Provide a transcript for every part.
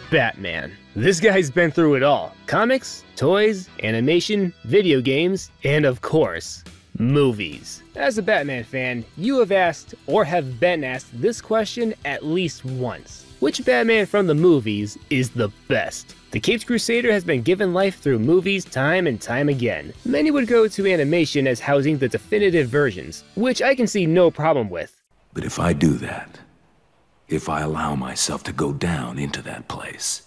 Batman. This guy's been through it all. Comics, toys, animation, video games, and of course, movies. As a Batman fan, you have asked, or have been asked this question at least once. Which Batman from the movies is the best? The Caped Crusader has been given life through movies time and time again. Many would go to animation as housing the definitive versions, which I can see no problem with. But if I do that, if I allow myself to go down into that place,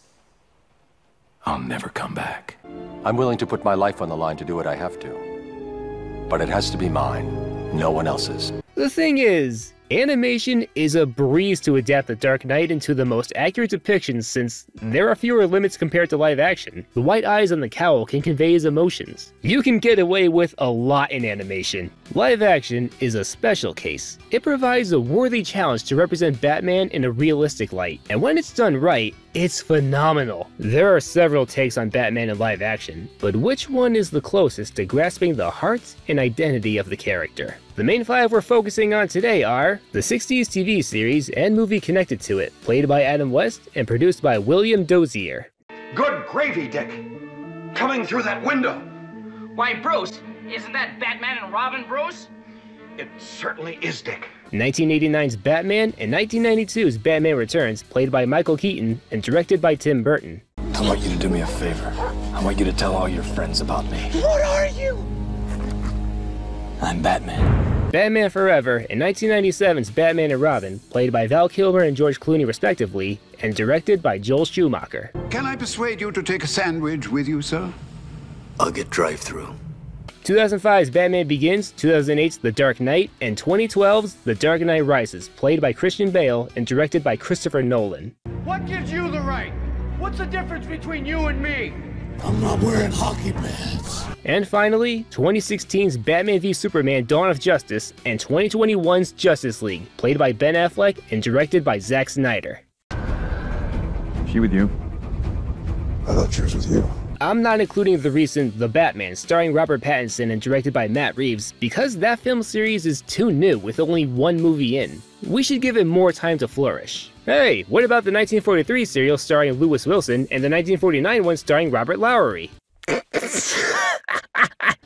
I'll never come back. I'm willing to put my life on the line to do what I have to. But it has to be mine, no one else's. The thing is, animation is a breeze to adapt The Dark Knight into the most accurate depiction since there are fewer limits compared to live action. The white eyes on the cowl can convey his emotions. You can get away with a lot in animation. Live action is a special case. It provides a worthy challenge to represent Batman in a realistic light, and when it's done right, it's phenomenal. There are several takes on Batman in live action, but which one is the closest to grasping the heart and identity of the character? The main five we're focusing on today are the 60s TV series and movie connected to it, played by Adam West and produced by William Dozier. Good gravy, Dick! Coming through that window! Why, Bruce, isn't that Batman and Robin, Bruce? It certainly is, Dick. 1989's Batman and 1992's Batman Returns, played by Michael Keaton and directed by Tim Burton. I want you to do me a favor. I want you to tell all your friends about me. What are you? I'm Batman. Batman Forever and 1997's Batman and Robin, played by Val Kilmer and George Clooney respectively, and directed by Joel Schumacher. Can I persuade you to take a sandwich with you, sir? I'll get drive-through. 2005's Batman Begins, 2008's The Dark Knight, and 2012's The Dark Knight Rises, played by Christian Bale and directed by Christopher Nolan. What gives you the right? What's the difference between you and me? I'm not wearing hockey pads. And finally, 2016's Batman v Superman Dawn of Justice and 2021's Justice League, played by Ben Affleck and directed by Zack Snyder. She with you? I thought she was with you. I'm not including the recent The Batman, starring Robert Pattinson and directed by Matt Reeves, because that film series is too new with only one movie in. We should give it more time to flourish. Hey, what about the 1943 serial starring Lewis Wilson and the 1949 one starring Robert Lowery?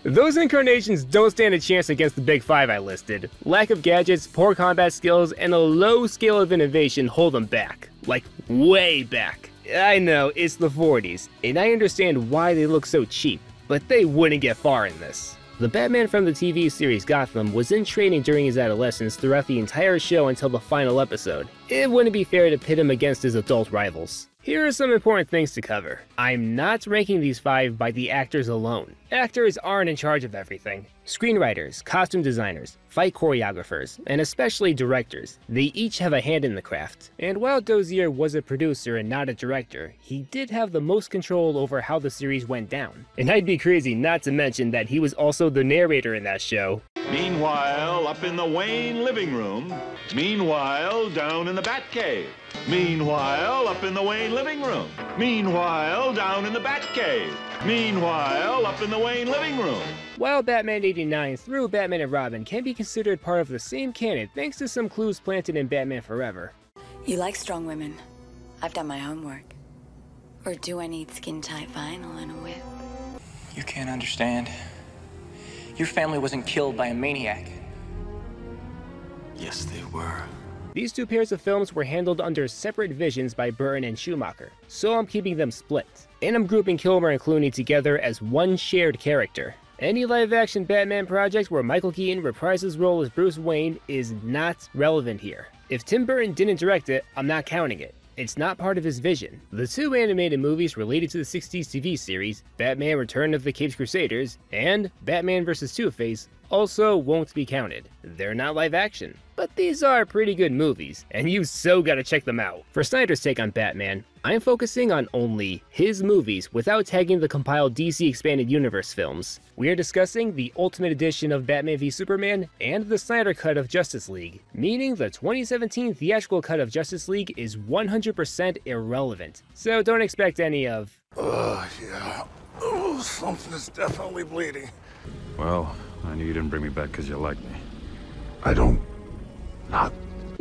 Those incarnations don't stand a chance against the big five I listed. Lack of gadgets, poor combat skills, and a low scale of innovation hold them back. Like, way back. I know, it's the 40s, and I understand why they look so cheap, but they wouldn't get far in this. The Batman from the TV series Gotham was in training during his adolescence throughout the entire show until the final episode. It wouldn't be fair to pit him against his adult rivals. Here are some important things to cover. I'm not ranking these five by the actors alone. Actors aren't in charge of everything. Screenwriters, costume designers, fight choreographers, and especially directors, they each have a hand in the craft. And while Dozier was a producer and not a director, he did have the most control over how the series went down. And I'd be crazy not to mention that he was also the narrator in that show. Meanwhile, up in the Wayne living room. Meanwhile, down in the Batcave. Meanwhile, up in the Wayne living room. Meanwhile, down in the Batcave. Meanwhile, up in the Wayne living room. While Batman 89 through Batman and Robin can be considered part of the same canon thanks to some clues planted in Batman Forever. You like strong women. I've done my homework. Or do I need skin-tight vinyl and a whip? You can't understand. Your family wasn't killed by a maniac. Yes, they were. These two pairs of films were handled under separate visions by Burton and Schumacher, so I'm keeping them split. And I'm grouping Kilmer and Clooney together as one shared character. Any live-action Batman project where Michael Keaton reprises his role as Bruce Wayne is not relevant here. If Tim Burton didn't direct it, I'm not counting it. It's not part of his vision. The two animated movies related to the 60s TV series, Batman Return of the Caped Crusaders and Batman vs. Two-Face, also won't be counted. They're not live action. But these are pretty good movies, and you so gotta check them out. For Snyder's take on Batman, I'm focusing on only his movies without tagging the compiled DC Expanded Universe films. We are discussing the Ultimate Edition of Batman v Superman and the Snyder Cut of Justice League, meaning the 2017 theatrical cut of Justice League is 100% irrelevant, so don't expect any of... Yeah. Oh, something is definitely bleeding. Well, I knew you didn't bring me back because you like me. I don't... not...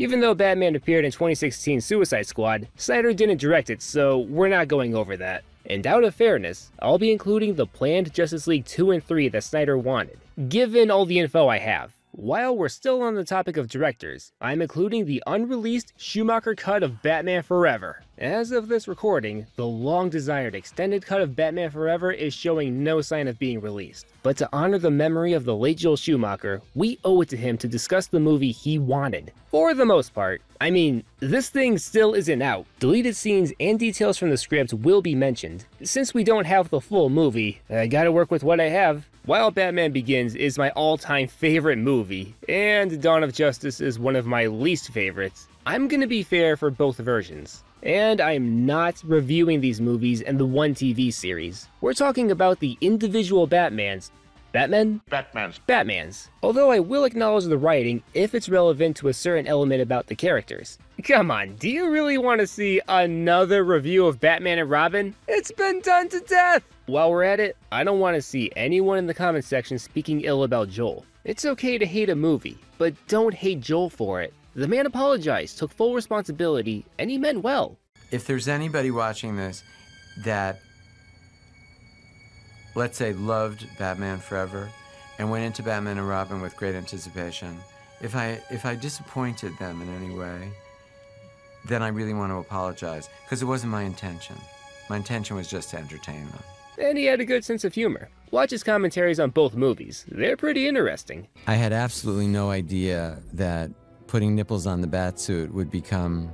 Even though Batman appeared in 2016 Suicide Squad, Snyder didn't direct it, so we're not going over that. And out of fairness, I'll be including the planned Justice League 2 and 3 that Snyder wanted, given all the info I have. While we're still on the topic of directors, I'm including the unreleased Schumacher cut of Batman Forever. As of this recording, the long-desired extended cut of Batman Forever is showing no sign of being released. But to honor the memory of the late Joel Schumacher, we owe it to him to discuss the movie he wanted. For the most part. I mean, this thing still isn't out. Deleted scenes and details from the script will be mentioned. Since we don't have the full movie, I gotta work with what I have. While Batman Begins is my all-time favorite movie, and Dawn of Justice is one of my least favorites, I'm gonna be fair for both versions. And I'm not reviewing these movies and the one TV series. We're talking about the individual Batmans. Batmans. Although I will acknowledge the writing if it's relevant to a certain element about the characters. Come on, do you really want to see another review of Batman and Robin? It's been done to death! While we're at it, I don't want to see anyone in the comment section speaking ill about Joel. It's okay to hate a movie, but don't hate Joel for it. The man apologized, took full responsibility, and he meant well. If there's anybody watching this that, let's say, loved Batman Forever and went into Batman and Robin with great anticipation, if I disappointed them in any way, then I really want to apologize, because it wasn't my intention. My intention was just to entertain them. And he had a good sense of humor. Watch his commentaries on both movies. They're pretty interesting. I had absolutely no idea that putting nipples on the Batsuit would become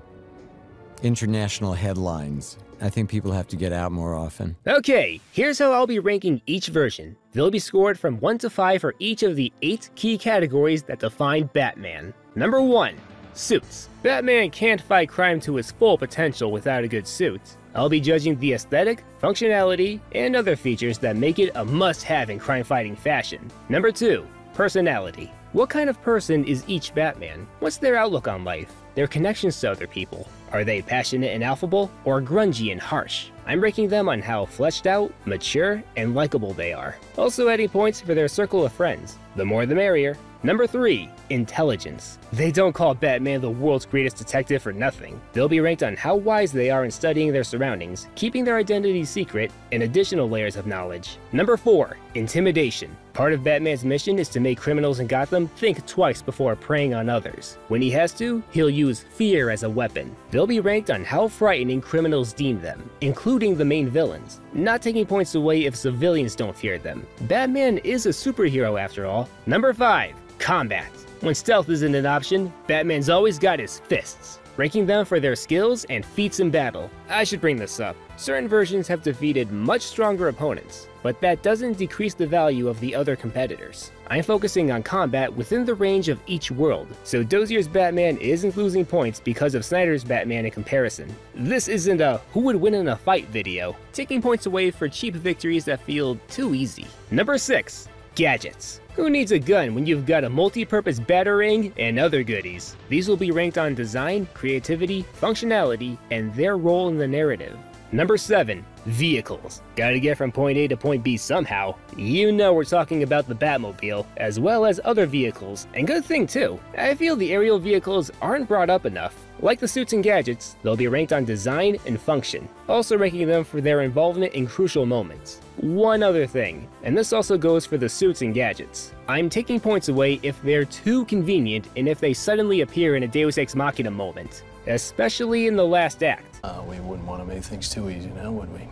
international headlines. I think people have to get out more often. Okay, here's how I'll be ranking each version. They'll be scored from 1 to 5 for each of the 8 key categories that define Batman. Number 1. Suits. Batman can't fight crime to his full potential without a good suit. I'll be judging the aesthetic, functionality, and other features that make it a must-have in crime-fighting fashion. Number 2. Personality. What kind of person is each Batman? What's their outlook on life? Their connections to other people? Are they passionate and affable, or grungy and harsh? I'm ranking them on how fleshed out, mature, and likable they are. Also adding points for their circle of friends. The more the merrier. Number 3. Intelligence. They don't call Batman the world's greatest detective for nothing. They'll be ranked on how wise they are in studying their surroundings, keeping their identities secret, and additional layers of knowledge. Number 4. Intimidation. Part of Batman's mission is to make criminals in Gotham think twice before preying on others. When he has to, he'll use fear as a weapon. They'll be ranked on how frightening criminals deem them, including the main villains, not taking points away if civilians don't fear them. Batman is a superhero after all. Number 5. Combat. When stealth isn't an option, Batman's always got his fists, ranking them for their skills and feats in battle. I should bring this up. Certain versions have defeated much stronger opponents, but that doesn't decrease the value of the other competitors. I'm focusing on combat within the range of each world, so Dozier's Batman isn't losing points because of Snyder's Batman in comparison. This isn't a who would win in a fight video, taking points away for cheap victories that feel too easy. Number 6. Gadgets. Who needs a gun when you've got a multi-purpose batarang and other goodies? These will be ranked on design, creativity, functionality, and their role in the narrative. Number 7. Vehicles. Gotta get from point A to point B somehow. You know we're talking about the Batmobile, as well as other vehicles, and good thing too. I feel the aerial vehicles aren't brought up enough. Like the suits and gadgets, they'll be ranked on design and function, also ranking them for their involvement in crucial moments. One other thing, and this also goes for the suits and gadgets. I'm taking points away if they're too convenient and if they suddenly appear in a Deus Ex Machina moment, especially in the last act. We wouldn't want to make things too easy now, would we?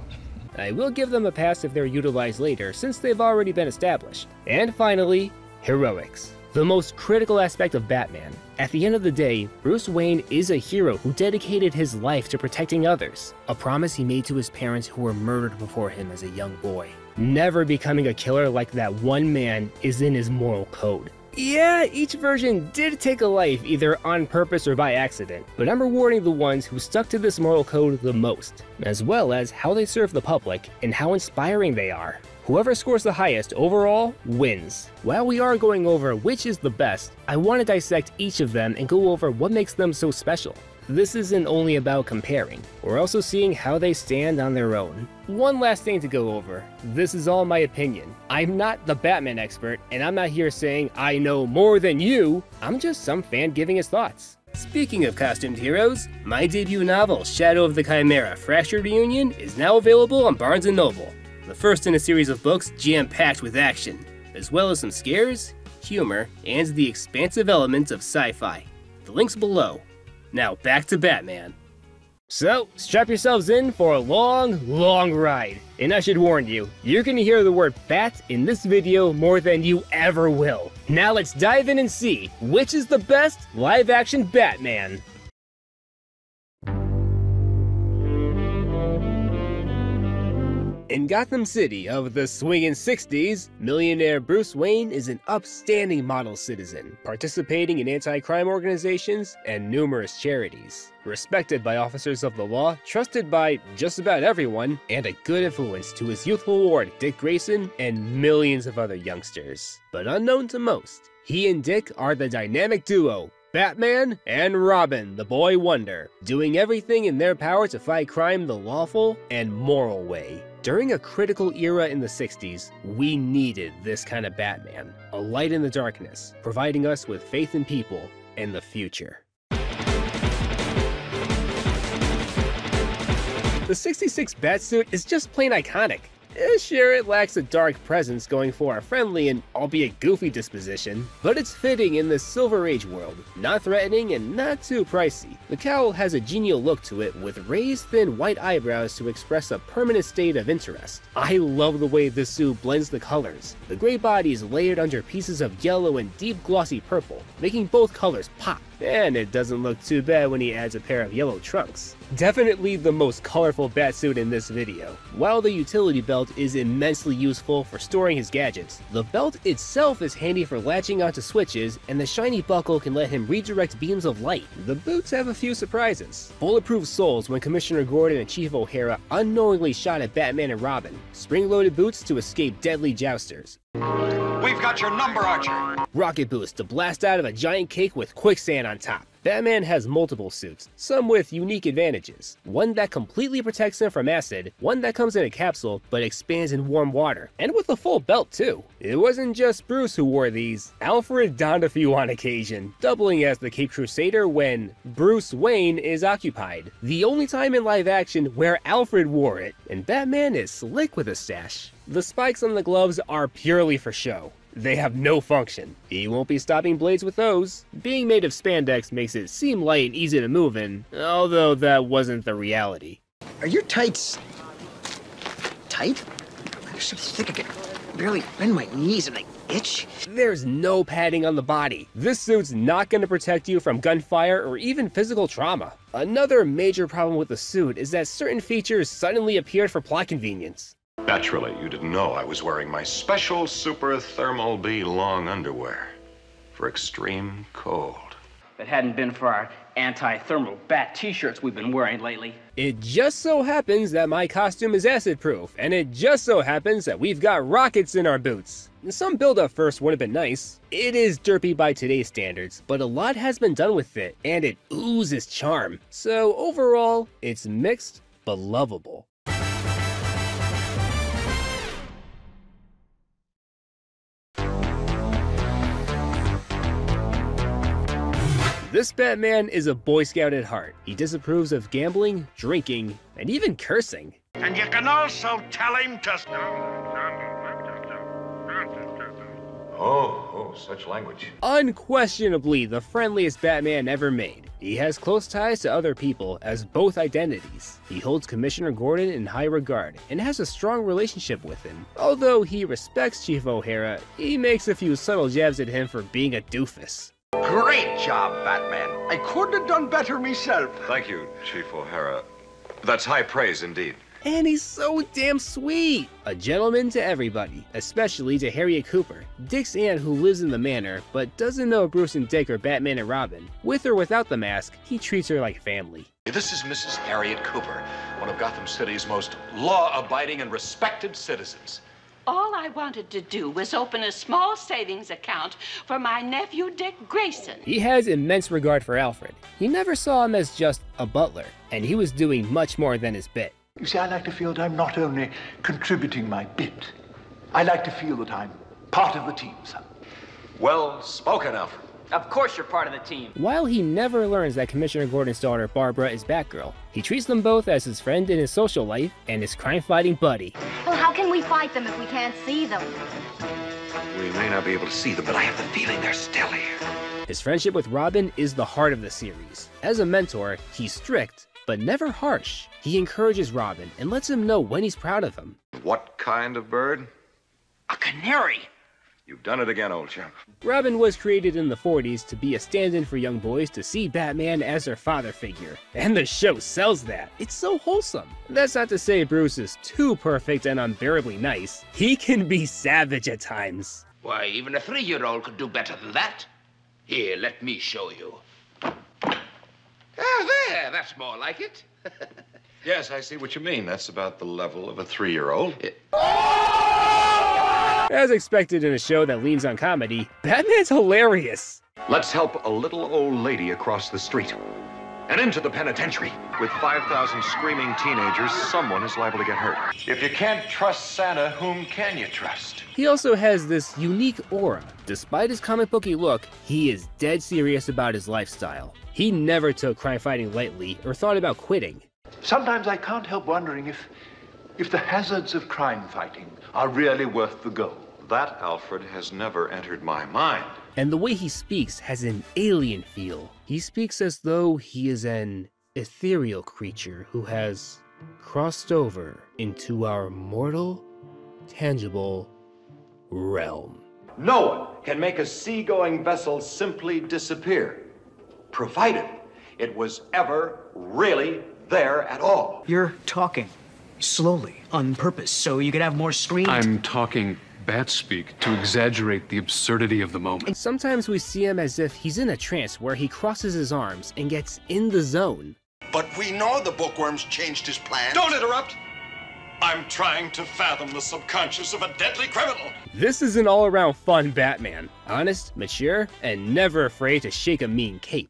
I will give them a pass if they're utilized later, since they've already been established. And finally, heroics. The most critical aspect of Batman. At the end of the day, Bruce Wayne is a hero who dedicated his life to protecting others, a promise he made to his parents who were murdered before him as a young boy. Never becoming a killer like that one man is in his moral code. Yeah, each version did take a life either on purpose or by accident, but I'm rewarding the ones who stuck to this moral code the most, as well as how they serve the public and how inspiring they are. Whoever scores the highest overall wins. While we are going over which is the best, I want to dissect each of them and go over what makes them so special. This isn't only about comparing, we're also seeing how they stand on their own. One last thing to go over. This is all my opinion. I'm not the Batman expert, and I'm not here saying I know more than you. I'm just some fan giving his thoughts. Speaking of costumed heroes, my debut novel, Shadow of the Chimera: Fractured Reunion, is now available on Barnes & Noble. The first in a series of books jam-packed with action, as well as some scares, humor, and the expansive elements of sci-fi. The link's below. Now back to Batman. So, strap yourselves in for a long ride. And I should warn you, you're gonna hear the word bat in this video more than you ever will. Now let's dive in and see which is the best live-action Batman. In Gotham City of the swingin' 60s, millionaire Bruce Wayne is an upstanding model citizen, participating in anti-crime organizations and numerous charities. Respected by officers of the law, trusted by just about everyone, and a good influence to his youthful ward Dick Grayson and millions of other youngsters. But unknown to most, he and Dick are the dynamic duo, Batman and Robin, the Boy Wonder, doing everything in their power to fight crime the lawful and moral way. During a critical era in the 60s, we needed this kind of Batman, a light in the darkness, providing us with faith in people and the future. The 66 Batsuit is just plain iconic. Sure, it lacks a dark presence going for a friendly and albeit goofy disposition, but it's fitting in this Silver Age world, not threatening and not too pricey. The cowl has a genial look to it with raised thin white eyebrows to express a permanent state of interest. I love the way this suit blends the colors. The gray body is layered under pieces of yellow and deep glossy purple, making both colors pop. And it doesn't look too bad when he adds a pair of yellow trunks. Definitely the most colorful Batsuit in this video. While the utility belt is immensely useful for storing his gadgets, the belt itself is handy for latching onto switches, and the shiny buckle can let him redirect beams of light. The boots have a few surprises. Bulletproof soles when Commissioner Gordon and Chief O'Hara unknowingly shot at Batman and Robin. Spring-loaded boots to escape deadly jousters. We've got your number, Archer. Rocket boots to blast out of a giant cake with quicksand on top. Batman has multiple suits, some with unique advantages. One that completely protects him from acid, one that comes in a capsule but expands in warm water, and with a full belt too. It wasn't just Bruce who wore these. Alfred donned a few on occasion, doubling as the Cape Crusader when Bruce Wayne is occupied. The only time in live action where Alfred wore it, and Batman is slick with a stash. The spikes on the gloves are purely for show. They have no function. He won't be stopping blades with those. Being made of spandex makes it seem light and easy to move in, although that wasn't the reality. Are your tights tight? They're so thick I can barely bend my knees and they itch. There's no padding on the body. This suit's not going to protect you from gunfire or even physical trauma. Another major problem with the suit is that certain features suddenly appeared for plot convenience. Naturally, you didn't know I was wearing my special Super Thermal B long underwear for extreme cold. If it hadn't been for our anti-thermal bat t-shirts we've been wearing lately. It just so happens that my costume is acid-proof, and it just so happens that we've got rockets in our boots. Some build-up first would have been nice. It is derpy by today's standards, but a lot has been done with it, and it oozes charm. So overall, it's mixed but lovable. This Batman is a Boy Scout at heart. He disapproves of gambling, drinking, and even cursing. And you can also tell him to... Oh, such language. Unquestionably the friendliest Batman ever made. He has close ties to other people as both identities. He holds Commissioner Gordon in high regard and has a strong relationship with him. Although he respects Chief O'Hara, he makes a few subtle jabs at him for being a doofus. Great job, Batman. I couldn't have done better myself. Thank you, Chief O'Hara. That's high praise indeed. And he's so damn sweet! A gentleman to everybody, especially to Harriet Cooper, Dick's aunt who lives in the manor, but doesn't know Bruce and Dick are Batman and Robin. With or without the mask, he treats her like family. This is Mrs. Harriet Cooper, one of Gotham City's most law-abiding and respected citizens. All I wanted to do was open a small savings account for my nephew, Dick Grayson. He has immense regard for Alfred. He never saw him as just a butler, and he was doing much more than his bit. You see, I like to feel that I'm not only contributing my bit, I like to feel that I'm part of the team, son. Well spoken, Alfred. Of course you're part of the team. While he never learns that Commissioner Gordon's daughter, Barbara, is Batgirl, he treats them both as his friend in his social life and his crime-fighting buddy. Well, how can we fight them if we can't see them? We may not be able to see them, but I have the feeling they're still here. His friendship with Robin is the heart of the series. As a mentor, he's strict, but never harsh. He encourages Robin and lets him know when he's proud of him. What kind of bird? A canary. You've done it again, old chap. Robin was created in the 40s to be a stand-in for young boys to see Batman as their father figure. And the show sells that. It's so wholesome. That's not to say Bruce is too perfect and unbearably nice. He can be savage at times. Why, even a 3-year-old could do better than that. Here, let me show you. Oh, there, that's more like it. Yes, I see what you mean. That's about the level of a 3-year-old. As expected in a show that leans on comedy, Batman's hilarious. Let's help a little old lady across the street and into the penitentiary. With 5,000 screaming teenagers, someone is liable to get hurt. If you can't trust Santa, whom can you trust? He also has this unique aura. Despite his comic booky look, he is dead serious about his lifestyle. He never took crime fighting lightly or thought about quitting. Sometimes I can't help wondering if the hazards of crime fighting are really worth the go. That, Alfred, has never entered my mind. And the way he speaks has an alien feel. He speaks as though he is an ethereal creature who has crossed over into our mortal, tangible realm. No one can make a seagoing vessel simply disappear, provided it was ever really there at all. You're talking slowly on purpose so you could have more screen. I'm talking bat speak to exaggerate the absurdity of the moment. Sometimes we see him as if he's in a trance where he crosses his arms and gets in the zone. But we know the bookworm's changed his plan. Don't interrupt! I'm trying to fathom the subconscious of a deadly criminal. This is an all-around fun Batman. Honest, mature, and never afraid to shake a mean cape.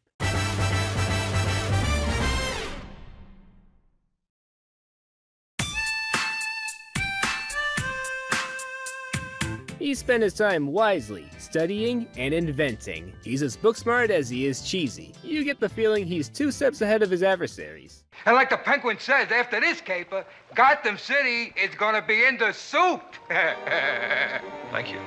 He spent his time wisely, studying and inventing. He's as book-smart as he is cheesy. You get the feeling he's 2 steps ahead of his adversaries. And like the Penguin says, after this caper, Gotham City is gonna be in the soup. Thank you.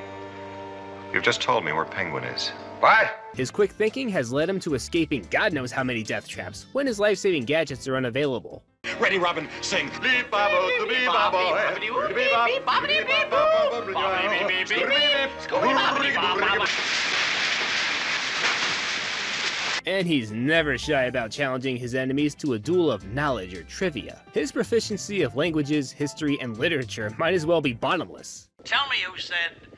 You've just told me where Penguin is. What? His quick thinking has led him to escaping God knows how many death traps when his life-saving gadgets are unavailable. Ready, Robin, sing. And he's never shy about challenging his enemies to a duel of knowledge or trivia. His proficiency of languages, history, and literature might as well be bottomless. Tell me who said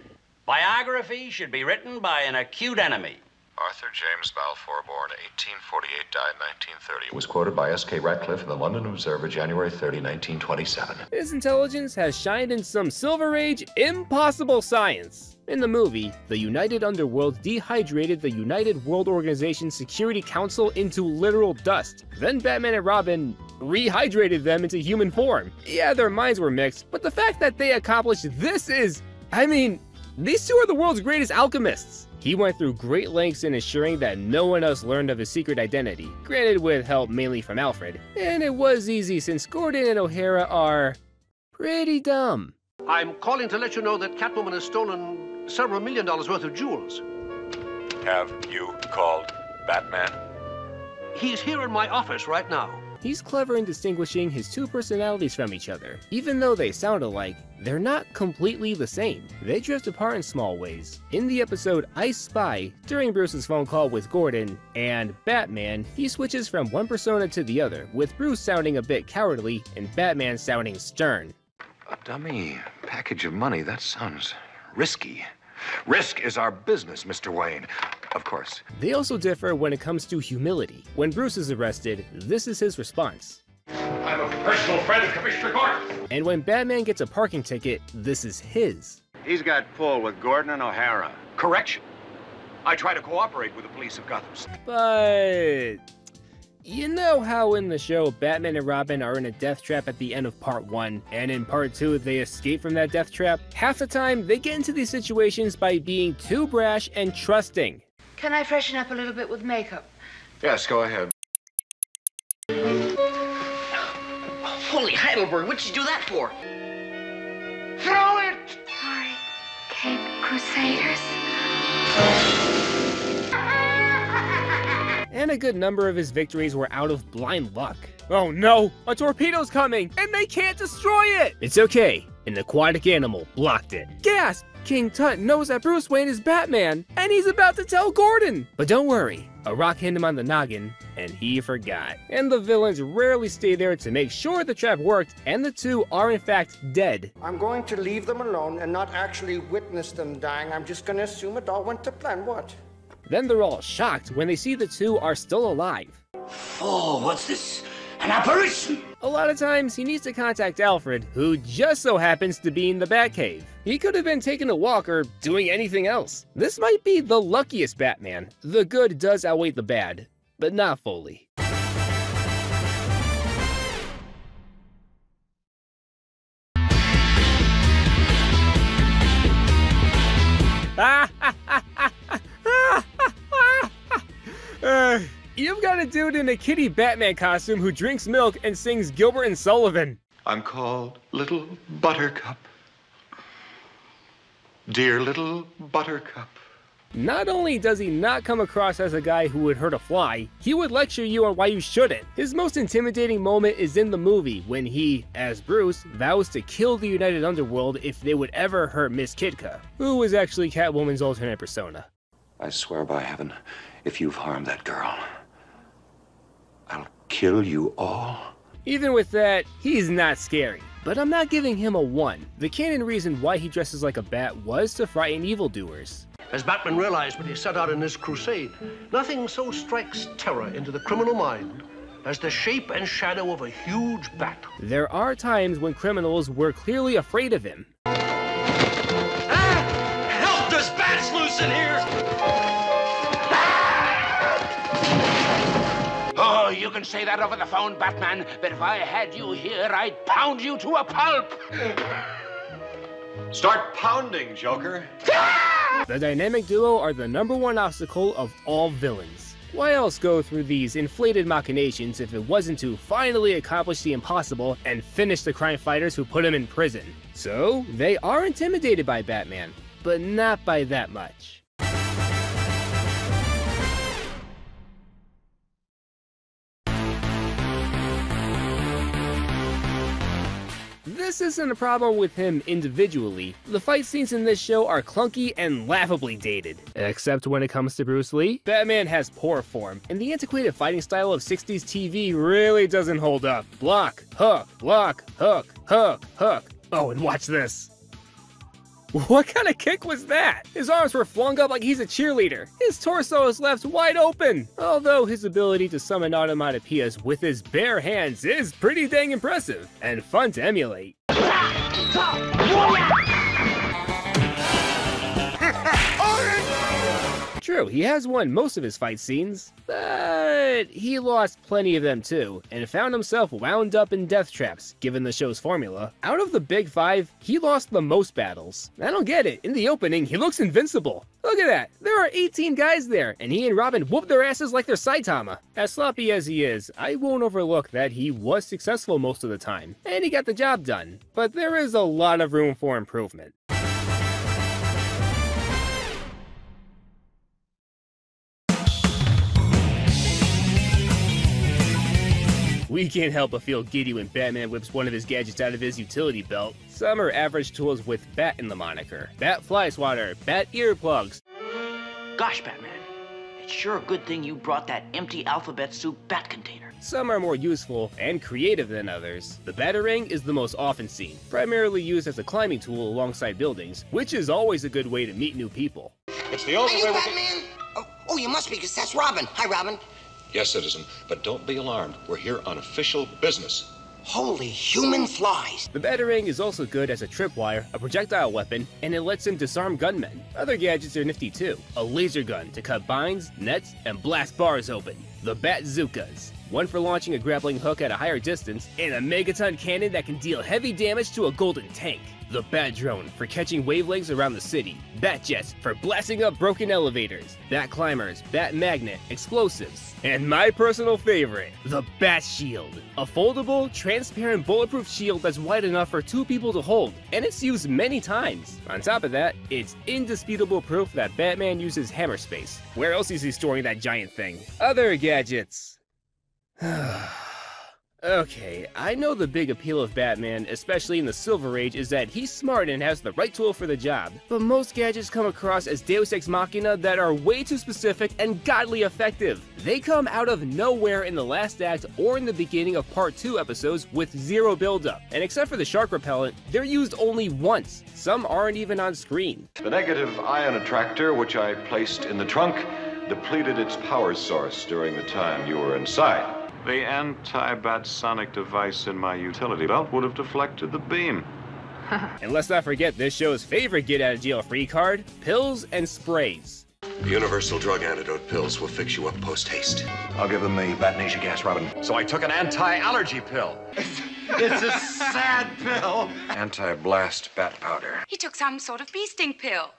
biography should be written by an acute enemy. Arthur James Balfour, born 1848, died 1930. It was quoted by S.K. Ratcliffe in the London Observer, January 30, 1927. His intelligence has shined in some Silver Age impossible science. In the movie, the United Underworld dehydrated the United World Organization Security Council into literal dust. Then Batman and Robin rehydrated them into human form. Yeah, their minds were mixed, but the fact that they accomplished this is... I mean, these two are the world's greatest alchemists. He went through great lengths in ensuring that no one else learned of his secret identity, granted with help mainly from Alfred. And it was easy since Gordon and O'Hara are... pretty dumb. I'm calling to let you know that Catwoman has stolen several $1 million worth of jewels. Have you called Batman? He's here in my office right now. He's clever in distinguishing his 2 personalities from each other. Even though they sound alike, they're not completely the same. They drift apart in small ways. In the episode I Spy, during Bruce's phone call with Gordon and Batman, he switches from one persona to the other, with Bruce sounding a bit cowardly and Batman sounding stern. A dummy package of money, that sounds risky. Risk is our business, Mr. Wayne. Of course. They also differ when it comes to humility. When Bruce is arrested, this is his response. I'm a personal friend of Commissioner Gordon. And when Batman gets a parking ticket, this is his. He's got pull with Gordon and O'Hara. Correction. I try to cooperate with the police of Gotham City. But... you know how in the show, Batman and Robin are in a death trap at the end of part 1, and in part 2 they escape from that death trap? Half the time, they get into these situations by being too brash and trusting. Can I freshen up a little bit with makeup? Yes, go ahead. Holy Heidelberg, what'd you do that for? Throw it! Sorry, Cape Crusaders. And a good number of his victories were out of blind luck. Oh no, a torpedo's coming, and they can't destroy it! It's okay, an aquatic animal blocked it. Gasp! King Tut knows that Bruce Wayne is Batman, and he's about to tell Gordon! But don't worry, a rock hit him on the noggin, and he forgot. And the villains rarely stay there to make sure the trap worked, and the two are in fact dead. I'm going to leave them alone and not actually witness them dying. I'm just going to assume it all went to plan. What? Then they're all shocked when they see the two are still alive. Oh, what's this? An apparition? A lot of times, he needs to contact Alfred, who just so happens to be in the Batcave. He could have been taking a walk or doing anything else. This might be the luckiest Batman. The good does outweigh the bad, but not fully. You've got a dude in a kitty Batman costume who drinks milk and sings Gilbert and Sullivan. I'm called Little Buttercup. Dear Little Buttercup. Not only does he not come across as a guy who would hurt a fly, he would lecture you on why you shouldn't. His most intimidating moment is in the movie when he, as Bruce, vows to kill the United Underworld if they would ever hurt Miss Kitka, who was actually Catwoman's alternate persona. I swear by heaven, if you've harmed that girl, I'll kill you all. Even with that, he's not scary. But I'm not giving him a 1. The canon reason why he dresses like a bat was to frighten evildoers. As Batman realized when he set out in this crusade, nothing so strikes terror into the criminal mind as the shape and shadow of a huge bat. There are times when criminals were clearly afraid of him. Help! There's bats loose in here! Oh, you can say that over the phone, Batman, but if I had you here, I'd pound you to a pulp! Start pounding, Joker. The dynamic duo are the #1 obstacle of all villains. Why else go through these inflated machinations if it wasn't to finally accomplish the impossible and finish the crime fighters who put him in prison? So, they are intimidated by Batman, but not by that much. This isn't a problem with him individually. The fight scenes in this show are clunky and laughably dated. Except when it comes to Bruce Lee, Batman has poor form, and the antiquated fighting style of 60s TV really doesn't hold up. Block, hook, hook, hook. Oh, and watch this. What kind of kick was that? His arms were flung up like he's a cheerleader. His torso is left wide open. Although his ability to summon automatopoeias with his bare hands is pretty dang impressive and fun to emulate. True, he has won most of his fight scenes, but he lost plenty of them too, and found himself wound up in death traps, given the show's formula. Out of the big 5, he lost the most battles. I don't get it, in the opening, he looks invincible. Look at that, there are 18 guys there, and he and Robin whoop their asses like they're Saitama. As sloppy as he is, I won't overlook that he was successful most of the time, and he got the job done. But there is a lot of room for improvement. We can't help but feel giddy when Batman whips one of his gadgets out of his utility belt. Some are average tools with Bat in the moniker. Bat fly swatter, Bat earplugs. Gosh, Batman, it's sure a good thing you brought that empty alphabet soup bat container. Some are more useful and creative than others. The Batarang is the most often seen, primarily used as a climbing tool alongside buildings, which is always a good way to meet new people. It's the only way we can... Batman? Oh, you must be, because that's Robin. Hi, Robin. Yes, citizen, but don't be alarmed. We're here on official business. Holy human flies. The Batarang is also good as a tripwire, a projectile weapon, and it lets him disarm gunmen. Other gadgets are nifty too. A laser gun to cut binds, nets, and blast bars open. The Bat-Zookas. one for launching a grappling hook at a higher distance, and a megaton cannon that can deal heavy damage to a golden tank. The Bat Drone for catching wavelengths around the city, Bat Jets for blasting up broken elevators, Bat Climbers, Bat Magnet, explosives, and my personal favorite, the Bat Shield, a foldable, transparent, bulletproof shield that's wide enough for 2 people to hold, and it's used many times. On top of that, it's indisputable proof that Batman uses hammer space. Where else is he storing that giant thing? Other gadgets. Okay, I know the big appeal of Batman, especially in the Silver Age, is that he's smart and has the right tool for the job. But most gadgets come across as Deus Ex Machina that are way too specific and godly effective. They come out of nowhere in the last act or in the beginning of Part 2 episodes with zero buildup. And except for the shark repellent, they're used only once. Some aren't even on screen. The negative ion attractor, which I placed in the trunk, depleted its power source during the time you were inside. The anti-bat sonic device in my utility belt would have deflected the beam. And let's not forget this show's favorite get-out-of-jail-free card, pills and sprays. The universal drug antidote pills will fix you up post-haste. I'll give them the Batnesia gas, Robin. So I took an anti-allergy pill. It's a sad pill. Anti-blast bat powder. He took some sort of bee sting pill.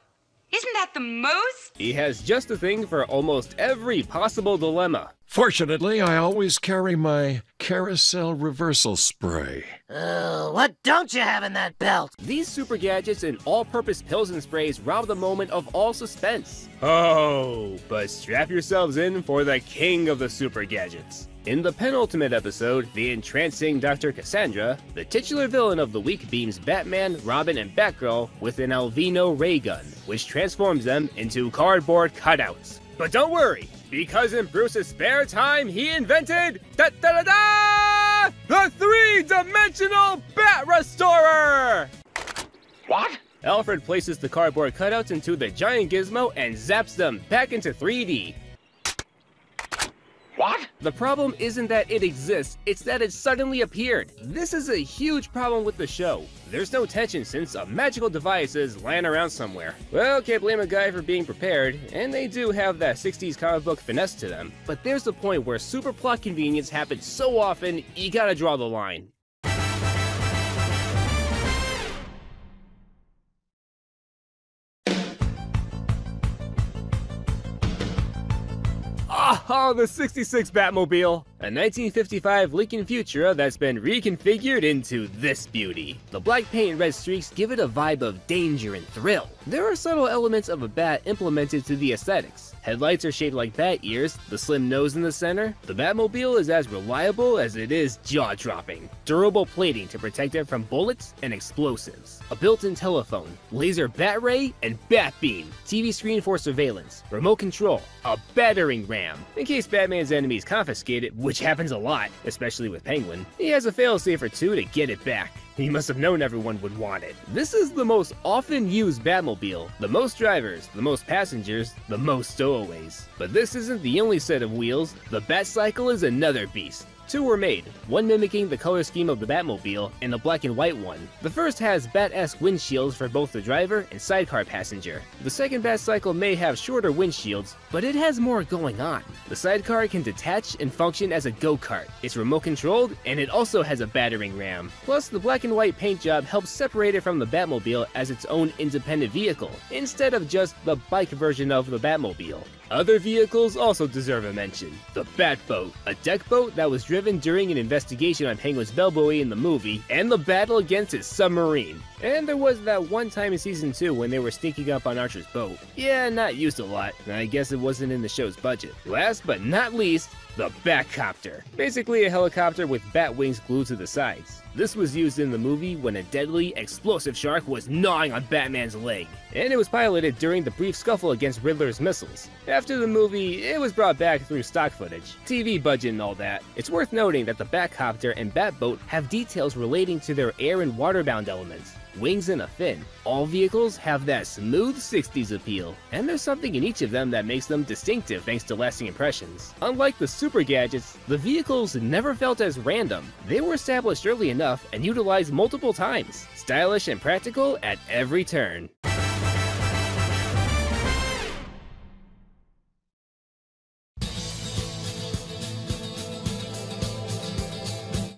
Isn't that the most? He has just a thing for almost every possible dilemma. Fortunately, I always carry my carousel reversal spray. What don't you have in that belt? These super gadgets and all-purpose pills and sprays rob the moment of all suspense. Oh, but strap yourselves in for the king of the super gadgets. In the penultimate episode, The Entrancing Dr. Cassandra, the titular villain of the week beams Batman, Robin, and Batgirl with an Alvino ray gun, which transforms them into cardboard cutouts. But don't worry, because in Bruce's spare time, he invented the 3-dimensional Bat Restorer! What? Alfred places the cardboard cutouts into the giant gizmo and zaps them back into 3D. What? The problem isn't that it exists, it's that it suddenly appeared. This is a huge problem with the show. There's no tension since a magical device is lying around somewhere. Well, can't blame a guy for being prepared, and they do have that 60s comic book finesse to them. But there's the point where super plot convenience happens so often, you gotta draw the line. Oh, the 66 Batmobile! A 1955 Lincoln Futura that's been reconfigured into this beauty. The black paint and red streaks give it a vibe of danger and thrill. There are subtle elements of a bat implemented to the aesthetics. Headlights are shaped like bat ears, the slim nose in the center. The Batmobile is as reliable as it is jaw-dropping. Durable plating to protect it from bullets and explosives. A built-in telephone, laser bat ray, and bat beam. TV screen for surveillance. Remote control. A battering ram. In case Batman's enemies confiscate it, which happens a lot, especially with Penguin, he has a failsafe or two to get it back. He must have known everyone would want it. This is the most often used Batmobile. The most drivers, the most passengers, the most stowaways. But this isn't the only set of wheels. The Batcycle is another beast. 2 were made, one mimicking the color scheme of the Batmobile, and a black and white one. The first has Bat-esque windshields for both the driver and sidecar passenger. The second Batcycle may have shorter windshields, but it has more going on. The sidecar can detach and function as a go-kart. It's remote controlled, and it also has a battering ram. Plus, the black and white paint job helps separate it from the Batmobile as its own independent vehicle, instead of just the bike version of the Batmobile. Other vehicles also deserve a mention. The Batboat, a deck boat that was driven during an investigation on Penguin's bellboy in the movie, and the battle against his submarine. And there was that one time in season 2 when they were sneaking up on Archer's boat. Yeah, not used a lot. I guess it wasn't in the show's budget. Last but not least, the Batcopter. Basically a helicopter with bat wings glued to the sides. This was used in the movie when a deadly, explosive shark was gnawing on Batman's leg. And it was piloted during the brief scuffle against Riddler's missiles. After the movie, it was brought back through stock footage, TV budget and all that. It's worth noting that the Batcopter and Batboat have details relating to their air and waterbound elements. Wings and a fin. All vehicles have that smooth 60s appeal, and there's something in each of them that makes them distinctive thanks to lasting impressions. Unlike the super gadgets, the vehicles never felt as random. They were established early enough and utilized multiple times. Stylish and practical at every turn.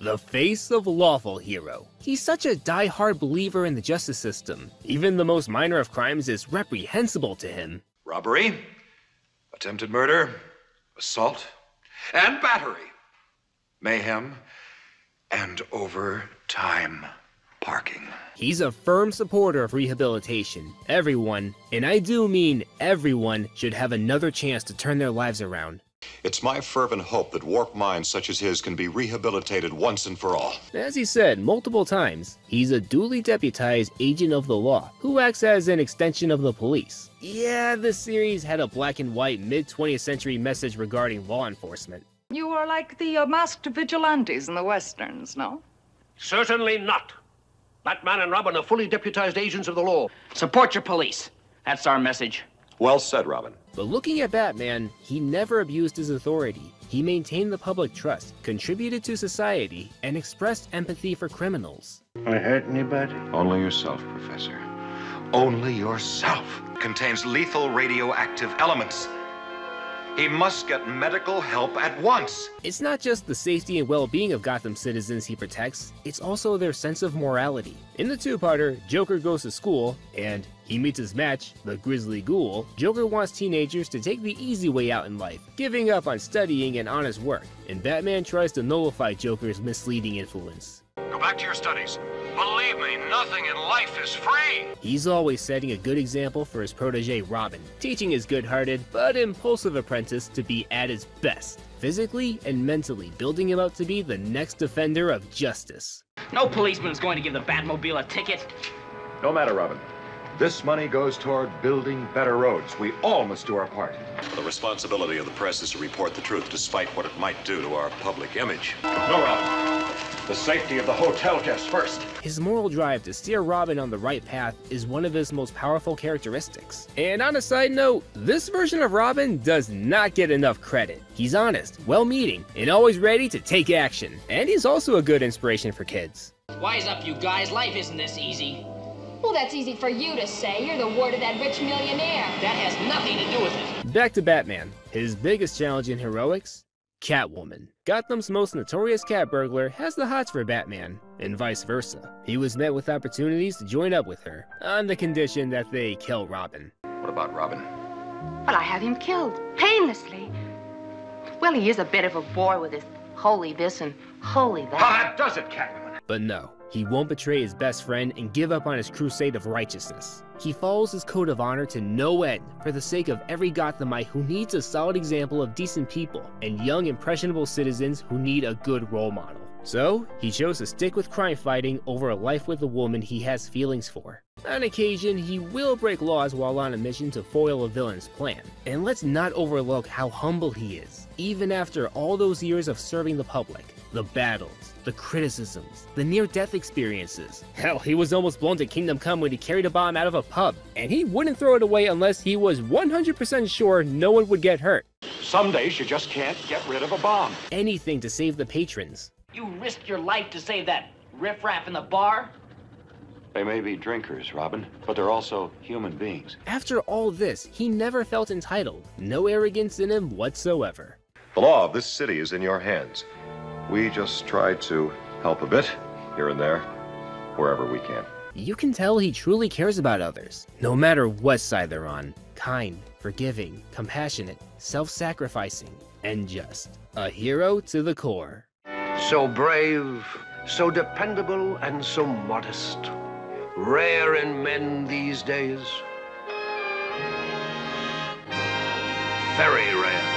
the face of lawful hero. He's such a die-hard believer in the justice system. Even the most minor of crimes is reprehensible to him. Robbery, attempted murder, assault, and battery, mayhem, and overtime parking. He's a firm supporter of rehabilitation. Everyone, and I do mean everyone, should have another chance to turn their lives around. It's my fervent hope that warped minds such as his can be rehabilitated once and for all. As he said multiple times, he's a duly deputized agent of the law who acts as an extension of the police. Yeah, this series had a black and white mid-20th century message regarding law enforcement. You are like the masked vigilantes in the westerns, no? Certainly not. Batman and Robin are fully deputized agents of the law. Support your police. That's our message. Well said, Robin. But looking at Batman, he never abused his authority. He maintained the public trust, contributed to society, and expressed empathy for criminals. I hurt anybody? Only yourself, Professor. Only yourself. Contains lethal radioactive elements. He must get medical help at once. It's not just the safety and well-being of Gotham citizens he protects, it's also their sense of morality. In the two-parter, Joker goes to school, and he meets his match, the Grizzly Ghoul. Joker wants teenagers to take the easy way out in life, giving up on studying and honest work, and Batman tries to nullify Joker's misleading influence. Go back to your studies. Believe me, nothing in life is free! He's always setting a good example for his protege Robin, teaching his good-hearted but impulsive apprentice to be at his best, physically and mentally building him up to be the next defender of justice. No policeman's going to give the Batmobile a ticket. No matter, Robin. This money goes toward building better roads. We all must do our part. The responsibility of the press is to report the truth despite what it might do to our public image. No, Robin. The safety of the hotel guests first. His moral drive to steer Robin on the right path is one of his most powerful characteristics. And on a side note, this version of Robin does not get enough credit. He's honest, well-meaning, and always ready to take action. And he's also a good inspiration for kids. Wise up, you guys. Life isn't this easy. Well, that's easy for you to say. You're the ward of that rich millionaire. That has nothing to do with it. Back to Batman. His biggest challenge in heroics? Catwoman. Gotham's most notorious cat burglar has the hots for Batman, and vice versa. He was met with opportunities to join up with her, on the condition that they kill Robin. What about Robin? Well, I have him killed, painlessly. Well, he is a bit of a bore with his holy this and holy that. That does it, Catwoman. But no, he won't betray his best friend and give up on his crusade of righteousness. He follows his code of honor to no end for the sake of every Gothamite who needs a solid example of decent people and young, impressionable citizens who need a good role model. So, he chose to stick with crime fighting over a life with a woman he has feelings for. On occasion, he will break laws while on a mission to foil a villain's plan. And let's not overlook how humble he is, even after all those years of serving the public. The battles, the criticisms, the near-death experiences. Hell, he was almost blown to Kingdom Come when he carried a bomb out of a pub, and he wouldn't throw it away unless he was 100% sure no one would get hurt. Some days you just can't get rid of a bomb. Anything to save the patrons. You risked your life to save that riffraff in the bar? They may be drinkers, Robin, but they're also human beings. After all this, he never felt entitled. No arrogance in him whatsoever. The law of this city is in your hands. We just try to help a bit, here and there, wherever we can. You can tell he truly cares about others, no matter what side they're on. Kind, forgiving, compassionate, self-sacrificing, and just. A hero to the core. So brave, so dependable, and so modest. Rare in men these days. Very rare.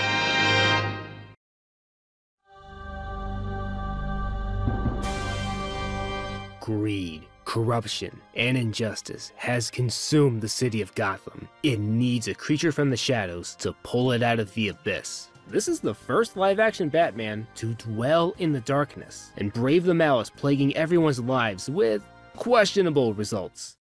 Greed, corruption, and injustice has consumed the city of Gotham. It needs a creature from the shadows to pull it out of the abyss. This is the first live-action Batman to dwell in the darkness and brave the malice plaguing everyone's lives with questionable results.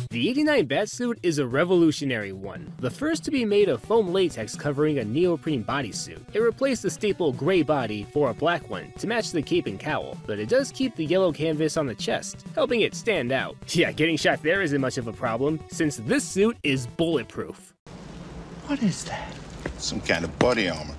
The '89 Batsuit is a revolutionary one, the first to be made of foam latex covering a neoprene bodysuit. It replaced the staple gray body for a black one to match the cape and cowl, but it does keep the yellow canvas on the chest, helping it stand out. Yeah, getting shot there isn't much of a problem, since this suit is bulletproof. What is that? Some kind of body armor.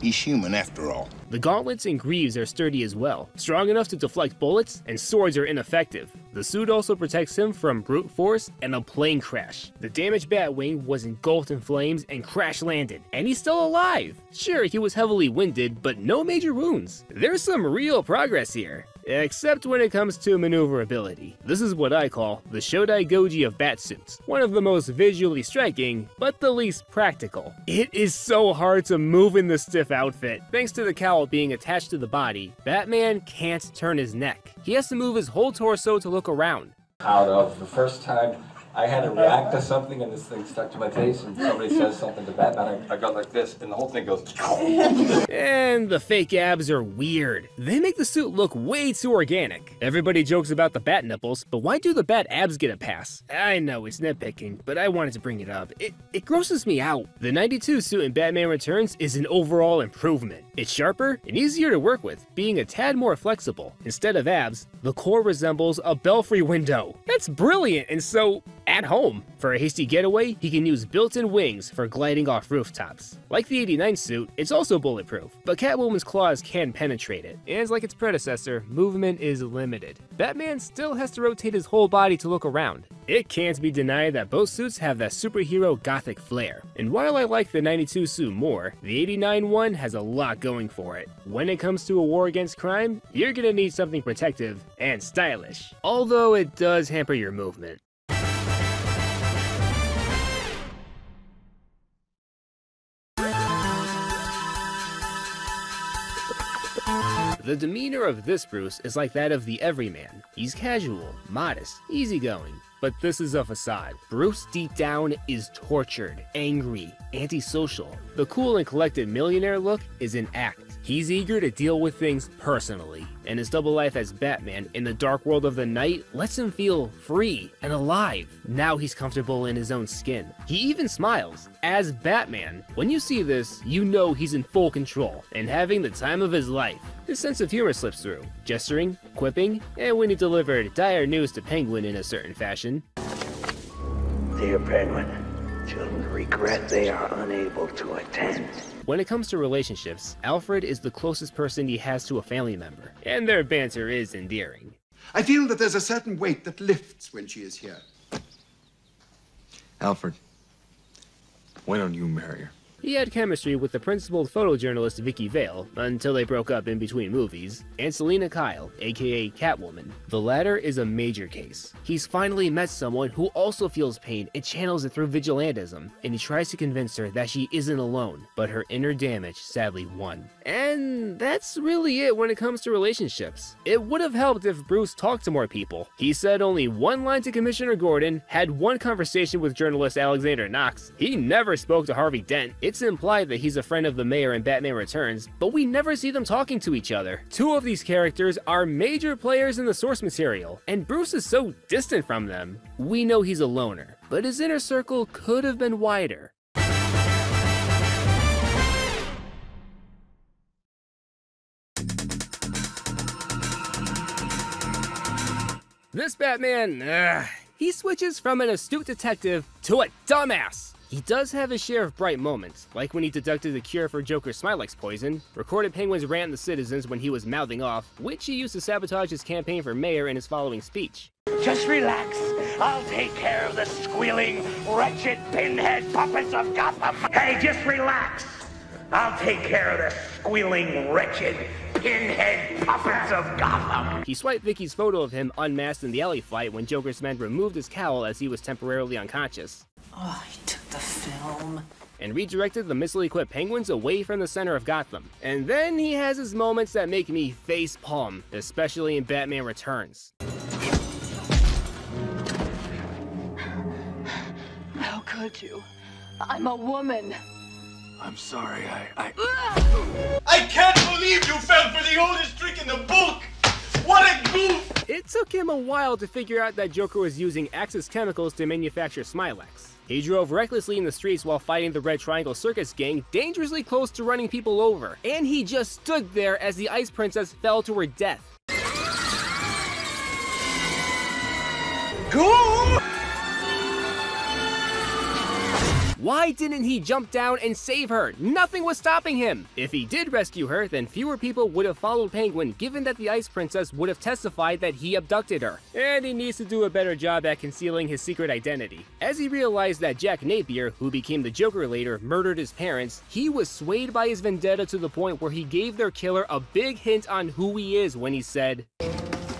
He's human after all. The gauntlets and greaves are sturdy as well, strong enough to deflect bullets, and swords are ineffective. The suit also protects him from brute force and a plane crash. The damaged Batwing was engulfed in flames and crash landed, and he's still alive. Sure, he was heavily winded, but no major wounds. There's some real progress here. Except when it comes to maneuverability. This is what I call the Shodai Goji of batsuits. One of the most visually striking, but the least practical. It is so hard to move in this stiff outfit. Thanks to the cowl being attached to the body, Batman can't turn his neck. He has to move his whole torso to look around. Out of the first time I had to react to something and this thing stuck to my face and somebody says something to Batman, I go like this and the whole thing goes. And the fake abs are weird. They make the suit look way too organic. Everybody jokes about the bat nipples, but why do the bat abs get a pass? I know it's nitpicking, but I wanted to bring it up. It grosses me out. The 92 suit in Batman Returns is an overall improvement. It's sharper and easier to work with, being a tad more flexible. Instead of abs, the core resembles a belfry window. That's brilliant and so at home. For a hasty getaway, he can use built-in wings for gliding off rooftops. Like the 89 suit, it's also bulletproof, but Catwoman's claws can penetrate it. And like its predecessor, movement is limited. Batman still has to rotate his whole body to look around. It can't be denied that both suits have that superhero gothic flair. And while I like the 92 suit more, the 89 one has a lot going for it. When it comes to a war against crime, you're gonna need something protective and stylish. Although it does hamper your movement. The demeanor of this Bruce is like that of the everyman. He's casual, modest, easygoing. But this is a facade. Bruce deep down is tortured, angry, antisocial. The cool and collected millionaire look is an act. He's eager to deal with things personally, and his double life as Batman in the dark world of the night lets him feel free and alive. Now he's comfortable in his own skin. He even smiles. As Batman, when you see this, you know he's in full control and having the time of his life. His sense of humor slips through, gesturing, quipping, and when he delivered dire news to Penguin in a certain fashion. Dear Penguin, children regret they are unable to attend. When it comes to relationships, Alfred is the closest person he has to a family member, and their banter is endearing. I feel that there's a certain weight that lifts when she is here. Alfred, why don't you marry her? He had chemistry with the principled photojournalist Vicky Vale, until they broke up in between movies, and Selina Kyle, aka Catwoman. The latter is a major case. He's finally met someone who also feels pain and channels it through vigilantism, and he tries to convince her that she isn't alone, but her inner damage sadly won. And that's really it when it comes to relationships. It would have helped if Bruce talked to more people. He said only one line to Commissioner Gordon, had one conversation with journalist Alexander Knox. He never spoke to Harvey Dent. It's implied that he's a friend of the mayor in Batman Returns, but we never see them talking to each other. Two of these characters are major players in the source material, and Bruce is so distant from them. We know he's a loner, but his inner circle could have been wider. This Batman, he switches from an astute detective to a dumbass. He does have his share of bright moments, like when he deducted the cure for Joker's Smilex poison, recorded Penguin's rant at the citizens when he was mouthing off, which he used to sabotage his campaign for mayor in his following speech. Just relax. I'll take care of the squealing, wretched pinhead puppets of Gotham. Hey, just relax. I'll take care of the squealing, wretched pinhead puppets of Gotham. He swiped Vicky's photo of him unmasked in the alley fight when Joker's men removed his cowl as he was temporarily unconscious. Oh, he took the film. And redirected the missile equipped Penguins away from the center of Gotham. And then he has his moments that make me face palm, especially in Batman Returns. How could you? I'm a woman. I'm sorry, I can't believe you fell for the oldest trick in the book! What a goof! It took him a while to figure out that Joker was using Axis chemicals to manufacture Smilex. He drove recklessly in the streets while fighting the Red Triangle Circus gang, dangerously close to running people over. And he just stood there as the Ice Princess fell to her death. Why didn't he jump down and save her? Nothing was stopping him! If he did rescue her, then fewer people would have followed Penguin, given that the Ice Princess would have testified that he abducted her. And he needs to do a better job at concealing his secret identity. As he realized that Jack Napier, who became the Joker later, murdered his parents, he was swayed by his vendetta to the point where he gave their killer a big hint on who he is when he said,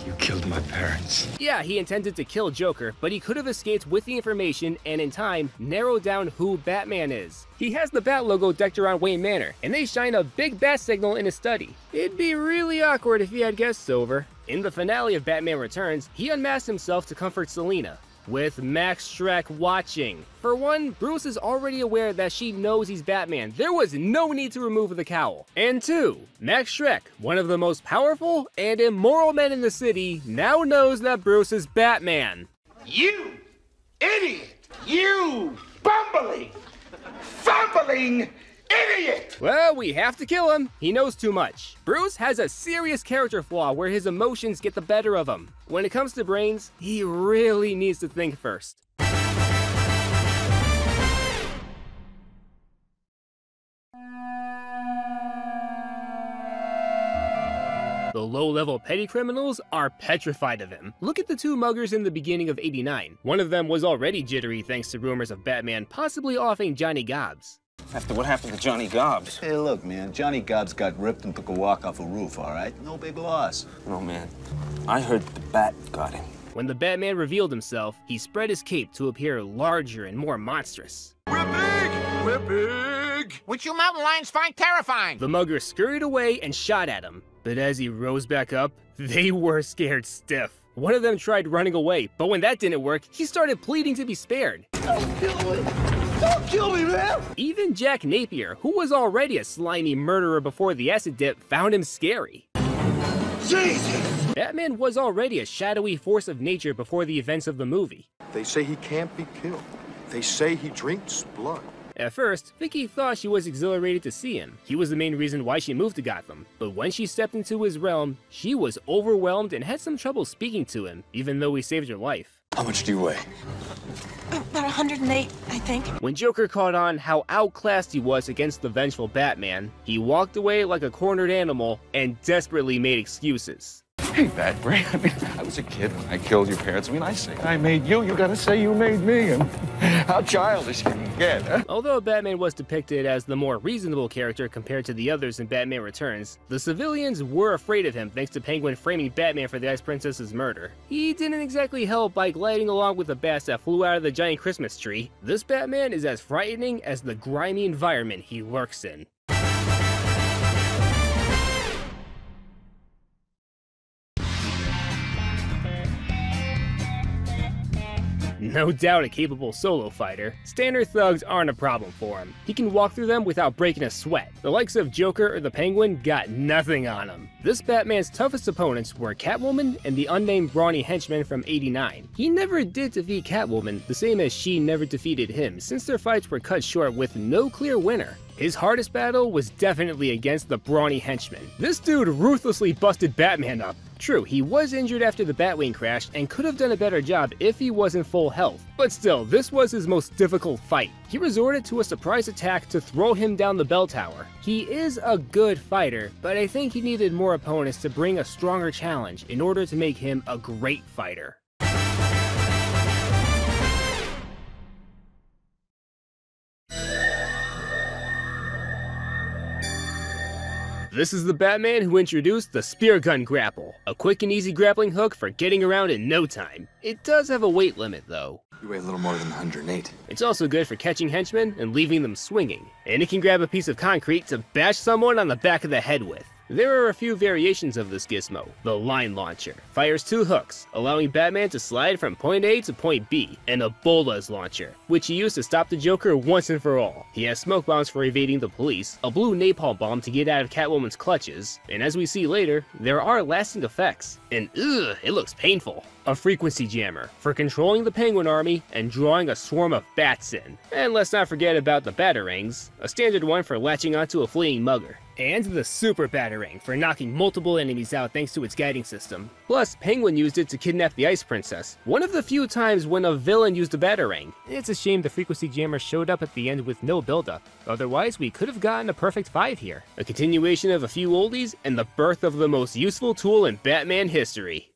"You killed my parents." Yeah, he intended to kill Joker, but he could have escaped with the information and in time narrowed down who Batman is. He has the Bat logo decked around Wayne Manor, and they shine a big bat signal in his study. It'd be really awkward if he had guests over. In the finale of Batman Returns, he unmasked himself to comfort Selina, with Max Schreck watching. For one, Bruce is already aware that she knows he's Batman. There was no need to remove the cowl. And two, Max Schreck, one of the most powerful and immoral men in the city, now knows that Bruce is Batman. You idiot! You fumbling idiot! Well, we have to kill him. He knows too much. Bruce has a serious character flaw where his emotions get the better of him. When it comes to brains, he really needs to think first. The low-level petty criminals are petrified of him. Look at the two muggers in the beginning of '89. One of them was already jittery thanks to rumors of Batman possibly offing Johnny Gobbs. After what happened to Johnny Gobbs? Hey, look, man. Johnny Gobbs got ripped and took a walk off a roof, all right? No big loss. No, man. I heard the Bat got him. When the Batman revealed himself, he spread his cape to appear larger and more monstrous. We're big! We're big! Which you mountain lions find terrifying. The muggers scurried away and shot at him. But as he rose back up, they were scared stiff. One of them tried running away, but when that didn't work, he started pleading to be spared. Don't kill me! Don't kill me, man! Even Jack Napier, who was already a slimy murderer before the acid dip, found him scary. Jesus! Batman was already a shadowy force of nature before the events of the movie. They say he can't be killed. They say he drinks blood. At first, Vicky thought she was exhilarated to see him. He was the main reason why she moved to Gotham. But when she stepped into his realm, she was overwhelmed and had some trouble speaking to him, even though he saved her life. How much do you weigh? About 108, I think. When Joker caught on how outclassed he was against the vengeful Batman, he walked away like a cornered animal and desperately made excuses. Hey, Bat Brain. I mean, I was a kid when I killed your parents. I mean, I say I made you. You gotta say you made me. And how childish can you get, huh? Although Batman was depicted as the more reasonable character compared to the others in Batman Returns, the civilians were afraid of him thanks to Penguin framing Batman for the Ice Princess's murder. He didn't exactly help by gliding along with the bats that flew out of the giant Christmas tree. This Batman is as frightening as the grimy environment he lurks in. No doubt a capable solo fighter, standard thugs aren't a problem for him. He can walk through them without breaking a sweat. The likes of Joker or the Penguin got nothing on him. This Batman's toughest opponents were Catwoman and the unnamed brawny henchman from '89. He never did defeat Catwoman, the same as she never defeated him, since their fights were cut short with no clear winner. His hardest battle was definitely against the brawny henchman. This dude ruthlessly busted Batman up. True, he was injured after the Batwing crash and could have done a better job if he was in full health. But still, this was his most difficult fight. He resorted to a surprise attack to throw him down the bell tower. He is a good fighter, but I think he needed more opponents to bring a stronger challenge in order to make him a great fighter. This is the Batman who introduced the Spear Gun Grapple, a quick and easy grappling hook for getting around in no time. It does have a weight limit though. You weigh a little more than 108. It's also good for catching henchmen and leaving them swinging, and it can grab a piece of concrete to bash someone on the back of the head with. There are a few variations of this gizmo. The Line Launcher fires 2 hooks, allowing Batman to slide from point A to point B, and Ebola's Launcher, which he used to stop the Joker once and for all. He has smoke bombs for evading the police, a blue napalm bomb to get out of Catwoman's clutches, and as we see later, there are lasting effects. And it looks painful. a frequency jammer for controlling the Penguin army and drawing a swarm of bats in. And let's not forget about the batarangs, a standard one for latching onto a fleeing mugger. And the super batarang for knocking multiple enemies out thanks to its guiding system. Plus, Penguin used it to kidnap the Ice Princess, one of the few times when a villain used a batarang. It's a shame the frequency jammer showed up at the end with no buildup, otherwise we could have gotten a perfect 5 here. A continuation of a few oldies and the birth of the most useful tool in Batman history.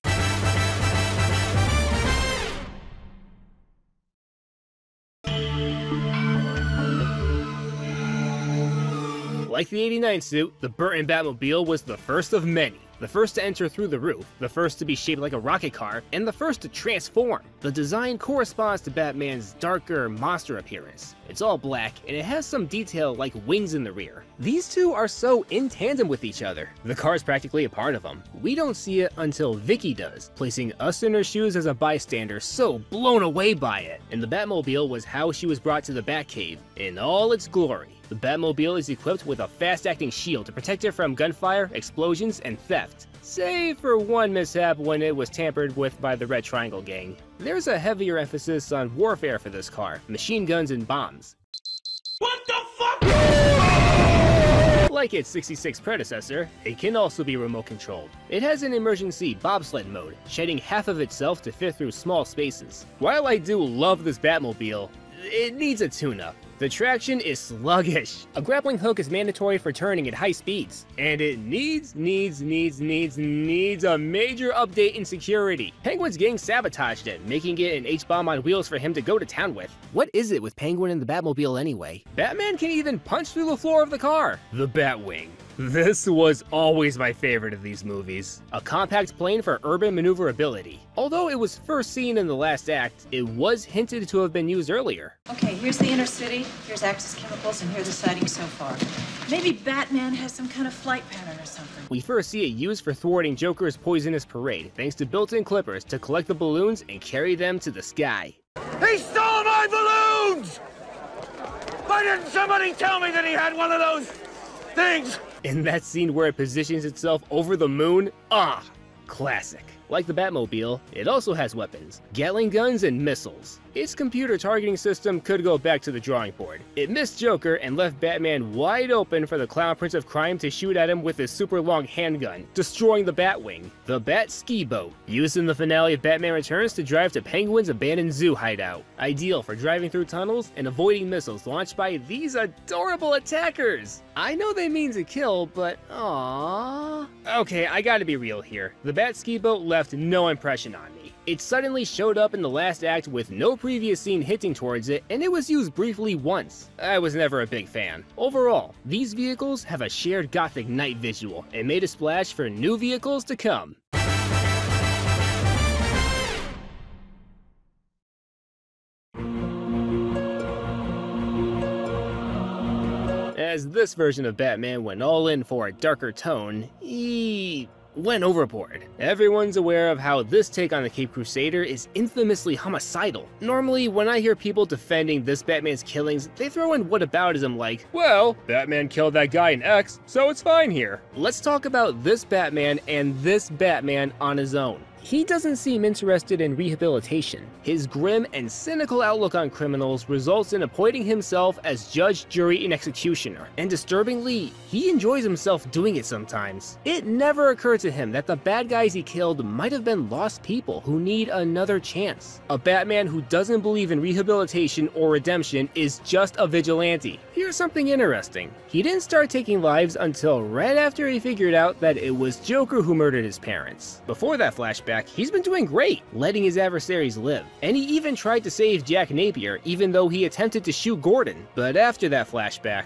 Like the '89 suit, the Burton Batmobile was the first of many. The first to enter through the roof, the first to be shaped like a rocket car, and the first to transform. The design corresponds to Batman's darker monster appearance. It's all black, and it has some detail like wings in the rear. These two are so in tandem with each other. The car's practically a part of them. We don't see it until Vicky does, placing us in her shoes as a bystander, so blown away by it. And the Batmobile was how she was brought to the Batcave, in all its glory. The Batmobile is equipped with a fast-acting shield to protect it from gunfire, explosions, and theft. Save for one mishap when it was tampered with by the Red Triangle gang. There's a heavier emphasis on warfare for this car, machine guns and bombs. What the fuck? Like its '66 predecessor, it can also be remote controlled. It has an emergency bobsled mode, shedding half of itself to fit through small spaces. While I do love this Batmobile, it needs a tune-up. The traction is sluggish. A grappling hook is mandatory for turning at high speeds. And it needs a major update in security. Penguin's gang sabotaged it, making it an H-bomb on wheels for him to go to town with. What is it with Penguin and the Batmobile anyway? Batman can even punch through the floor of the car. The Batwing. This was always my favorite of these movies. A compact plane for urban maneuverability. Although it was first seen in the last act, it was hinted to have been used earlier. Okay, here's the inner city, here's Axis Chemicals, and here are the sightings so far. Maybe Batman has some kind of flight pattern or something. We first see it used for thwarting Joker's poisonous parade, thanks to built-in clippers to collect the balloons and carry them to the sky. He stole my balloons! Why didn't somebody tell me that he had one of those things? In that scene where it positions itself over the moon, classic. Like the Batmobile, it also has weapons, Gatling guns and missiles. Its computer targeting system could go back to the drawing board. It missed Joker and left Batman wide open for the Clown Prince of Crime to shoot at him with his super long handgun, destroying the Batwing. The Bat Ski Boat, used in the finale of Batman Returns to drive to Penguin's abandoned zoo hideout. Ideal for driving through tunnels and avoiding missiles launched by these adorable attackers. I know they mean to kill, but aww. Okay, I gotta be real here. The Bat Ski Boat left no impression on me. It suddenly showed up in the last act with no previous scene hinting towards it, and it was used briefly once. I was never a big fan. Overall, these vehicles have a shared Gothic night visual and made a splash for new vehicles to come. As this version of Batman went all in for a darker tone, he went overboard. Everyone's aware of how this take on the Caped Crusader is infamously homicidal. Normally, when I hear people defending this Batman's killings, they throw in whataboutism like, well, Batman killed that guy in X, so it's fine here. Let's talk about this Batman and this Batman on his own. He doesn't seem interested in rehabilitation. His grim and cynical outlook on criminals results in appointing himself as judge, jury, and executioner. And disturbingly, he enjoys himself doing it sometimes. It never occurred to him that the bad guys he killed might have been lost people who need another chance. A Batman who doesn't believe in rehabilitation or redemption is just a vigilante. Here's something interesting. He didn't start taking lives until right after he figured out that it was Joker who murdered his parents. Before that flashback, he's been doing great, letting his adversaries live. And he even tried to save Jack Napier, even though he attempted to shoot Gordon. But after that flashback,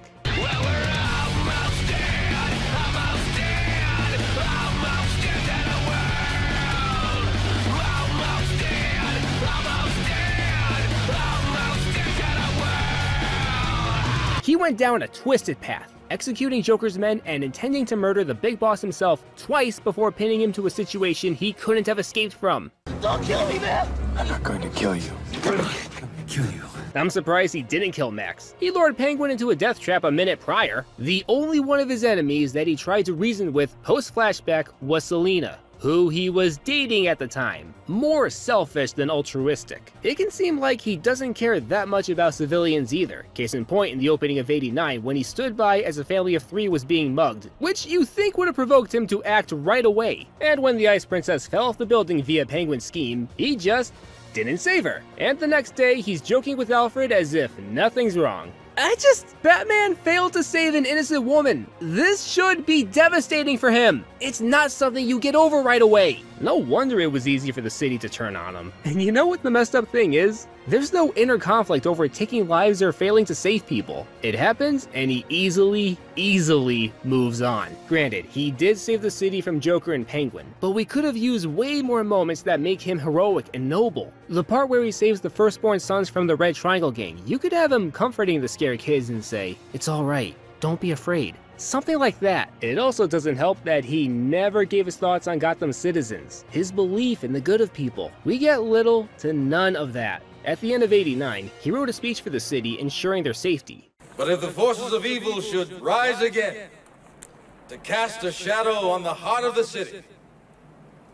he went down a twisted path, executing Joker's men and intending to murder the big boss himself twice before pinning him to a situation he couldn't have escaped from. Don't kill me, man! I'm not going to kill you. I'm going to kill you. I'm surprised he didn't kill Max. He lured Penguin into a death trap a minute prior. The only one of his enemies that he tried to reason with post-flashback was Selina, who he was dating at the time. More selfish than altruistic. It can seem like he doesn't care that much about civilians either. Case in point in the opening of '89 when he stood by as a family of 3 was being mugged, which you think would have provoked him to act right away. And when the Ice Princess fell off the building via Penguin's scheme, he just didn't save her. And the next day, he's joking with Alfred as if nothing's wrong. Batman failed to save an innocent woman. This should be devastating for him. It's not something you get over right away. No wonder it was easy for the city to turn on him. And you know what the messed up thing is? There's no inner conflict over taking lives or failing to save people. It happens, and he easily moves on. Granted, he did save the city from Joker and Penguin, but we could have used way more moments that make him heroic and noble. The part where he saves the firstborn sons from the Red Triangle gang, you could have him comforting the scared kids and say, "It's alright, don't be afraid." Something like that. It also doesn't help that he never gave his thoughts on Gotham's citizens, his belief in the good of people. We get little to none of that. At the end of '89, he wrote a speech for the city ensuring their safety. But if the forces of evil should rise again to cast a shadow on the heart of the city,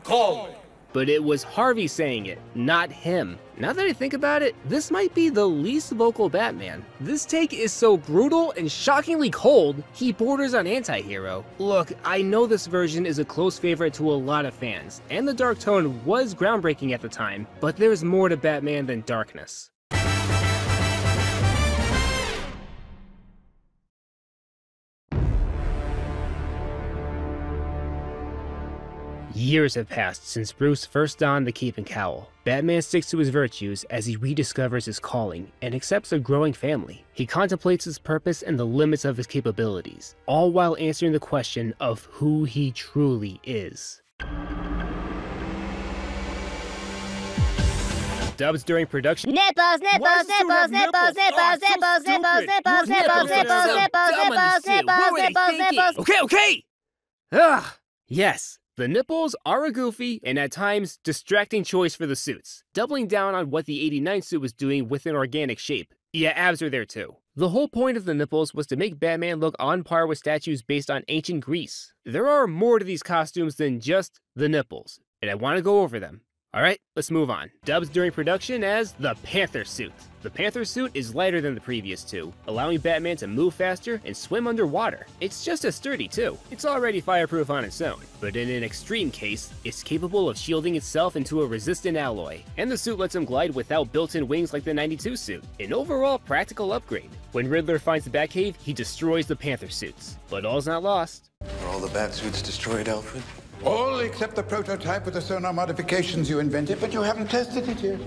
call me. But it was Harvey saying it, not him. Now that I think about it, this might be the least vocal Batman. This take is so brutal and shockingly cold, he borders on anti-hero. Look, I know this version is a close favorite to a lot of fans, and the dark tone was groundbreaking at the time, but there's more to Batman than darkness. Years have passed since Bruce first donned the cape and cowl. Batman sticks to his virtues as he rediscovers his calling and accepts a growing family. He contemplates his purpose and the limits of his capabilities, all while answering the question of who he truly is. Dubs during production. Nipples, nipples, nipples, nipples, nipples, nipples, nipples, nipples, nipples, nipples, nipples, nipples, nipples. Okay! Ugh! Yes. The nipples are a goofy and at times distracting choice for the suits, doubling down on what the '89 suit was doing with an organic shape. Yeah, abs are there too. The whole point of the nipples was to make Batman look on par with statues based on ancient Greece. There are more to these costumes than just the nipples, and I want to go over them. Alright, let's move on. Dubs during production as the Panther suit. The Panther suit is lighter than the previous two, allowing Batman to move faster and swim underwater. It's just as sturdy too. It's already fireproof on its own, but in an extreme case, it's capable of shielding itself into a resistant alloy. And the suit lets him glide without built-in wings like the '92 suit. An overall practical upgrade. When Riddler finds the Batcave, he destroys the Panther suits. But all's not lost. Are all the bat suits destroyed, Alfred? All except the prototype with the sonar modifications you invented, but you haven't tested it yet.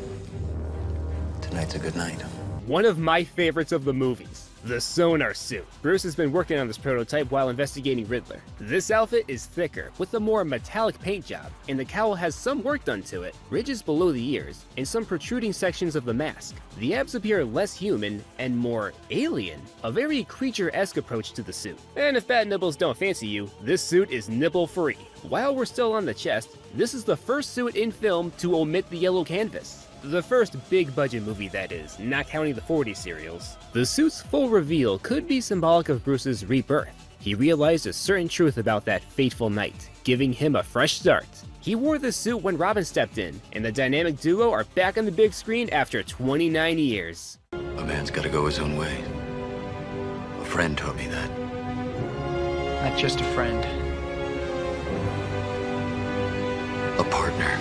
Tonight's a good night. One of my favorites of the movies, the sonar suit. Bruce has been working on this prototype while investigating Riddler. This outfit is thicker, with a more metallic paint job, and the cowl has some work done to it, ridges below the ears, and some protruding sections of the mask. The abs appear less human and more alien, a very creature-esque approach to the suit. And if bat nipples don't fancy you, this suit is nipple-free. While we're still on the chest, this is the first suit in film to omit the yellow canvas. The first big-budget movie, that is, not counting the '40s serials. The suit's full reveal could be symbolic of Bruce's rebirth. He realized a certain truth about that fateful night, giving him a fresh start. He wore the suit when Robin stepped in, and the dynamic duo are back on the big screen after 29 years. A man's gotta go his own way. A friend taught me that. Not just a friend. A partner.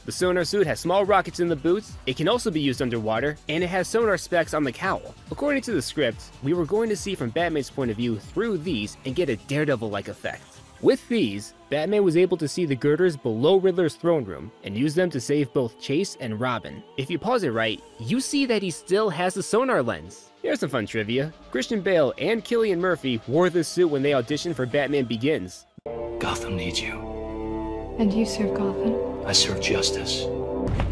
The sonar suit has small rockets in the boots, it can also be used underwater, and it has sonar specs on the cowl. According to the script, we were going to see from Batman's point of view through these and get a Daredevil-like effect. With these, Batman was able to see the girders below Riddler's throne room and use them to save both Chase and Robin. If you pause it right, you see that he still has the sonar lens. Here's some fun trivia. Christian Bale and Cillian Murphy wore this suit when they auditioned for Batman Begins. Gotham needs you. And you serve Gotham? I serve justice.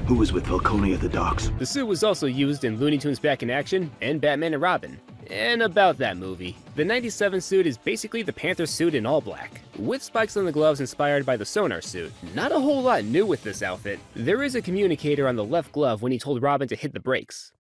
Who was with Falcone at the docks? The suit was also used in Looney Tunes Back in Action and Batman and Robin. And about that movie, the '97 suit is basically the Panther suit in all black, with spikes on the gloves inspired by the sonar suit. Not a whole lot new with this outfit. There is a communicator on the left glove when he told Robin to hit the brakes.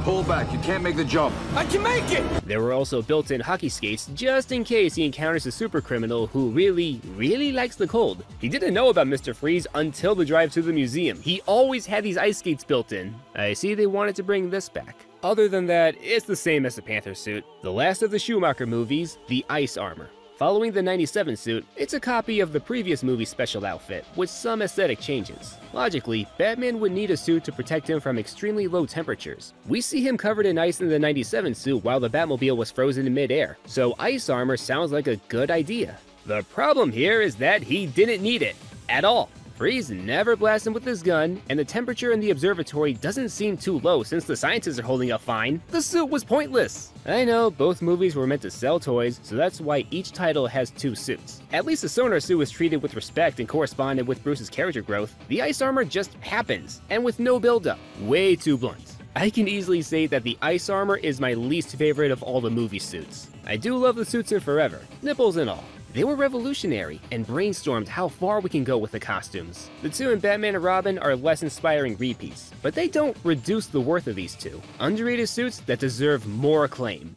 Pull back, you can't make the jump. I can make it! There were also built-in hockey skates just in case he encounters a super criminal who really likes the cold. He didn't know about Mr. Freeze until the drive to the museum. He always had these ice skates built in. I see they wanted to bring this back. Other than that, it's the same as the Panther suit. The last of the Schumacher movies, the ice armor. Following the 97 suit, it's a copy of the previous movie's special outfit, with some aesthetic changes. Logically, Batman would need a suit to protect him from extremely low temperatures. We see him covered in ice in the 97 suit while the Batmobile was frozen in midair, so ice armor sounds like a good idea. The problem here is that he didn't need it, at all. Freeze never blasts him with his gun, and the temperature in the observatory doesn't seem too low since the scientists are holding up fine. The suit was pointless! I know, both movies were meant to sell toys, so that's why each title has two suits. At least the sonar suit was treated with respect and corresponded with Bruce's character growth. The ice armor just happens, and with no build-up. Way too blunt. I can easily say that the ice armor is my least favorite of all the movie suits. I do love the suits in Forever, nipples and all. They were revolutionary and brainstormed how far we can go with the costumes. The two in Batman and Robin are less inspiring repeats, but they don't reduce the worth of these two. Underrated suits that deserve more acclaim.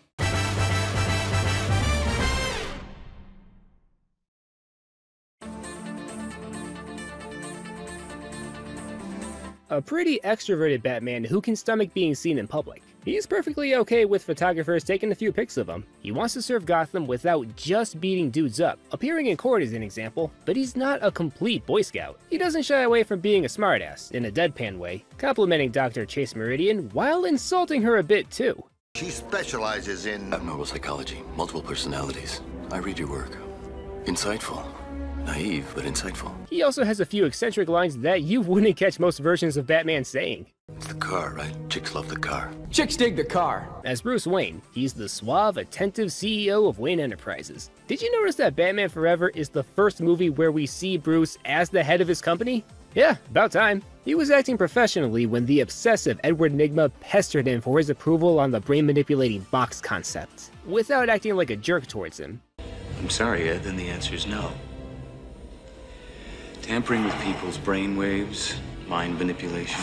A pretty extroverted Batman who can stomach being seen in public. He's perfectly okay with photographers taking a few pics of him. He wants to serve Gotham without just beating dudes up. Appearing in court is an example, but he's not a complete Boy Scout. He doesn't shy away from being a smartass, in a deadpan way, complimenting Dr. Chase Meridian while insulting her a bit too. She specializes in abnormal psychology, multiple personalities. I read your work. Insightful. Naive, but insightful. He also has a few eccentric lines that you wouldn't catch most versions of Batman saying. It's the car, right? Chicks love the car. Chicks dig the car. As Bruce Wayne, he's the suave, attentive CEO of Wayne Enterprises. Did you notice that Batman Forever is the first movie where we see Bruce as the head of his company? Yeah, about time. He was acting professionally when the obsessive Edward Nygma pestered him for his approval on the brain-manipulating box concept, without acting like a jerk towards him. I'm sorry, Ed, then the answer is no. Tampering with people's brainwaves, mind manipulation.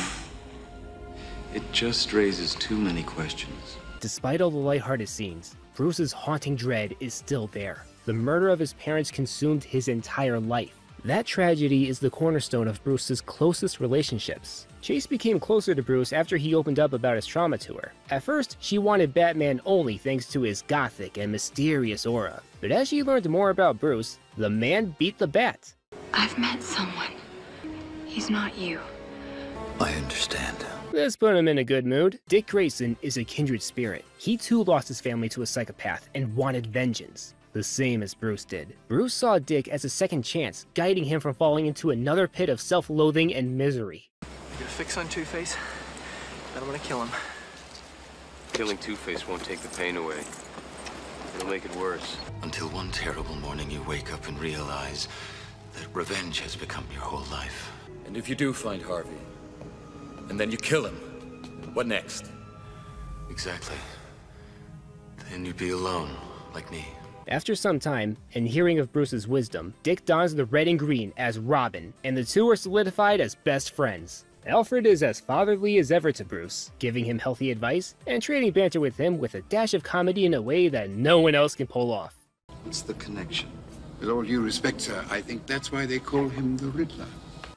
It just raises too many questions. Despite all the lighthearted scenes, Bruce's haunting dread is still there. The murder of his parents consumed his entire life. That tragedy is the cornerstone of Bruce's closest relationships. Chase became closer to Bruce after he opened up about his trauma to her. At first, she wanted Batman only thanks to his gothic and mysterious aura. But as she learned more about Bruce, the man beat the bat. I've met someone. He's not you. I understand. This put him in a good mood. Dick Grayson is a kindred spirit. He too lost his family to a psychopath and wanted vengeance, the same as Bruce did. Bruce saw Dick as a second chance, guiding him from falling into another pit of self-loathing and misery. You got a fix on Two-Face? I don't want to kill him. Killing Two-Face won't take the pain away. It'll make it worse. Until one terrible morning you wake up and realize that revenge has become your whole life. And if you do find Harvey, and then you kill him, what next? Exactly. Then you'd be alone, like me. After some time, and hearing of Bruce's wisdom, Dick dons the red and green as Robin, and the two are solidified as best friends. Alfred is as fatherly as ever to Bruce, giving him healthy advice, and trading banter with him with a dash of comedy in a way that no one else can pull off. What's the connection? With all due respect, sir, I think that's why they call him the Riddler.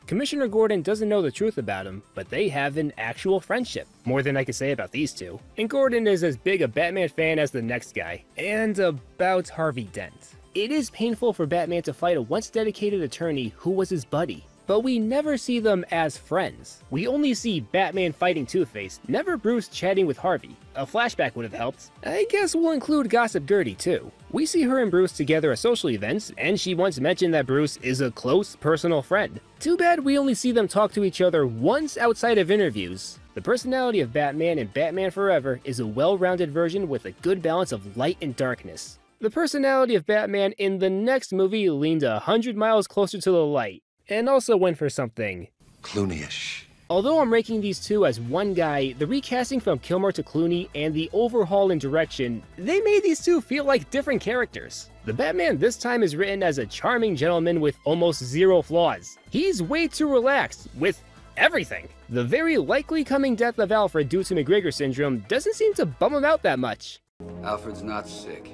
Commissioner Gordon doesn't know the truth about him, but they have an actual friendship. More than I can say about these two. And Gordon is as big a Batman fan as the next guy. And about Harvey Dent. It is painful for Batman to fight a once dedicated attorney who was his buddy. But we never see them as friends. We only see Batman fighting Two-Face, never Bruce chatting with Harvey. A flashback would have helped. I guess we'll include Gossip Gertie too. We see her and Bruce together at social events, and she once mentioned that Bruce is a close personal friend. Too bad we only see them talk to each other once outside of interviews. The personality of Batman in Batman Forever is a well-rounded version with a good balance of light and darkness. The personality of Batman in the next movie leaned 100 miles closer to the light. And also went for something Clooney-ish. Although I'm ranking these two as one guy, the recasting from Kilmer to Clooney and the overhaul in direction, they made these two feel like different characters. The Batman this time is written as a charming gentleman with almost zero flaws. He's way too relaxed, with everything. The very likely coming death of Alfred due to McGregor syndrome doesn't seem to bum him out that much. Alfred's not sick.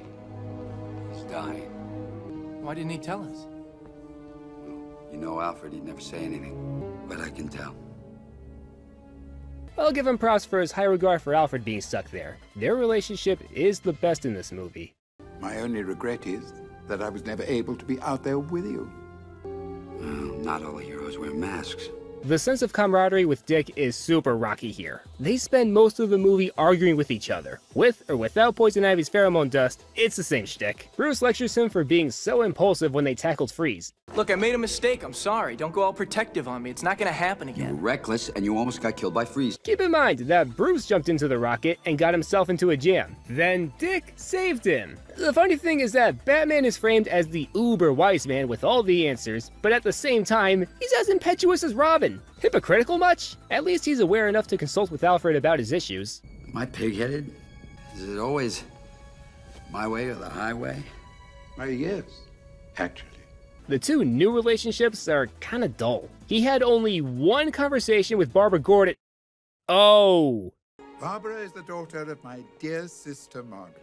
He's dying. Why didn't he tell us? You know Alfred, he'd never say anything. But I can tell. I'll give him props for his high regard for Alfred being stuck there. Their relationship is the best in this movie. My only regret is that I was never able to be out there with you. Well, not all heroes wear masks. The sense of camaraderie with Dick is super rocky here. They spend most of the movie arguing with each other. With or without Poison Ivy's pheromone dust, it's the same shtick. Bruce lectures him for being so impulsive when they tackled Freeze. Look, I made a mistake. I'm sorry. Don't go all protective on me. It's not gonna happen again. You were reckless, and you almost got killed by Freeze. Keep in mind that Bruce jumped into the rocket and got himself into a jam. Then Dick saved him. The funny thing is that Batman is framed as the uber wise man with all the answers, but at the same time, he's as impetuous as Robin. Hypocritical much? At least he's aware enough to consult with Alfred about his issues. Am I pig-headed? Is it always my way or the highway? Yes, actually. The two new relationships are kinda dull. He had only one conversation with Barbara Gordon. Oh. Barbara is the daughter of my dear sister Margaret.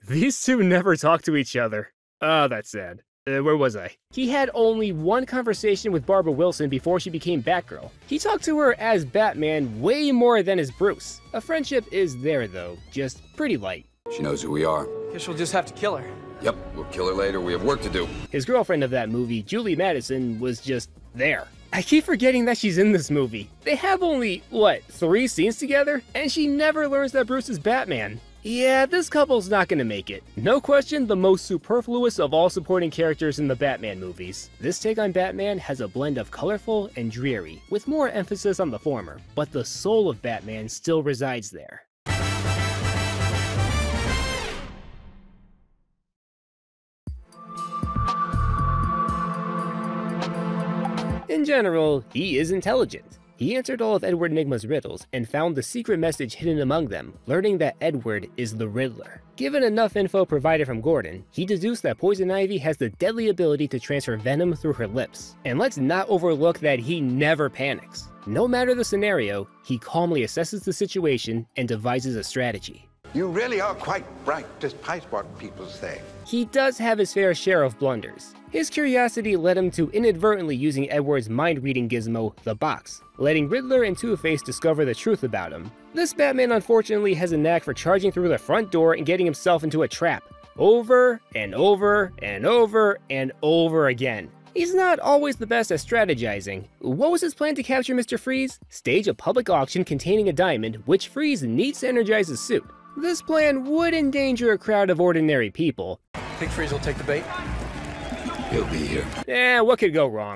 These two never talk to each other. Oh, that's sad. Where was I? He had only one conversation with Barbara Wilson before she became Batgirl. He talked to her as Batman way more than as Bruce. A friendship is there though, just pretty light. She knows who we are. Guess we'll just have to kill her. Yep, we'll kill her later. We have work to do. His girlfriend of that movie, Julie Madison, was just there. I keep forgetting that she's in this movie. They have only, 3 scenes together? And she never learns that Bruce is Batman. Yeah, this couple's not gonna make it. No question, the most superfluous of all supporting characters in the Batman movies. This take on Batman has a blend of colorful and dreary, with more emphasis on the former, but the soul of Batman still resides there. In general, he is intelligent. He answered all of Edward Nygma's riddles and found the secret message hidden among them, learning that Edward is the Riddler. Given enough info provided from Gordon, he deduced that Poison Ivy has the deadly ability to transfer venom through her lips. And let's not overlook that he never panics. No matter the scenario, he calmly assesses the situation and devises a strategy. You really are quite bright, despite what people say. He does have his fair share of blunders. His curiosity led him to inadvertently using Edward's mind-reading gizmo, the Box, letting Riddler and Two-Face discover the truth about him. This Batman unfortunately has a knack for charging through the front door and getting himself into a trap, over and over and over and over again. He's not always the best at strategizing. What was his plan to capture Mr. Freeze? Stage a public auction containing a diamond, which Freeze needs to energize his suit. This plan would endanger a crowd of ordinary people. Think Freeze will take the bait? He'll be here. Eh, what could go wrong?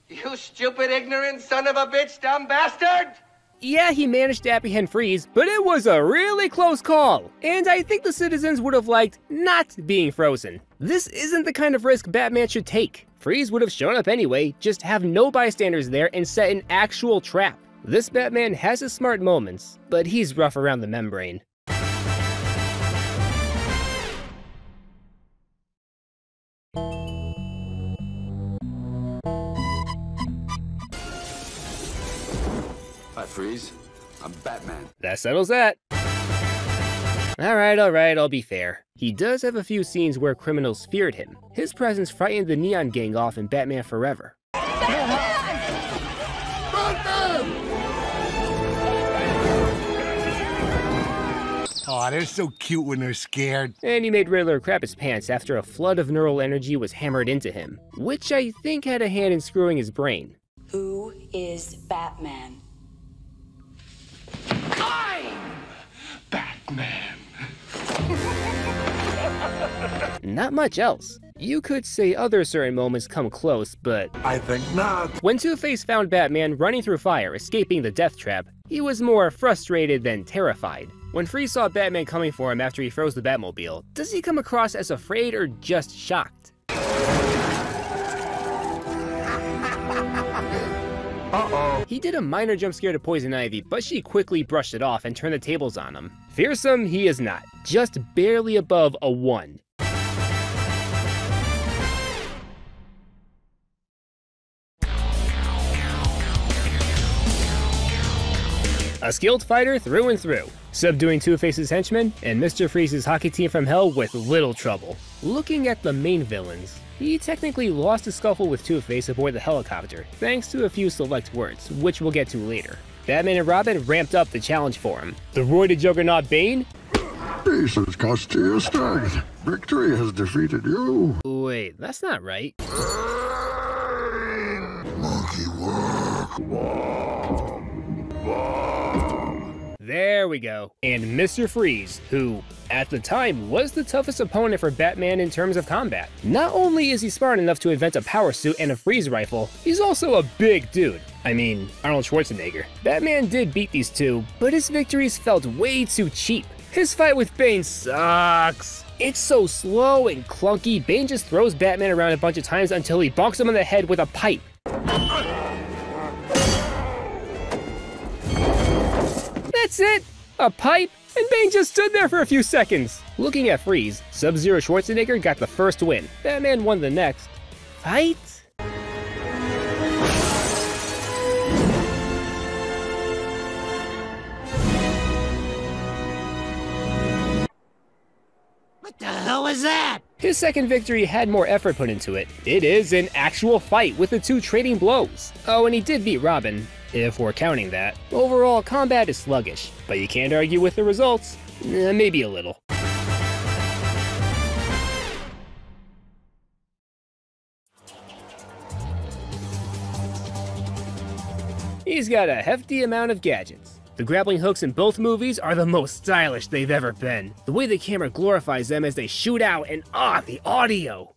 You stupid, ignorant son of a bitch, dumb bastard! Yeah, he managed to apprehend Freeze, but it was a really close call. And I think the citizens would have liked not being frozen. This isn't the kind of risk Batman should take. Freeze would have shown up anyway, just have no bystanders there and set an actual trap. This Batman has his smart moments, but he's rough around the membrane. Hi, Freeze. I'm Batman. That settles that. Alright, I'll be fair. He does have a few scenes where criminals feared him. His presence frightened the Neon Gang off in Batman Forever. Oh, they're so cute when they're scared. And he made Riddler crap his pants after a flood of neural energy was hammered into him, which I think had a hand in screwing his brain. Who is Batman? I'm Batman. Not much else. You could say other certain moments come close, but I think not. When Two-Face found Batman running through fire, escaping the death trap, he was more frustrated than terrified. When Freeze saw Batman coming for him after he froze the Batmobile, does he come across as afraid or just shocked? Uh-oh. He did a minor jump scare to Poison Ivy, but she quickly brushed it off and turned the tables on him. Fearsome, he is not. Just barely above a 1. a skilled fighter through and through, subduing Two-Face's henchmen and Mr. Freeze's hockey team from hell with little trouble. Looking at the main villains, he technically lost a scuffle with Two-Face aboard the helicopter, thanks to a few select words, which we'll get to later. Batman and Robin ramped up the challenge for him. The roided juggernaut Bane? Peace has cost you your strength. Victory has defeated you. Wait, that's not right. Monkey work. There we go. And Mr. Freeze, who, at the time, was the toughest opponent for Batman in terms of combat. Not only is he smart enough to invent a power suit and a freeze rifle, he's also a big dude. I mean, Arnold Schwarzenegger. Batman did beat these two, but his victories felt way too cheap. His fight with Bane sucks. It's so slow and clunky, Bane just throws Batman around a bunch of times until he bonks him on the head with a pipe. That's it! A pipe? And Bane just stood there for a few seconds. Looking at Freeze, Sub-Zero Schwarzenegger got the first win. Batman won the next. Fight? What the hell was that? His second victory had more effort put into it. It is an actual fight with the two trading blows. Oh, and he did beat Robin, if we're counting that. Overall, combat is sluggish, but you can't argue with the results. Maybe a little. He's got a hefty amount of gadgets. The grappling hooks in both movies are the most stylish they've ever been. The way the camera glorifies them as they shoot out, and the audio!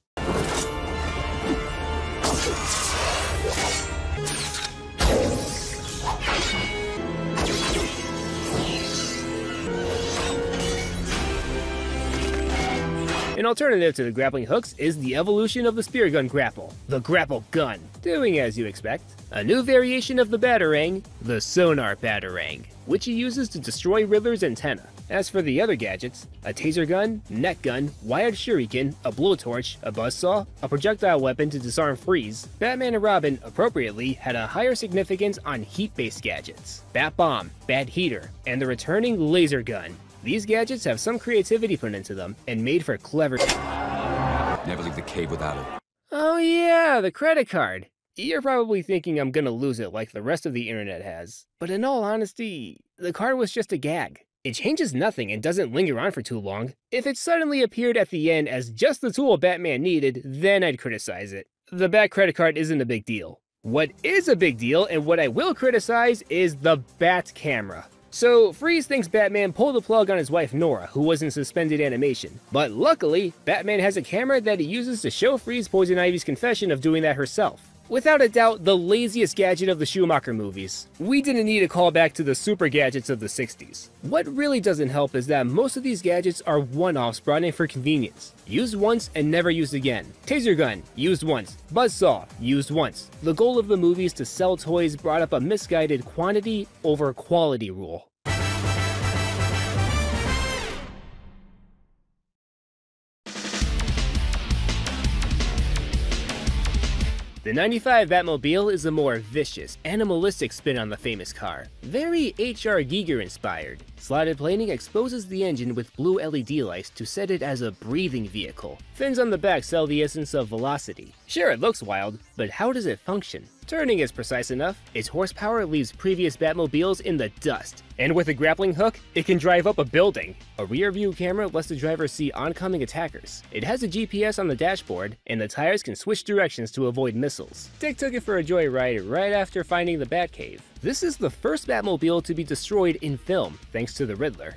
An alternative to the grappling hooks is the evolution of the spear gun grapple, the grapple gun, doing as you expect. A new variation of the Batarang, the Sonar Batarang, which he uses to destroy Riddler's antenna. As for the other gadgets, a taser gun, net gun, wired shuriken, a blowtorch, a buzzsaw, a projectile weapon to disarm Freeze, Batman and Robin, appropriately, had a higher significance on heat-based gadgets, Bat Bomb, Bat Heater, and the returning laser gun. These gadgets have some creativity put into them, and made for clever. Never leave the cave without it. Oh yeah, the credit card. You're probably thinking I'm gonna lose it like the rest of the internet has. But in all honesty, the card was just a gag. It changes nothing and doesn't linger on for too long. If it suddenly appeared at the end as just the tool Batman needed, then I'd criticize it. The Bat credit card isn't a big deal. What is a big deal, and what I will criticize, is the Bat camera. So, Freeze thinks Batman pulled the plug on his wife Nora, who was in suspended animation. But luckily, Batman has a camera that he uses to show Freeze Poison Ivy's confession of doing that herself. Without a doubt, the laziest gadget of the Schumacher movies. We didn't need a callback to the super gadgets of the 60s. What really doesn't help is that most of these gadgets are one-offs brought in for convenience. Used once and never used again. Taser gun, used once. Buzzsaw, used once. The goal of the movies to sell toys brought up a misguided quantity over quality rule. The 95 Batmobile is a more vicious, animalistic spin on the famous car. Very H.R. Giger inspired. Slotted plating exposes the engine with blue LED lights to set it as a breathing vehicle. Fins on the back sell the essence of velocity. Sure, it looks wild, but how does it function? Turning is precise enough, its horsepower leaves previous Batmobiles in the dust. And with a grappling hook, it can drive up a building. A rear view camera lets the driver see oncoming attackers. It has a GPS on the dashboard, and the tires can switch directions to avoid missiles. Dick took it for a joyride right after finding the Batcave. This is the first Batmobile to be destroyed in film, thanks to the Riddler.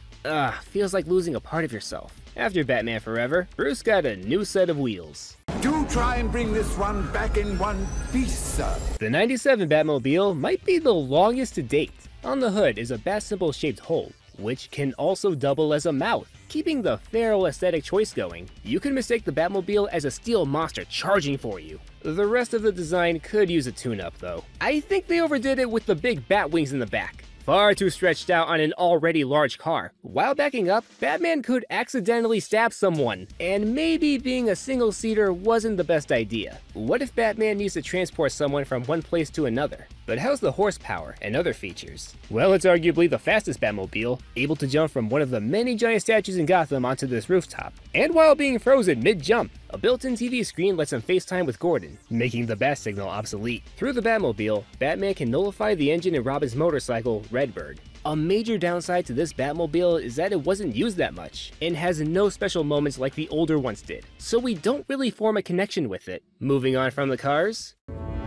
Feels like losing a part of yourself. After Batman Forever, Bruce got a new set of wheels. Do try and bring this one back in one piece, sir. The 97 Batmobile might be the longest to date. On the hood is a bat symbol shaped hole, which can also double as a mouth, keeping the feral aesthetic choice going. You could mistake the Batmobile as a steel monster charging for you. The rest of the design could use a tune-up though. I think they overdid it with the big bat wings in the back. Far too stretched out on an already large car. While backing up, Batman could accidentally stab someone, and maybe being a single-seater wasn't the best idea. What if Batman needs to transport someone from one place to another? But how's the horsepower and other features? Well, it's arguably the fastest Batmobile, able to jump from one of the many giant statues in Gotham onto this rooftop. And while being frozen mid-jump, a built-in TV screen lets him FaceTime with Gordon, making the bat signal obsolete. Through the Batmobile, Batman can nullify the engine in Robin's motorcycle, Redbird. A major downside to this Batmobile is that it wasn't used that much, and has no special moments like the older ones did, so we don't really form a connection with it. Moving on from the cars.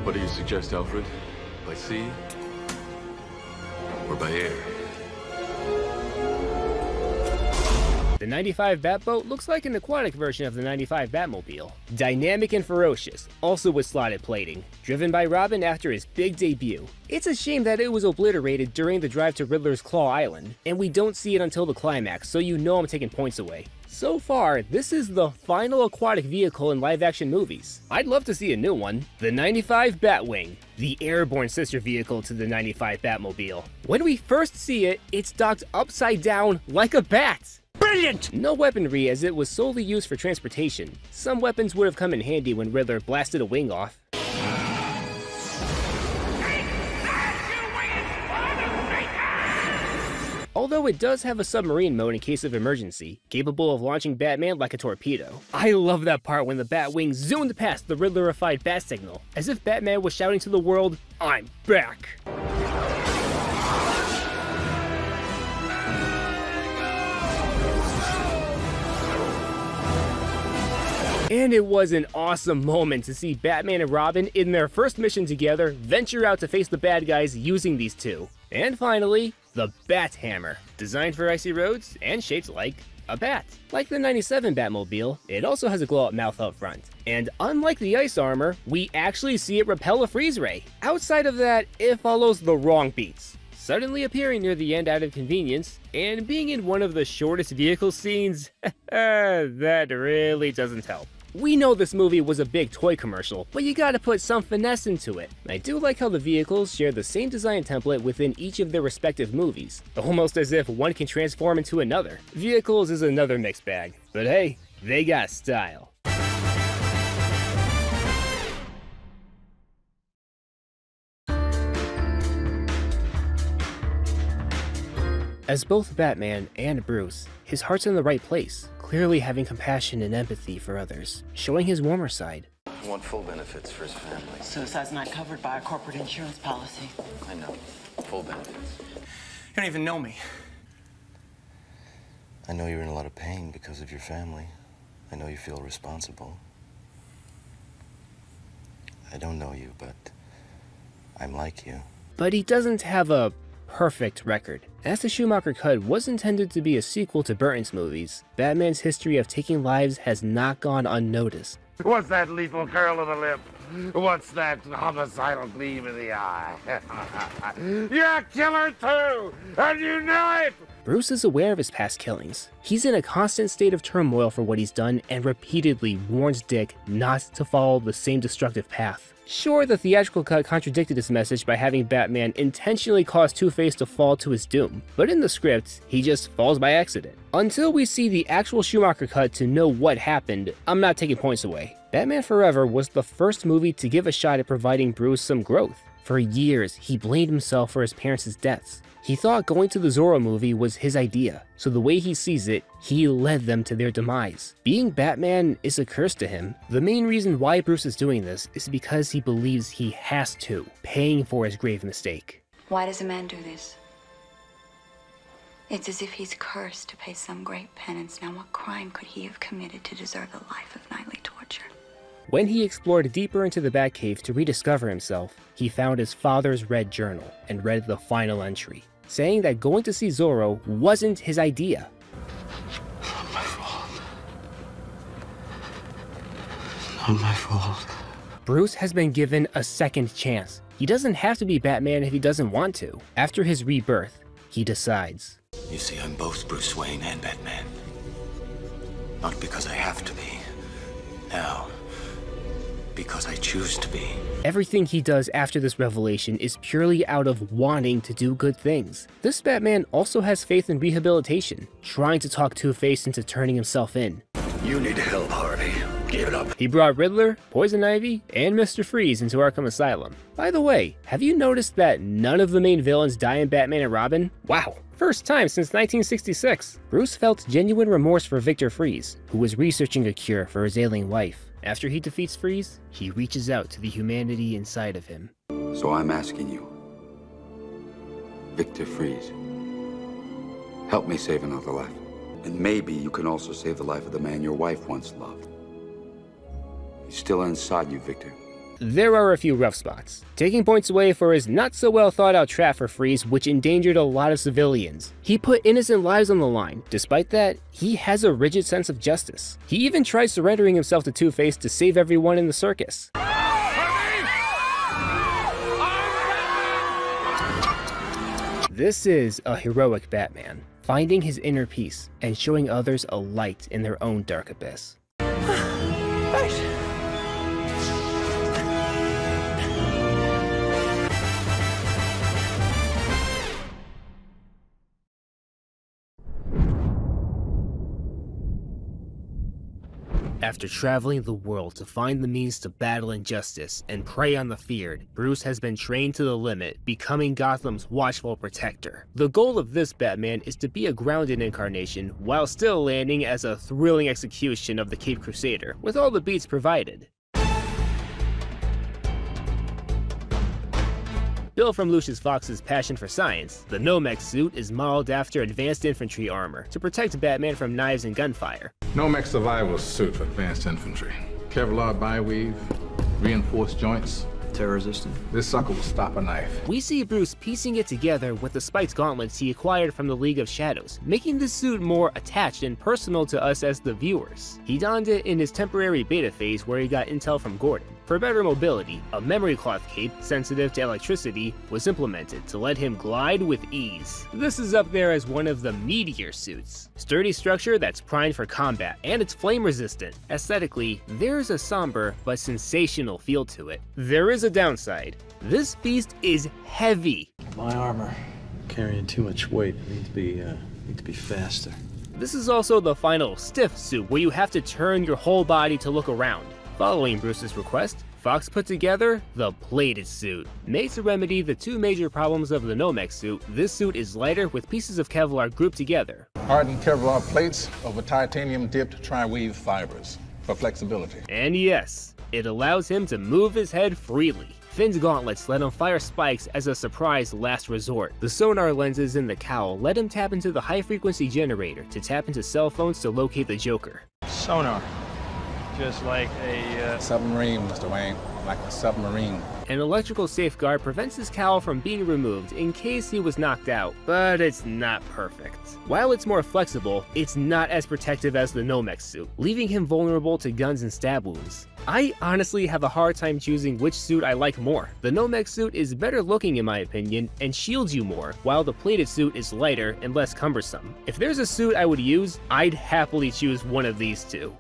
What do you suggest, Alfred? By sea? Or by air? The 95 Batboat looks like an aquatic version of the 95 Batmobile. Dynamic and ferocious, also with slotted plating. Driven by Robin after his big debut. It's a shame that it was obliterated during the drive to Riddler's Claw Island, and we don't see it until the climax, so you know I'm taking points away. So far, this is the final aquatic vehicle in live-action movies. I'd love to see a new one. The 95 Batwing, the airborne sister vehicle to the 95 Batmobile. When we first see it, it's docked upside down like a bat. Brilliant! No weaponry, as it was solely used for transportation. Some weapons would have come in handy when Riddler blasted a wing off. Although it does have a submarine mode in case of emergency, capable of launching Batman like a torpedo. I love that part when the Batwing zoomed past the Riddlerified bat signal, as if Batman was shouting to the world, "I'm back!" And it was an awesome moment to see Batman and Robin in their first mission together venture out to face the bad guys using these two. And finally, the Bat Hammer, designed for icy roads and shaped like a bat. Like the 97 Batmobile, it also has a glow-up mouth up front. And unlike the ice armor, we actually see it repel a freeze ray. Outside of that, it follows the wrong beats, suddenly appearing near the end out of convenience, and being in one of the shortest vehicle scenes, that really doesn't help. We know this movie was a big toy commercial, but you gotta put some finesse into it. I do like how the vehicles share the same design template within each of their respective movies, almost as if one can transform into another. Vehicles is another mixed bag, but hey, they got style. As both Batman and Bruce, his heart's in the right place, clearly having compassion and empathy for others, showing his warmer side. I want full benefits for his family. Suicide's not covered by a corporate insurance policy. I know. Full benefits. You don't even know me. I know you're in a lot of pain because of your family. I know you feel responsible. I don't know you, but I'm like you. But he doesn't have a perfect record. As the Schumacher cut was intended to be a sequel to Burton's movies, Batman's history of taking lives has not gone unnoticed. What's that lethal curl of the lip? What's that homicidal gleam in the eye? You're a killer too, and you know it! Bruce is aware of his past killings. He's in a constant state of turmoil for what he's done and repeatedly warns Dick not to follow the same destructive path. Sure, the theatrical cut contradicted his message by having Batman intentionally cause Two-Face to fall to his doom, but in the script, he just falls by accident. Until we see the actual Schumacher cut to know what happened, I'm not taking points away. Batman Forever was the first movie to give a shot at providing Bruce some growth. For years, he blamed himself for his parents' deaths. He thought going to the Zorro movie was his idea, so the way he sees it, he led them to their demise. Being Batman is a curse to him. The main reason why Bruce is doing this is because he believes he has to, paying for his grave mistake. Why does a man do this? It's as if he's cursed to pay some great penance. Now what crime could he have committed to deserve a life of nightly torture? When he explored deeper into the Batcave to rediscover himself, he found his father's red journal and read the final entry, saying that going to see Zorro wasn't his idea. Not my fault. Not my fault. Bruce has been given a second chance. He doesn't have to be Batman if he doesn't want to. After his rebirth, he decides. You see, I'm both Bruce Wayne and Batman. Not because I have to be. Now, because I choose to be. Everything he does after this revelation is purely out of wanting to do good things. This Batman also has faith in rehabilitation, trying to talk Two-Face into turning himself in. You need help, Harvey. gave it up. He brought Riddler, Poison Ivy, and Mr. Freeze into Arkham Asylum. By the way, have you noticed that none of the main villains die in Batman and Robin? Wow, first time since 1966. Bruce felt genuine remorse for Victor Freeze, who was researching a cure for his ailing wife. After he defeats Freeze, he reaches out to the humanity inside of him. So I'm asking you, Victor Freeze, help me save another life. And maybe you can also save the life of the man your wife once loved. He's still inside you, Victor. There are a few rough spots, taking points away for his not so well thought out trap for Freeze, which endangered a lot of civilians. He put innocent lives on the line. Despite that, he has a rigid sense of justice. He even tried surrendering himself to Two-Face to save everyone in the circus. This is a heroic Batman, finding his inner peace and showing others a light in their own dark abyss. After traveling the world to find the means to battle injustice and prey on the feared, Bruce has been trained to the limit, becoming Gotham's watchful protector. The goal of this Batman is to be a grounded incarnation while still landing as a thrilling execution of the Caped Crusader, with all the beats provided. Built from Lucius Fox's passion for science, the Nomex suit is modeled after advanced infantry armor to protect Batman from knives and gunfire. Nomex survival suit for advanced infantry. Kevlar bi-weave, reinforced joints. Tear-resistant. This sucker will stop a knife. We see Bruce piecing it together with the spiked gauntlets he acquired from the League of Shadows, making the suit more attached and personal to us as the viewers. He donned it in his temporary beta phase where he got intel from Gordon. For better mobility, a memory cloth cape, sensitive to electricity, was implemented to let him glide with ease. This is up there as one of the meatier suits. Sturdy structure that's primed for combat, and it's flame resistant. Aesthetically, there's a somber but sensational feel to it. There is a downside. This beast is heavy. My armor, carrying too much weight. Need to be faster. This is also the final stiff suit where you have to turn your whole body to look around. Following Bruce's request, Fox put together the plated suit. Made to remedy the two major problems of the Nomex suit, this suit is lighter with pieces of Kevlar grouped together. Hardened Kevlar plates over titanium-dipped tri-weave fibers for flexibility. And yes, it allows him to move his head freely. Finn's gauntlets let him fire spikes as a surprise last resort. The sonar lenses in the cowl let him tap into the high-frequency generator to tap into cell phones to locate the Joker. Sonar. Just like a submarine, Mr. Wayne. Like a submarine. An electrical safeguard prevents his cowl from being removed in case he was knocked out, but it's not perfect. While it's more flexible, it's not as protective as the Nomex suit, leaving him vulnerable to guns and stab wounds. I honestly have a hard time choosing which suit I like more. The Nomex suit is better looking in my opinion and shields you more, while the plated suit is lighter and less cumbersome. If there's a suit I would use, I'd happily choose one of these two.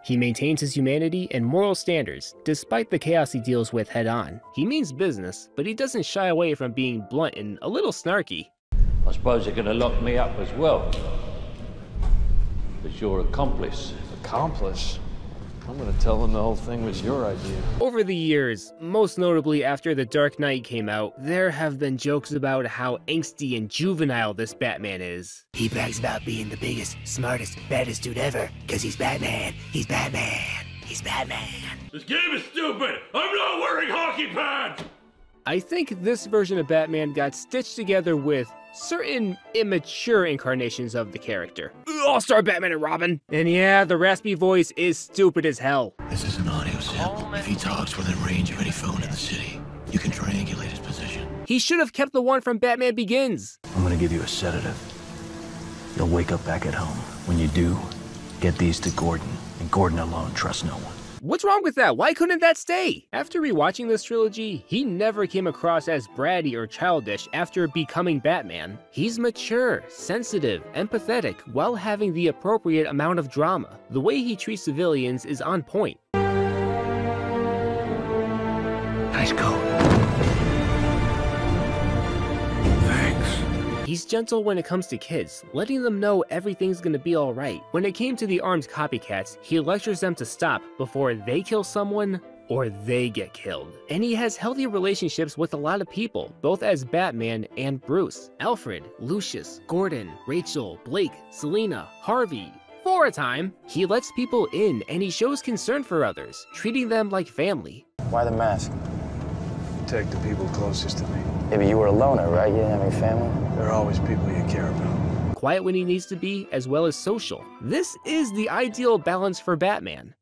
He maintains his humanity and moral standards, despite the chaos he deals with head-on. He means business, but he doesn't shy away from being blunt and a little snarky. I suppose you're gonna lock me up as well. As your accomplice. Accomplice? I'm gonna tell them the whole thing was your idea. Over the years, most notably after The Dark Knight came out, there have been jokes about how angsty and juvenile this Batman is. He brags about being the biggest, smartest, baddest dude ever, cause he's Batman, he's Batman, he's Batman. This game is stupid! I'm not wearing hockey pads! I think this version of Batman got stitched together with certain immature incarnations of the character. All-star Batman and Robin! And yeah, the raspy voice is stupid as hell. This is an audio sample. If he talks within range of any phone in the city, you can triangulate his position. He should have kept the one from Batman Begins. I'm gonna give you a sedative. You'll wake up back at home. When you do, get these to Gordon, and Gordon alone trusts no one. What's wrong with that? Why couldn't that stay? After rewatching this trilogy, he never came across as bratty or childish after becoming Batman. He's mature, sensitive, empathetic, while having the appropriate amount of drama. The way he treats civilians is on point. Nice coat. He's gentle when it comes to kids, letting them know everything's gonna be alright. When it came to the armed copycats, he lectures them to stop before they kill someone or they get killed. And he has healthy relationships with a lot of people, both as Batman and Bruce. Alfred, Lucius, Gordon, Rachel, Blake, Selina, Harvey. For a time, he lets people in and he shows concern for others, treating them like family. Why the mask? Protect the people closest to me. Yeah, but you were a loner, right? You didn't have any family? There are always people you care about. Quiet when he needs to be, as well as social. This is the ideal balance for Batman.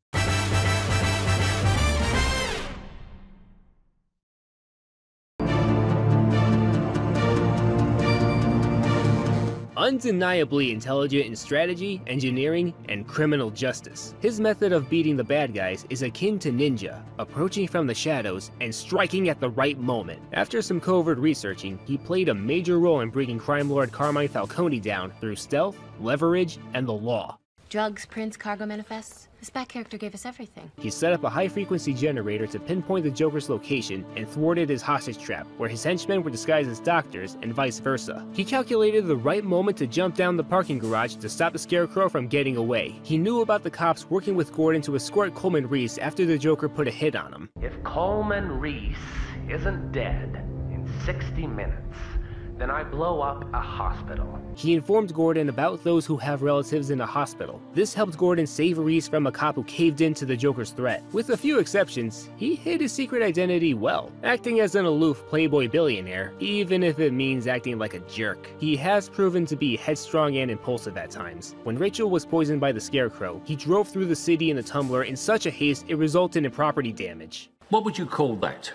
Undeniably intelligent in strategy, engineering, and criminal justice. His method of beating the bad guys is akin to ninja, approaching from the shadows and striking at the right moment. After some covert researching, he played a major role in bringing crime lord Carmine Falcone down through stealth, leverage, and the law. Drugs, prints, cargo manifests. This Bat character gave us everything. He set up a high-frequency generator to pinpoint the Joker's location and thwarted his hostage trap, where his henchmen were disguised as doctors and vice versa. He calculated the right moment to jump down the parking garage to stop the Scarecrow from getting away. He knew about the cops working with Gordon to escort Coleman Reese after the Joker put a hit on him. If Coleman Reese isn't dead in 60 minutes, then I blow up a hospital. He informed Gordon about those who have relatives in a hospital. This helped Gordon save Reese from a cop who caved in to the Joker's threat. With a few exceptions, he hid his secret identity well, acting as an aloof playboy billionaire, even if it means acting like a jerk. He has proven to be headstrong and impulsive at times. When Rachel was poisoned by the Scarecrow, he drove through the city in a tumbler in such a haste it resulted in property damage. What would you call that?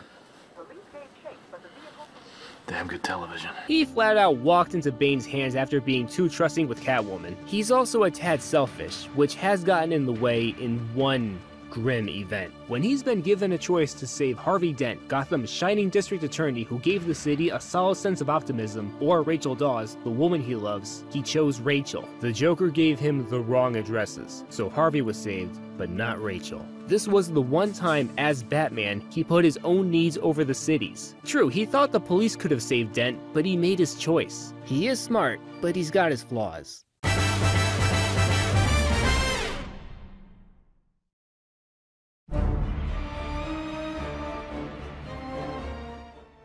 Damn good television. He flat out walked into Bane's hands after being too trusting with Catwoman. He's also a tad selfish, which has gotten in the way in one grim event. When he's been given a choice to save Harvey Dent, Gotham's shining district attorney who gave the city a solid sense of optimism, or Rachel Dawes, the woman he loves, he chose Rachel. The Joker gave him the wrong addresses, so Harvey was saved, but not Rachel. This was the one time, as Batman, he put his own needs over the city's. True, he thought the police could have saved Dent, but he made his choice. He is smart, but he's got his flaws.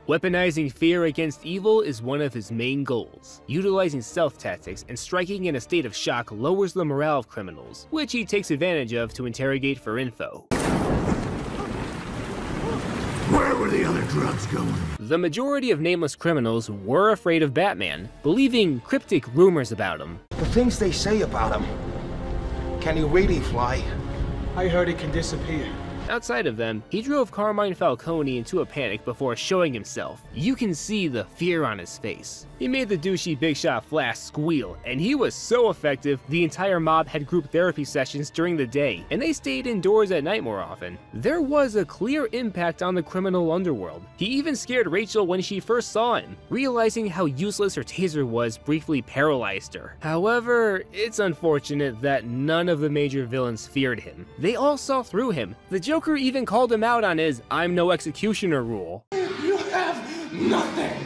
Weaponizing fear against evil is one of his main goals. Utilizing stealth tactics and striking in a state of shock lowers the morale of criminals, which he takes advantage of to interrogate for info. Where were the other drugs going? The majority of nameless criminals were afraid of Batman, believing cryptic rumors about him. The things they say about him. Can he really fly? I heard he can disappear. Outside of them, he drove Carmine Falcone into a panic before showing himself. You can see the fear on his face. He made the douchey Big Shot Flash squeal, and he was so effective, the entire mob had group therapy sessions during the day, and they stayed indoors at night more often. There was a clear impact on the criminal underworld. He even scared Rachel when she first saw him. Realizing how useless her taser was briefly paralyzed her. However, it's unfortunate that none of the major villains feared him. They all saw through him. The Joker even called him out on his "I'm no executioner" rule. You have nothing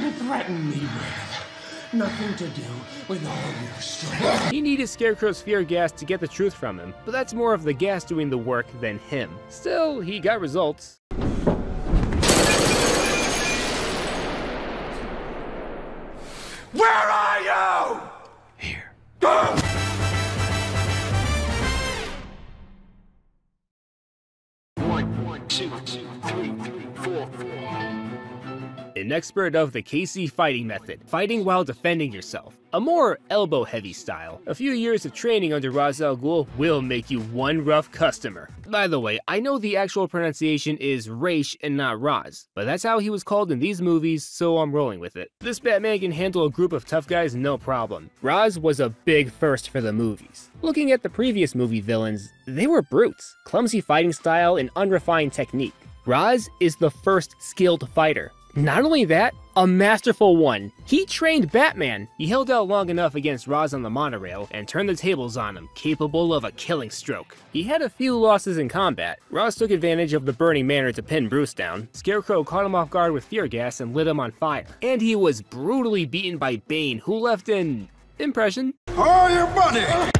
to threaten me with. Nothing to do with all your strength. He needed Scarecrow's fear gas to get the truth from him, but that's more of the gas doing the work than him. Still, he got results. Where are you? Here. Go! One, two, three, four. An expert of the KC fighting method, fighting while defending yourself. A more elbow-heavy style. A few years of training under Ra's al Ghul will make you one rough customer. By the way, I know the actual pronunciation is Raish and not Ra's, but that's how he was called in these movies, so I'm rolling with it. This Batman can handle a group of tough guys no problem. Ra's was a big first for the movies. Looking at the previous movie villains, they were brutes. Clumsy fighting style and unrefined technique. Ra's is the first skilled fighter. Not only that, a masterful one. He trained Batman. He held out long enough against Ra's on the monorail and turned the tables on him, capable of a killing stroke. He had a few losses in combat. Ra's took advantage of the burning manor to pin Bruce down. Scarecrow caught him off guard with fear gas and lit him on fire. And he was brutally beaten by Bane, who left an impression. Oh, your money!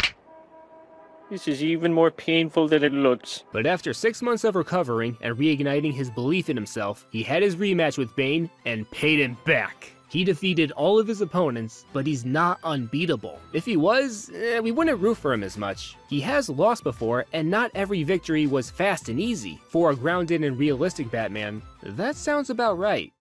This is even more painful than it looks. But after 6 months of recovering and reigniting his belief in himself, he had his rematch with Bane and paid him back. He defeated all of his opponents, but he's not unbeatable. If he was, we wouldn't root for him as much. He has lost before, and not every victory was fast and easy. For a grounded and realistic Batman, that sounds about right.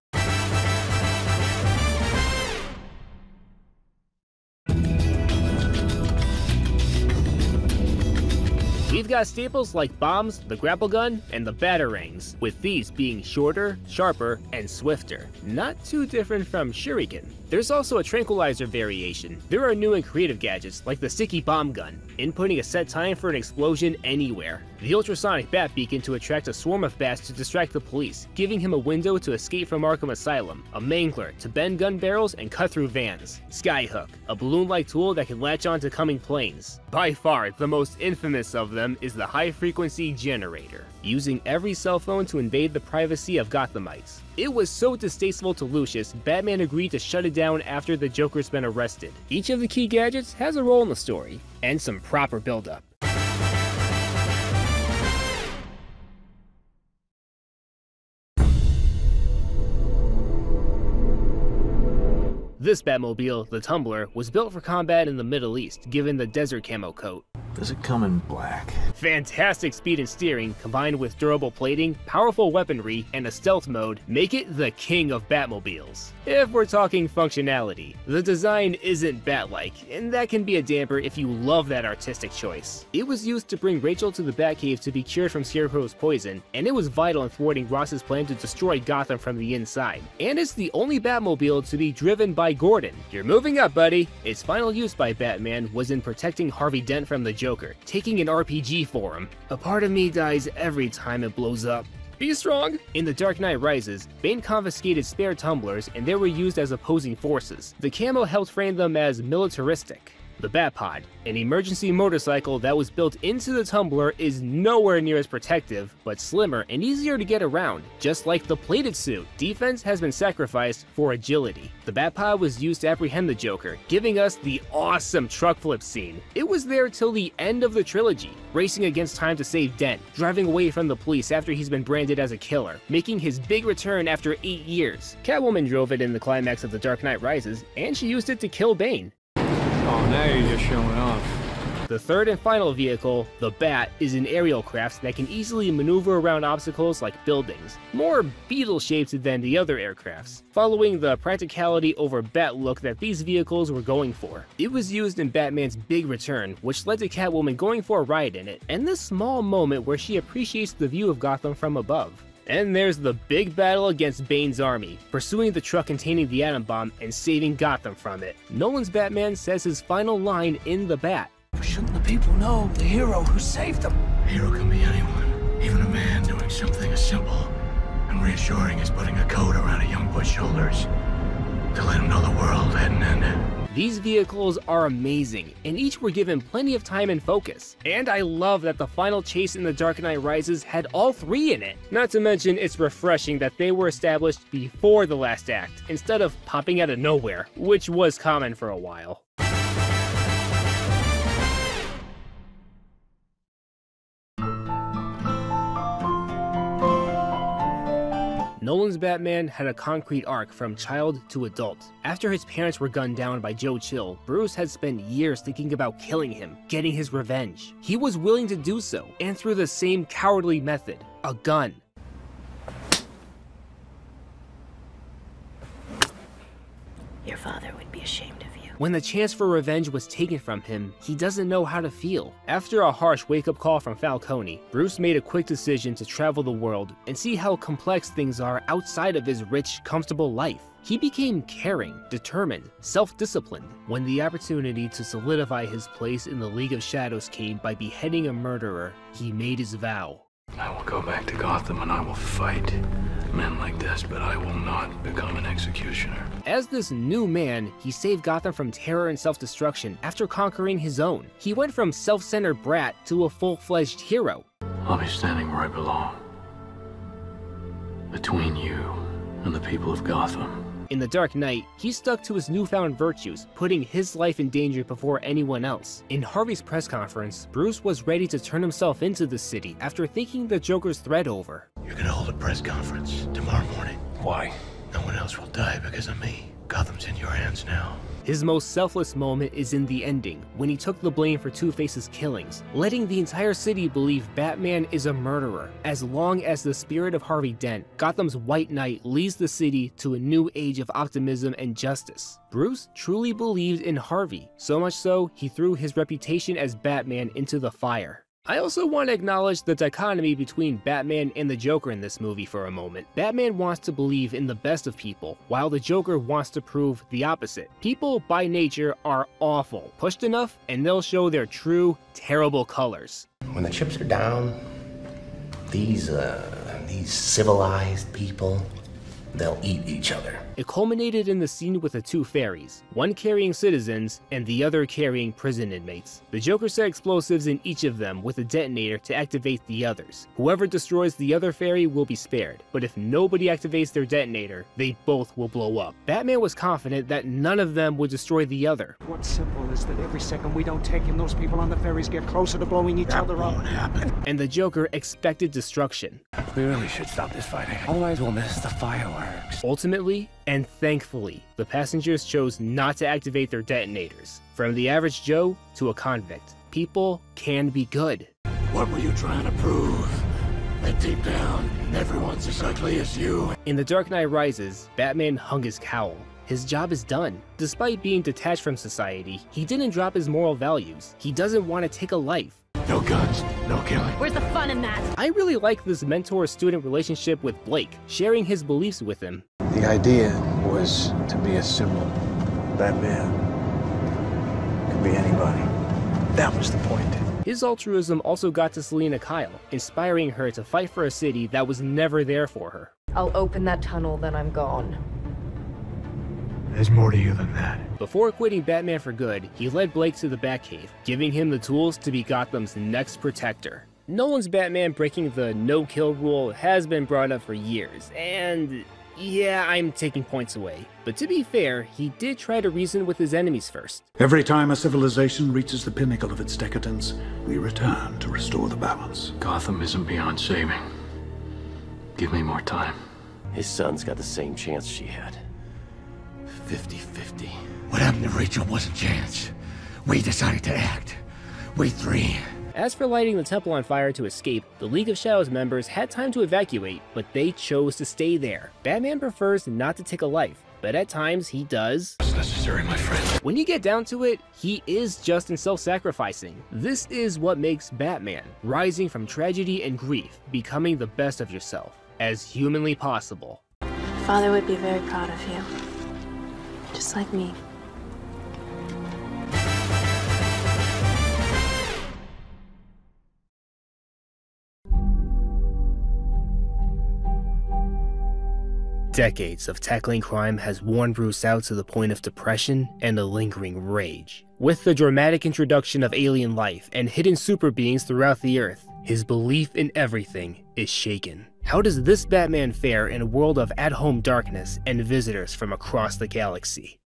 We've got staples like bombs, the grapple gun, and the batarangs, with these being shorter, sharper, and swifter. Not too different from shuriken. There's also a tranquilizer variation. There are new and creative gadgets like the sticky bomb gun, inputting a set time for an explosion anywhere. The ultrasonic bat beacon to attract a swarm of bats to distract the police, giving him a window to escape from Arkham Asylum. A mangler to bend gun barrels and cut through vans. Skyhook, a balloon-like tool that can latch on to coming planes. By far, the most infamous of them is the high-frequency generator, using every cell phone to invade the privacy of Gothamites. It was so distasteful to Lucius, Batman agreed to shut it down after the Joker's been arrested. Each of the key gadgets has a role in the story, and some proper build-up. This Batmobile, the Tumbler, was built for combat in the Middle East, given the desert camo coat. Does it come in black? Fantastic speed and steering, combined with durable plating, powerful weaponry, and a stealth mode, make it the king of Batmobiles. If we're talking functionality, the design isn't Bat-like, and that can be a damper if you love that artistic choice. It was used to bring Rachel to the Batcave to be cured from Scarecrow's poison, and it was vital in thwarting Ross's plan to destroy Gotham from the inside. And it's the only Batmobile to be driven by Gordon. You're moving up, buddy! Its final use by Batman was in protecting Harvey Dent from the Joker, taking an RPG for him. A part of me dies every time it blows up. Be strong! In The Dark Knight Rises, Bane confiscated spare tumblers and they were used as opposing forces. The camo helped frame them as militaristic. The Batpod, an emergency motorcycle that was built into the tumbler, is nowhere near as protective, but slimmer and easier to get around. Just like the plated suit, defense has been sacrificed for agility. The Batpod was used to apprehend the Joker, giving us the awesome truck flip scene. It was there till the end of the trilogy, racing against time to save Dent, driving away from the police after he's been branded as a killer, making his big return after 8 years. Catwoman drove it in the climax of The Dark Knight Rises, and she used it to kill Bane. Oh, now you're just showing off. The third and final vehicle, the Bat, is an aerial craft that can easily maneuver around obstacles like buildings, more beetle-shaped than the other aircrafts, following the practicality over Bat look that these vehicles were going for. It was used in Batman's big return, which led to Catwoman going for a ride in it, and this small moment where she appreciates the view of Gotham from above. And there's the big battle against Bane's army, pursuing the truck containing the atom bomb and saving Gotham from it. Nolan's Batman says his final line in The Bat. Shouldn't the people know the hero who saved them? A hero can be anyone, even a man doing something as simple and reassuring as putting a coat around a young boy's shoulders to let him know the world hadn't ended. These vehicles are amazing, and each were given plenty of time and focus. And I love that the final chase in The Dark Knight Rises had all three in it. Not to mention, it's refreshing that they were established before the last act, instead of popping out of nowhere, which was common for a while. Nolan's Batman had a concrete arc from child to adult. After his parents were gunned down by Joe Chill, Bruce had spent years thinking about killing him, getting his revenge. He was willing to do so, and through the same cowardly method, a gun. Your father would be ashamed of you. When the chance for revenge was taken from him, he doesn't know how to feel. After a harsh wake-up call from Falcone, Bruce made a quick decision to travel the world and see how complex things are outside of his rich, comfortable life. He became caring, determined, self-disciplined. When the opportunity to solidify his place in the League of Shadows came by beheading a murderer, he made his vow. I will go back to Gotham and I will fight men like this, but I will not become an executioner. As this new man, he saved Gotham from terror and self-destruction after conquering his own. He went from self-centered brat to a full-fledged hero. I'll be standing where I belong. Between you and the people of Gotham. In The Dark Knight, he stuck to his newfound virtues, putting his life in danger before anyone else. In Harvey's press conference, Bruce was ready to turn himself into the city after thinking the Joker's threat over. You're gonna hold a press conference tomorrow morning. Why? No one else will die because of me. Gotham's in your hands now. His most selfless moment is in the ending, when he took the blame for Two-Face's killings, letting the entire city believe Batman is a murderer. As long as the spirit of Harvey Dent, Gotham's White Knight leads the city to a new age of optimism and justice. Bruce truly believed in Harvey, so much so he threw his reputation as Batman into the fire. I also want to acknowledge the dichotomy between Batman and the Joker in this movie for a moment. Batman wants to believe in the best of people, while the Joker wants to prove the opposite. People, by nature, are awful. Pushed enough, and they'll show their true, terrible colors. When the chips are down, these civilized people, they'll eat each other. It culminated in the scene with the two ferries, one carrying citizens and the other carrying prison inmates. The Joker set explosives in each of them with a detonator to activate the others. Whoever destroys the other ferry will be spared, but if nobody activates their detonator, they both will blow up. Batman was confident that none of them would destroy the other. What's simple is that every second we don't take him, those people on the ferries get closer to blowing each other up. And the Joker expected destruction. We really should stop this fighting, otherwise we'll miss the fireworks. Ultimately, and thankfully, the passengers chose not to activate their detonators. From the average Joe to a convict, people can be good. What were you trying to prove? That deep down, everyone's as ugly as you. In The Dark Knight Rises, Batman hung his cowl. His job is done. Despite being detached from society, he didn't drop his moral values. He doesn't want to take a life. No guns, no killing. Where's the fun in that? I really like this mentor-student relationship with Blake, sharing his beliefs with him. The idea was to be a symbol. Batman could be anybody. That was the point. His altruism also got to Selina Kyle, inspiring her to fight for a city that was never there for her. I'll open that tunnel, then I'm gone. There's more to you than that. Before quitting Batman for good, he led Blake to the Batcave, giving him the tools to be Gotham's next protector. Nolan's Batman breaking the no-kill rule has been brought up for years, and yeah, I'm taking points away. But to be fair, he did try to reason with his enemies first. Every time a civilization reaches the pinnacle of its decadence, we return to restore the balance. Gotham isn't beyond saving. Give me more time. His son's got the same chance she had. 50-50. What happened to Rachel wasn't chance. We decided to act. We three. As for lighting the temple on fire to escape, the League of Shadows members had time to evacuate, but they chose to stay there. Batman prefers not to take a life, but at times he does. It's necessary, my friend. When you get down to it, he is just and self-sacrificing. This is what makes Batman, rising from tragedy and grief, becoming the best of yourself, as humanly possible. Father would be very proud of you. Just like me. Decades of tackling crime has worn Bruce out to the point of depression and a lingering rage. With the dramatic introduction of alien life and hidden super beings throughout the Earth, his belief in everything is shaken. How does this Batman fare in a world of at-home darkness and visitors from across the galaxy?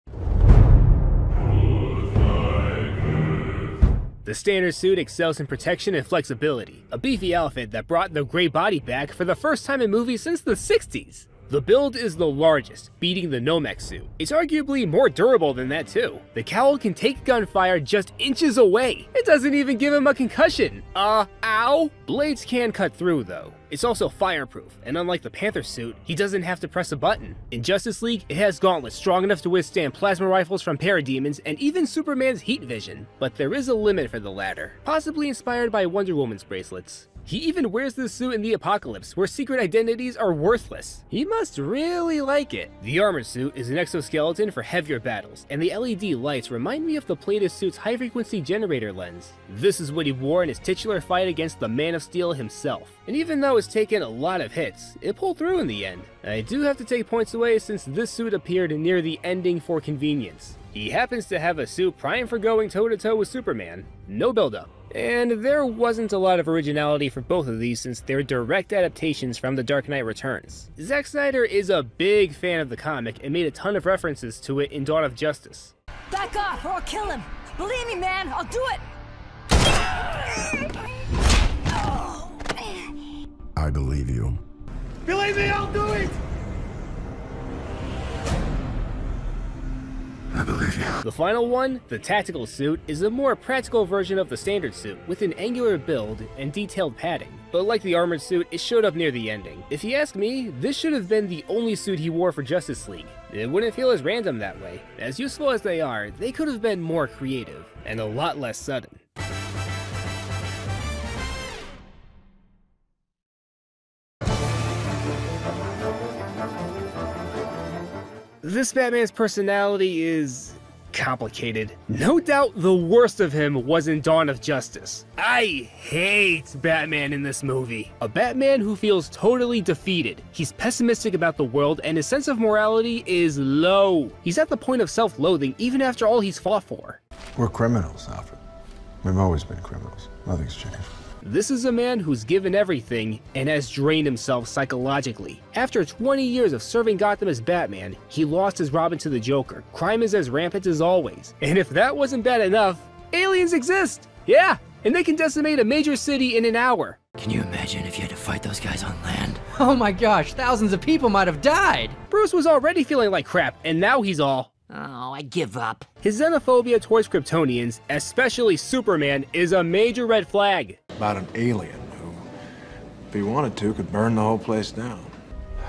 The standard suit excels in protection and flexibility, a beefy outfit that brought the gray body back for the first time in movies since the 60s. The build is the largest, beating the Nomex suit. It's arguably more durable than that too. The cowl can take gunfire just inches away. It doesn't even give him a concussion. Ow? Blades can cut through though. It's also fireproof, and unlike the Panther suit, he doesn't have to press a button. In Justice League, it has gauntlets strong enough to withstand plasma rifles from parademons and even Superman's heat vision. But there is a limit for the latter, possibly inspired by Wonder Woman's bracelets. He even wears this suit in the apocalypse, where secret identities are worthless. He must really like it. The armored suit is an exoskeleton for heavier battles, and the LED lights remind me of the plated suit's high-frequency generator lens. This is what he wore in his titular fight against the Man of Steel himself. And even though it's taken a lot of hits, it pulled through in the end. I do have to take points away since this suit appeared near the ending for convenience. He happens to have a suit primed for going toe-to-toe with Superman. No build-up. And there wasn't a lot of originality for both of these since they're direct adaptations from The Dark Knight Returns. Zack Snyder is a big fan of the comic and made a ton of references to it in Dawn of Justice. Back off or I'll kill him! Believe me, man, I'll do it! I believe you. Believe me, I'll do it! I believe you. The final one, the tactical suit, is a more practical version of the standard suit, with an angular build and detailed padding. But like the armored suit, it showed up near the ending. If you ask me, this should have been the only suit he wore for Justice League. It wouldn't feel as random that way. As useful as they are, they could have been more creative, and a lot less sudden. This Batman's personality is complicated. No doubt the worst of him was in Dawn of Justice. I hate Batman in this movie. A Batman who feels totally defeated. He's pessimistic about the world and his sense of morality is low. He's at the point of self-loathing even after all he's fought for. We're criminals, Alfred. We've always been criminals. Nothing's changed. This is a man who's given everything and has drained himself psychologically. After 20 years of serving Gotham as Batman, he lost his Robin to the Joker. Crime is as rampant as always. And if that wasn't bad enough, aliens exist! Yeah, and they can decimate a major city in an hour. Can you imagine if you had to fight those guys on land? Oh my gosh, thousands of people might have died! Bruce was already feeling like crap, and now he's all... Oh, I give up. His xenophobia towards Kryptonians, especially Superman, is a major red flag. About an alien who, if he wanted to, could burn the whole place down.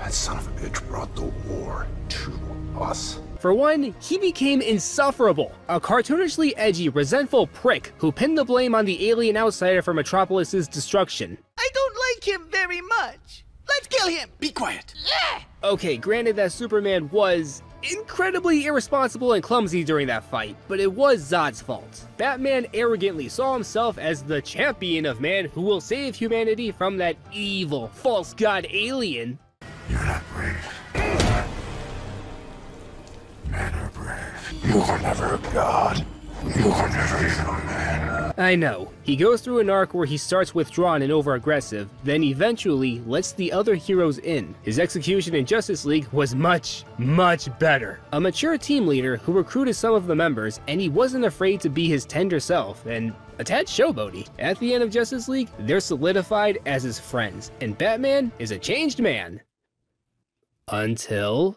That son of a bitch brought the war to us. For one, he became insufferable. A cartoonishly edgy, resentful prick who pinned the blame on the alien outsider for Metropolis's destruction. I don't like him very much. Let's kill him! Be quiet. Yeah! Okay, granted that Superman was incredibly irresponsible and clumsy during that fight, but it was Zod's fault. Batman arrogantly saw himself as the champion of man who will save humanity from that evil, false god alien. You're not brave. Men are brave. You were never a god. You were never even a man. I know. He goes through an arc where he starts withdrawn and over-aggressive, then eventually lets the other heroes in. His execution in Justice League was much, much better. A mature team leader who recruited some of the members, and he wasn't afraid to be his tender self, and a tad showboaty. At the end of Justice League, they're solidified as his friends, and Batman is a changed man. Until...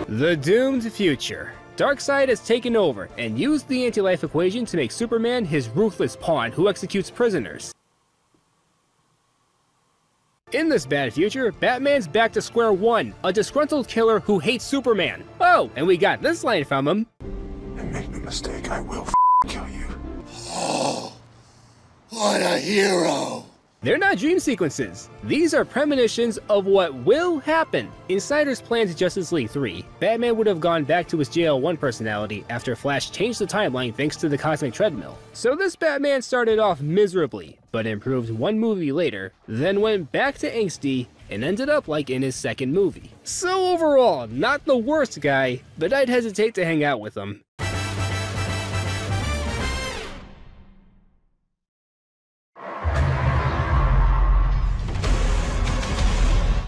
The doomed future. Darkseid has taken over and used the anti-life equation to make Superman his ruthless pawn who executes prisoners. In this bad future, Batman's back to square one, a disgruntled killer who hates Superman. Oh, and we got this line from him. And make no mistake, I will kill you. Oh, what a hero! They're not dream sequences. These are premonitions of what will happen. In Snyder's planned Justice League 3, Batman would have gone back to his JL1 personality after Flash changed the timeline thanks to the cosmic treadmill. So this Batman started off miserably, but improved one movie later, then went back to angsty, and ended up like in his second movie. So overall, not the worst guy, but I'd hesitate to hang out with him.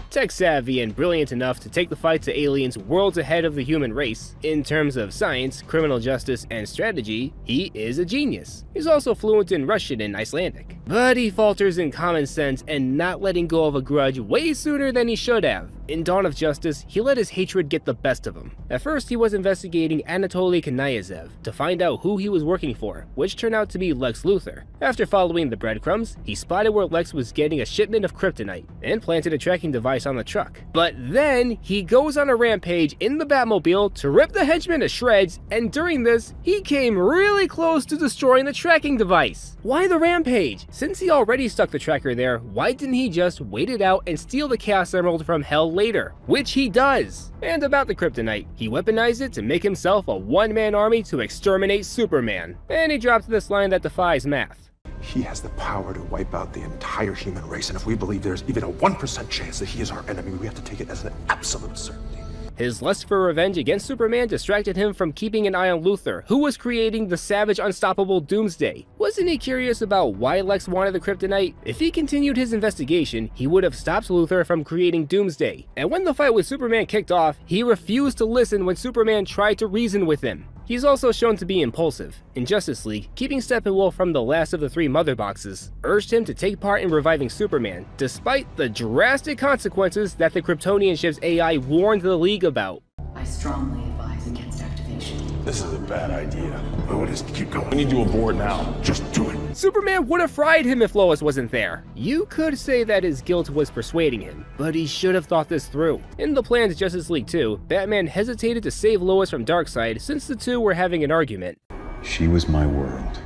Tech-savvy and brilliant enough to take the fight to aliens worlds ahead of the human race. In terms of science, criminal justice, and strategy, he is a genius. He's also fluent in Russian and Icelandic. But he falters in common sense and not letting go of a grudge way sooner than he should have. In Dawn of Justice, he let his hatred get the best of him. At first, he was investigating Anatoly Knyazov to find out who he was working for, which turned out to be Lex Luthor. After following the breadcrumbs, he spotted where Lex was getting a shipment of kryptonite and planted a tracking device on the truck. But then, he goes on a rampage in the Batmobile to rip the henchman to shreds, and during this, he came really close to destroying the tracking device. Why the rampage? Since he already stuck the tracker there, why didn't he just wait it out and steal the Chaos Emerald from Hell later? Which he does. And about the kryptonite, he weaponized it to make himself a one-man army to exterminate Superman. And he dropped this line that defies math. He has the power to wipe out the entire human race, and if we believe there's even a 1% chance that he is our enemy, we have to take it as an absolute certainty. His lust for revenge against Superman distracted him from keeping an eye on Luthor, who was creating the savage, unstoppable Doomsday. Wasn't he curious about why Lex wanted the kryptonite? If he continued his investigation, he would have stopped Luthor from creating Doomsday. And when the fight with Superman kicked off, he refused to listen when Superman tried to reason with him. He's also shown to be impulsive. In Justice League, keeping Steppenwolf from the last of the 3 Mother Boxes urged him to take part in reviving Superman, despite the drastic consequences that the Kryptonian ship's AI warned the League about. I strongly advise against activation. This is a bad idea. Oh, just keep going. We need to abort now. Just do it. Superman would have fried him if Lois wasn't there. You could say that his guilt was persuading him, but he should have thought this through. In the planned Justice League 2, Batman hesitated to save Lois from Darkseid since the two were having an argument. She was my world,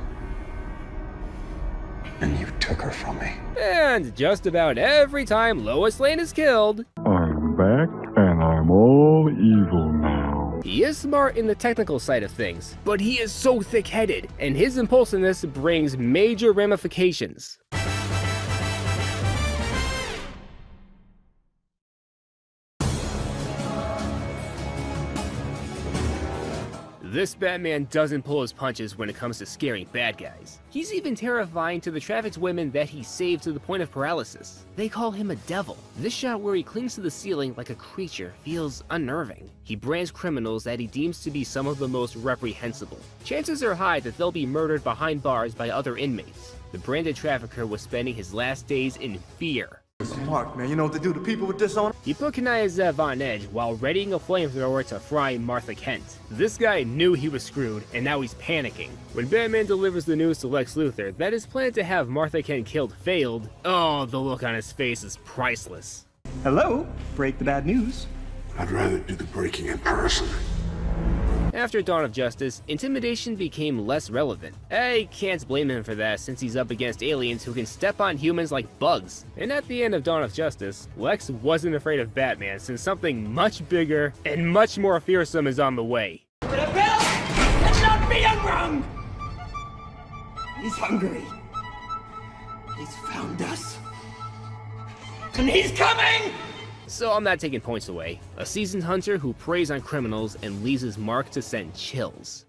and you took her from me. And just about every time Lois Lane is killed, I'm back, and I'm all evil now. He is smart in the technical side of things, but he is so thick-headed, and his impulsiveness brings major ramifications. This Batman doesn't pull his punches when it comes to scaring bad guys. He's even terrifying to the trafficked women that he saved to the point of paralysis. They call him a devil. This shot where he clings to the ceiling like a creature feels unnerving. He brands criminals that he deems to be some of the most reprehensible. Chances are high that they'll be murdered behind bars by other inmates. The branded trafficker was spending his last days in fear. Mark, man, you know what to do to people with dishonor? He put Knyazov on edge while readying a flamethrower to fry Martha Kent. This guy knew he was screwed, and now he's panicking. When Batman delivers the news to Lex Luthor that his plan to have Martha Kent killed failed, oh, the look on his face is priceless. Hello? Break the bad news. I'd rather do the breaking in person. After Dawn of Justice, intimidation became less relevant. I can't blame him for that since he's up against aliens who can step on humans like bugs. And at the end of Dawn of Justice, Lex wasn't afraid of Batman since something much bigger and much more fearsome is on the way. Rebel cannot be wrong! He's hungry. He's found us. And he's coming! So I'm not taking points away. A seasoned hunter who preys on criminals and leaves his mark to send chills.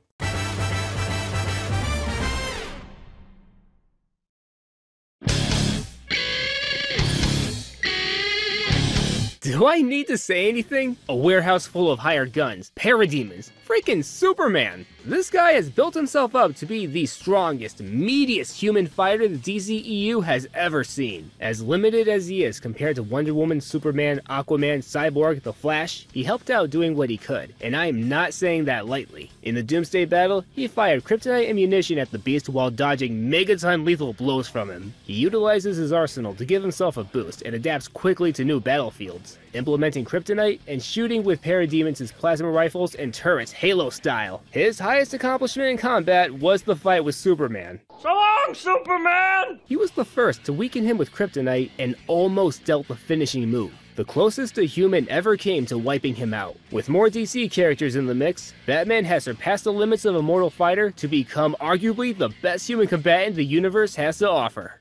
Do I need to say anything? A warehouse full of hired guns, parademons, freaking Superman! This guy has built himself up to be the strongest, meatiest human fighter the DCEU has ever seen. As limited as he is compared to Wonder Woman, Superman, Aquaman, Cyborg, The Flash, he helped out doing what he could, and I am not saying that lightly. In the Doomsday battle, he fired kryptonite ammunition at the Beast while dodging megaton lethal blows from him. He utilizes his arsenal to give himself a boost and adapts quickly to new battlefields, implementing kryptonite and shooting with parademons' plasma rifles and turrets Halo style. His highest accomplishment in combat was the fight with Superman. So long, Superman! He was the first to weaken him with kryptonite and almost dealt the finishing move. The closest a human ever came to wiping him out. With more DC characters in the mix, Batman has surpassed the limits of a mortal fighter to become arguably the best human combatant the universe has to offer.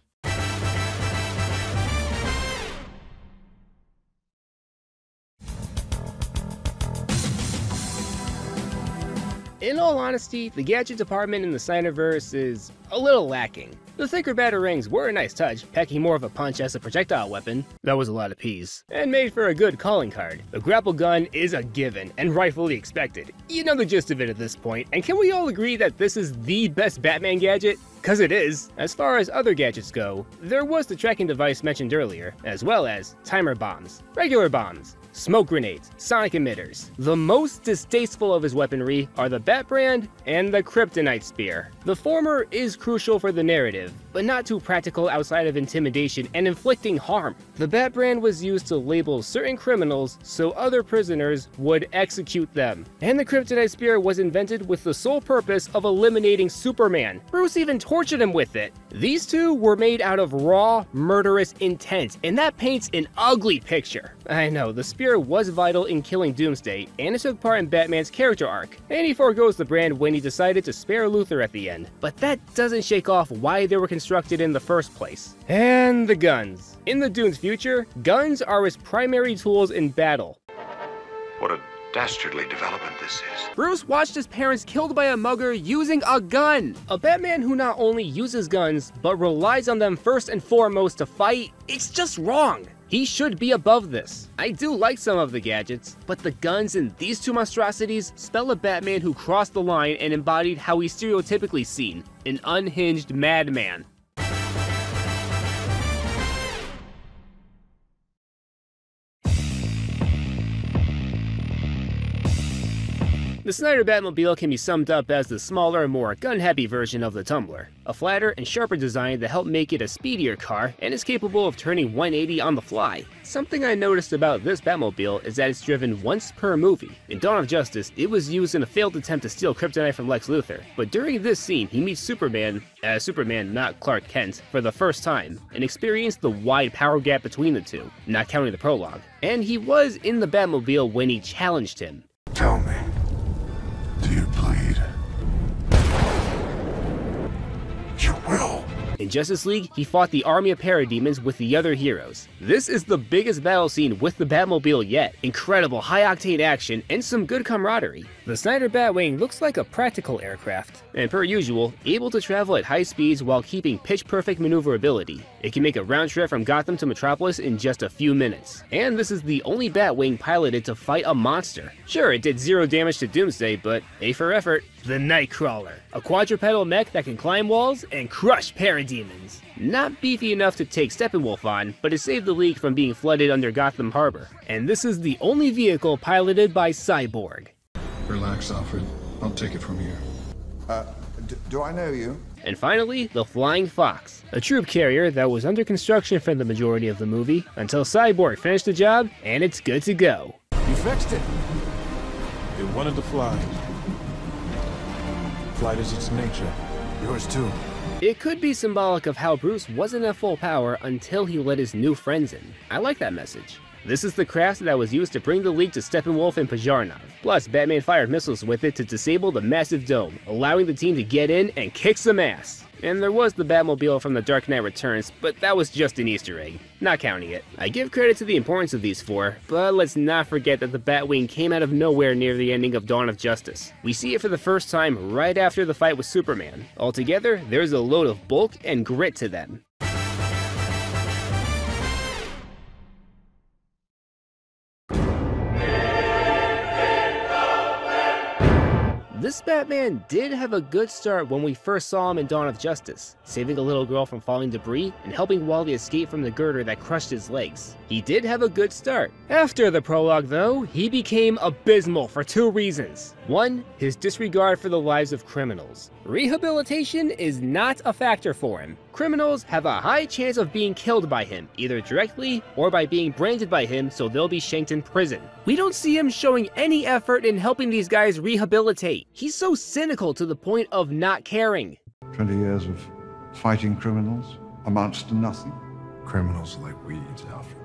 In all honesty, the gadget department in the Snyderverse is a little lacking. The thicker batarangs were a nice touch, packing more of a punch as a projectile weapon. That was a lot of P's. And made for a good calling card. The grapple gun is a given, and rightfully expected. You know the gist of it at this point, and can we all agree that this is the best Batman gadget? Cause it is. As far as other gadgets go, there was the tracking device mentioned earlier, as well as timer bombs, regular bombs, smoke grenades, sonic emitters. The most distasteful of his weaponry are the Bat Brand and the Kryptonite Spear. The former is crucial for the narrative, but not too practical outside of intimidation and inflicting harm. The Bat Brand was used to label certain criminals so other prisoners would execute them. And the Kryptonite Spear was invented with the sole purpose of eliminating Superman. Bruce even tortured him with it. These two were made out of raw, murderous intent, and that paints an ugly picture. I know, the Spear was vital in killing Doomsday, and it took part in Batman's character arc, and he forgoes the brand when he decided to spare Luthor at the end. But that doesn't shake off why they were constructed in the first place. And the guns. In the Dune's future, guns are his primary tools in battle. What a dastardly development this is. Bruce watched his parents killed by a mugger using a gun! A Batman who not only uses guns, but relies on them first and foremost to fight, it's just wrong! He should be above this. I do like some of the gadgets, but the guns in these two monstrosities spell a Batman who crossed the line and embodied how he's stereotypically seen, an unhinged madman. The Snyder Batmobile can be summed up as the smaller, more gun-happy version of the Tumbler. A flatter and sharper design that helped make it a speedier car and is capable of turning 180 on the fly. Something I noticed about this Batmobile is that it's driven once per movie. In Dawn of Justice, it was used in a failed attempt to steal kryptonite from Lex Luthor, but during this scene he meets Superman, not Clark Kent, for the first time, and experienced the wide power gap between the two, not counting the prologue. And he was in the Batmobile when he challenged him. Tell me. Do you bleed? You will. In Justice League, he fought the army of parademons with the other heroes. This is the biggest battle scene with the Batmobile yet. Incredible high-octane action and some good camaraderie. The Snyder Batwing looks like a practical aircraft, and per usual, able to travel at high speeds while keeping pitch-perfect maneuverability. It can make a round trip from Gotham to Metropolis in just a few minutes. And this is the only Batwing piloted to fight a monster. Sure, it did 0 damage to Doomsday, but A for effort. The Nightcrawler, a quadrupedal mech that can climb walls and crush parademons. Not beefy enough to take Steppenwolf on, but it saved the League from being flooded under Gotham Harbor. And this is the only vehicle piloted by Cyborg. Relax, Alfred. I'll take it from here. Do I know you? And finally, the Flying Fox, a troop carrier that was under construction for the majority of the movie, until Cyborg finished the job, and it's good to go. You fixed it. It wanted to fly. Flight is its nature. Yours too. It could be symbolic of how Bruce wasn't at full power until he let his new friends in. I like that message. This is the craft that was used to bring the League to Steppenwolf and Pajornov. Plus, Batman fired missiles with it to disable the massive dome, allowing the team to get in and kick some ass. And there was the Batmobile from The Dark Knight Returns, but that was just an Easter egg, not counting it. I give credit to the importance of these four, but let's not forget that the Batwing came out of nowhere near the ending of Dawn of Justice. We see it for the first time right after the fight with Superman. Altogether, there's a load of bulk and grit to them. This Batman did have a good start when we first saw him in Dawn of Justice, saving a little girl from falling debris and helping Wally escape from the girder that crushed his legs. He did have a good start. After the prologue though, he became abysmal for 2 reasons. 1, his disregard for the lives of criminals. Rehabilitation is not a factor for him. Criminals have a high chance of being killed by him, either directly or by being branded by him so they'll be shanked in prison. We don't see him showing any effort in helping these guys rehabilitate. He's so cynical to the point of not caring. 20 years of fighting criminals amounts to nothing. Criminals are like weeds, Alfred.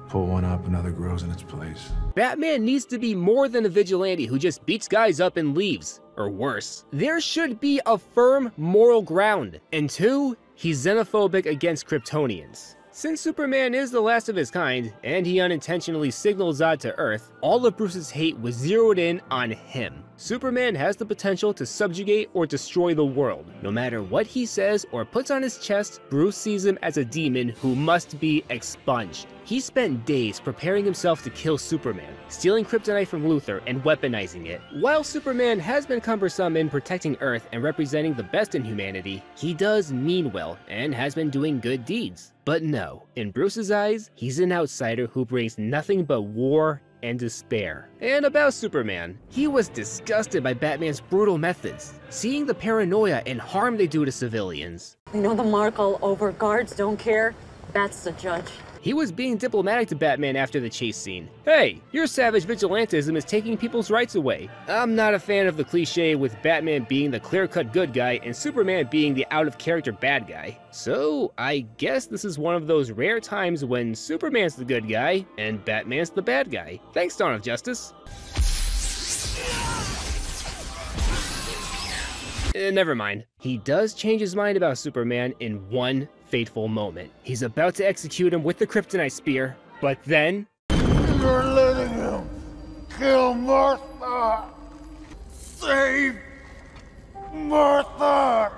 Pull one up, another grows in its place. Batman needs to be more than a vigilante who just beats guys up and leaves. Or worse. There should be a firm moral ground. And 2, he's xenophobic against Kryptonians. Since Superman is the last of his kind, and he unintentionally signaled Zod to Earth, all of Bruce's hate was zeroed in on him. Superman has the potential to subjugate or destroy the world. No matter what he says or puts on his chest, Bruce sees him as a demon who must be expunged. He spent days preparing himself to kill Superman, stealing kryptonite from Luthor and weaponizing it. While Superman has been cumbersome in protecting Earth and representing the best in humanity, he does mean well and has been doing good deeds. But no, in Bruce's eyes, he's an outsider who brings nothing but war and despair. And about Superman, he was disgusted by Batman's brutal methods, seeing the paranoia and harm they do to civilians. You know the mark all over, guards don't care. That's the judge. He was being diplomatic to Batman after the chase scene. Hey, your savage vigilantism is taking people's rights away. I'm not a fan of the cliche with Batman being the clear-cut good guy and Superman being the out-of-character bad guy. So I guess this is one of those rare times when Superman's the good guy and Batman's the bad guy. Thanks, Dawn of Justice. Never mind. He does change his mind about Superman in one fateful moment. He's about to execute him with the kryptonite spear, but then... You're letting him kill Martha! Save Martha!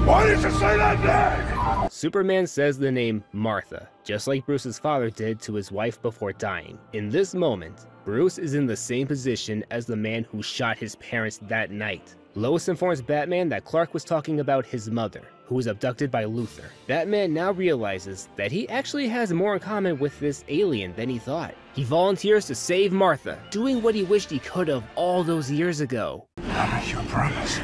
Why did you say that name? Superman says the name Martha, just like Bruce's father did to his wife before dying. In this moment, Bruce is in the same position as the man who shot his parents that night. Lois informs Batman that Clark was talking about his mother, who was abducted by Luthor. Batman now realizes that he actually has more in common with this alien than he thought. He volunteers to save Martha, doing what he wished he could have all those years ago. I make you a promise.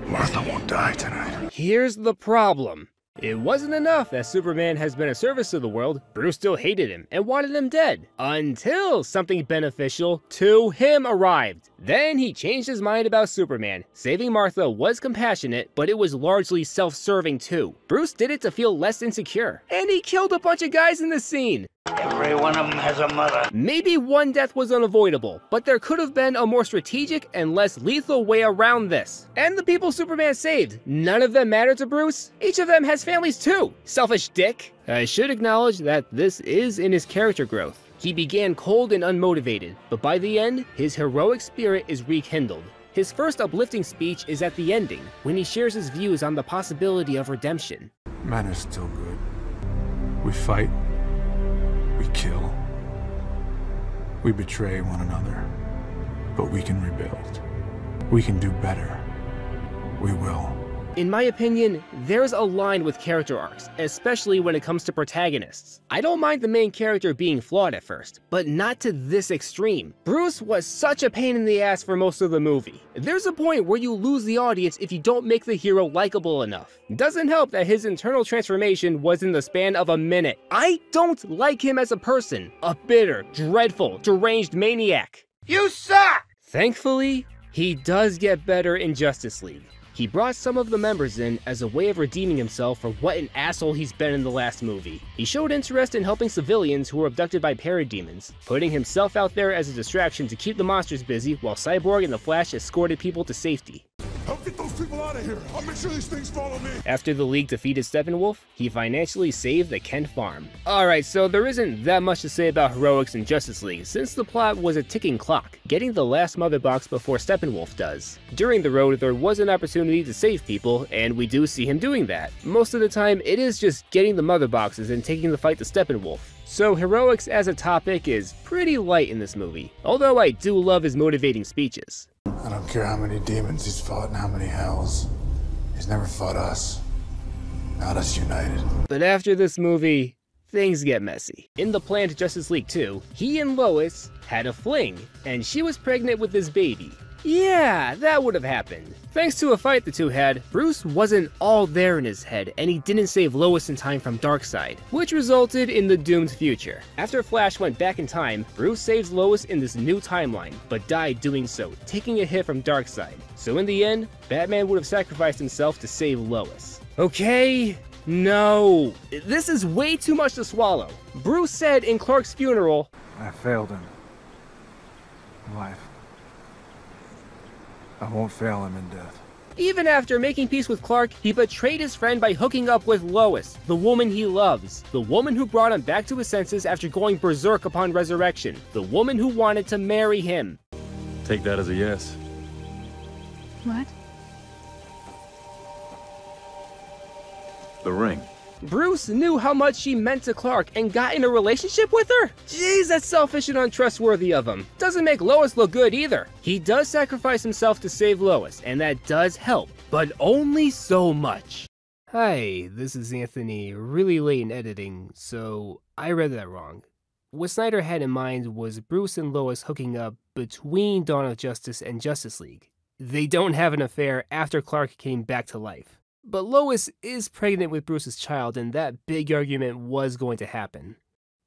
Martha won't die tonight. Here's the problem. It wasn't enough that Superman has been a service to the world, Bruce still hated him and wanted him dead. Until something beneficial to him arrived. Then he changed his mind about Superman. Saving Martha was compassionate, but it was largely self-serving too. Bruce did it to feel less insecure. And he killed a bunch of guys in this scene. Every one of them has a mother. Maybe one death was unavoidable, but there could have been a more strategic and less lethal way around this. And the people Superman saved, none of them matter to Bruce? Each of them has families too, selfish dick. I should acknowledge that this is in his character growth. He began cold and unmotivated, but by the end, his heroic spirit is rekindled. His first uplifting speech is at the ending, when he shares his views on the possibility of redemption. Men are still good. We fight. We kill. We betray one another. But we can rebuild. We can do better. We will. In my opinion, there's a line with character arcs, especially when it comes to protagonists. I don't mind the main character being flawed at first, but not to this extreme. Bruce was such a pain in the ass for most of the movie. There's a point where you lose the audience if you don't make the hero likable enough. Doesn't help that his internal transformation was in the span of a minute. I don't like him as a person. A bitter, dreadful, deranged maniac. You suck! Thankfully, he does get better in Justice League. He brought some of the members in as a way of redeeming himself for what an asshole he's been in the last movie. He showed interest in helping civilians who were abducted by parademons, putting himself out there as a distraction to keep the monsters busy while Cyborg and the Flash escorted people to safety. Help get those people out of here. I'll make sure these things follow me. After the League defeated Steppenwolf, he financially saved the Kent farm. Alright, so there isn't that much to say about heroics in Justice League, since the plot was a ticking clock, getting the last mother box before Steppenwolf does. During the road, there was an opportunity to save people, and we do see him doing that. Most of the time, it is just getting the mother boxes and taking the fight to Steppenwolf. So heroics as a topic is pretty light in this movie, although I do love his motivating speeches. I don't care how many demons he's fought and how many hells. He's never fought us. Not us united. But after this movie, things get messy. In the planned Justice League 2, he and Lois had a fling, and she was pregnant with this baby. Yeah, that would have happened. Thanks to a fight the two had, Bruce wasn't all there in his head, and he didn't save Lois in time from Darkseid, which resulted in the doomed future. After Flash went back in time, Bruce saves Lois in this new timeline, but died doing so, taking a hit from Darkseid. So in the end, Batman would have sacrificed himself to save Lois. Okay? No. This is way too much to swallow. Bruce said in Clark's funeral, I failed him. In life. I won't fail him in death. Even after making peace with Clark, he betrayed his friend by hooking up with Lois, the woman he loves, the woman who brought him back to his senses after going berserk upon resurrection, the woman who wanted to marry him. Take that as a yes. What? The ring. Bruce knew how much she meant to Clark and got in a relationship with her? Jeez, that's selfish and untrustworthy of him. Doesn't make Lois look good either. He does sacrifice himself to save Lois, and that does help, but only so much. Hi, this is Anthony, really late in editing, so I read that wrong. What Snyder had in mind was Bruce and Lois hooking up between Dawn of Justice and Justice League. They don't have an affair after Clark came back to life. But Lois is pregnant with Bruce's child, and that big argument was going to happen.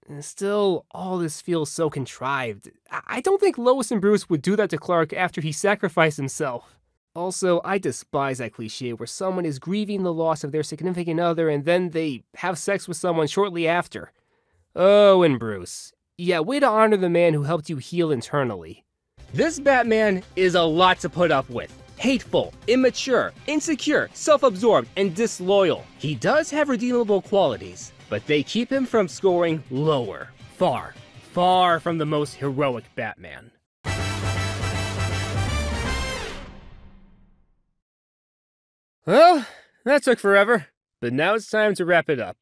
And still, all this feels so contrived. I don't think Lois and Bruce would do that to Clark after he sacrificed himself. Also, I despise that cliche where someone is grieving the loss of their significant other and then they have sex with someone shortly after. Oh, and Bruce. Yeah, way to honor the man who helped you heal internally. This Batman is a lot to put up with. Hateful, immature, insecure, self-absorbed, and disloyal. He does have redeemable qualities, but they keep him from scoring lower. Far, far from the most heroic Batman. Well, that took forever, but now it's time to wrap it up.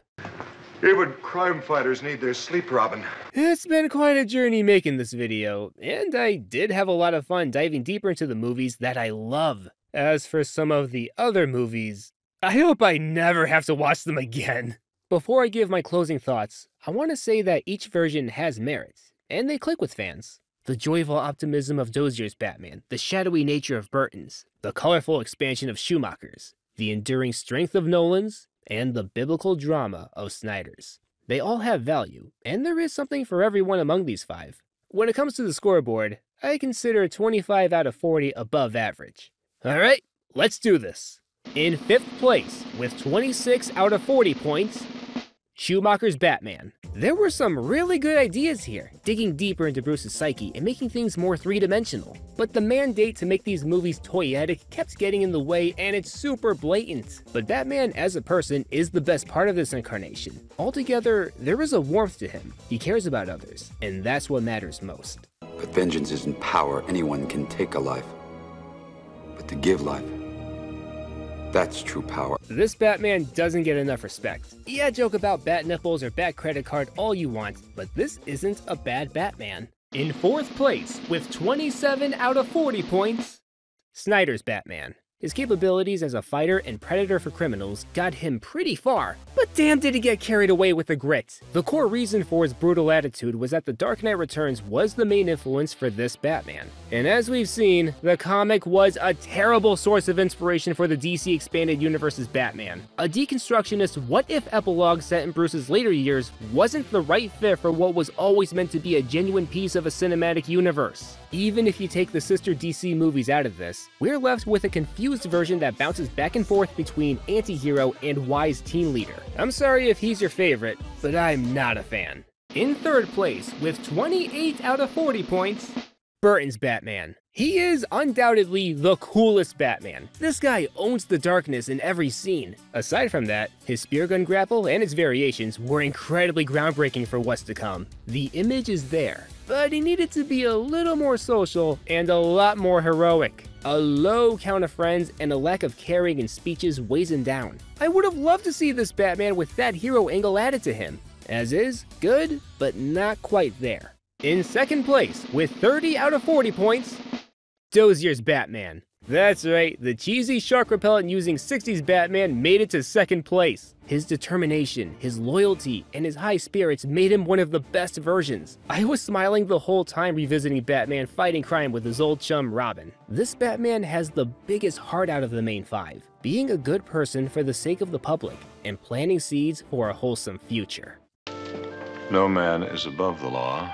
Even crime fighters need their sleep, Robin. It's been quite a journey making this video, and I did have a lot of fun diving deeper into the movies that I love. As for some of the other movies, I hope I never have to watch them again. Before I give my closing thoughts, I want to say that each version has merits, and they click with fans. The joyful optimism of Dozier's Batman, the shadowy nature of Burton's, the colorful expansion of Schumacher's, the enduring strength of Nolan's, and the biblical drama of Snyder's. They all have value, and there is something for everyone among these five. When it comes to the scoreboard, I consider 25 out of 40 above average. Alright, let's do this. In 5th place, with 26 out of 40 points, Schumacher's Batman. There were some really good ideas here, digging deeper into Bruce's psyche and making things more three-dimensional. But the mandate to make these movies toyetic kept getting in the way, and it's super blatant. But Batman as a person is the best part of this incarnation. Altogether, there is a warmth to him. He cares about others, and that's what matters most. But vengeance isn't power. Anyone can take a life. But to give life, that's true power. This Batman doesn't get enough respect. Yeah, joke about bat nipples or bat credit card all you want, but this isn't a bad Batman. In 4th place, with 27 out of 40 points, Snyder's Batman. His capabilities as a fighter and predator for criminals got him pretty far, but damn did he get carried away with the grit. The core reason for his brutal attitude was that The Dark Knight Returns was the main influence for this Batman. And as we've seen, the comic was a terrible source of inspiration for the DC Expanded Universe's Batman. A deconstructionist what-if epilogue set in Bruce's later years wasn't the right fit for what was always meant to be a genuine piece of a cinematic universe. Even if you take the sister DC movies out of this, we're left with a confused version that bounces back and forth between anti-hero and wise teen leader. I'm sorry if he's your favorite, but I'm not a fan. In 3rd place, with 28 out of 40 points, Burton's Batman. He is undoubtedly the coolest Batman. This guy owns the darkness in every scene. Aside from that, his spear gun grapple and its variations were incredibly groundbreaking for what's to come. The image is there, but he needed to be a little more social and a lot more heroic. A low count of friends and a lack of caring in speeches weighs him down. I would have loved to see this Batman with that hero angle added to him. As is, good, but not quite there. In 2nd place, with 30 out of 40 points, Dozier's Batman. That's right, the cheesy shark repellent using 60s Batman made it to 2nd place. His determination, his loyalty, and his high spirits made him one of the best versions. I was smiling the whole time revisiting Batman fighting crime with his old chum Robin. This Batman has the biggest heart out of the main 5, being a good person for the sake of the public, and planting seeds for a wholesome future. No man is above the law,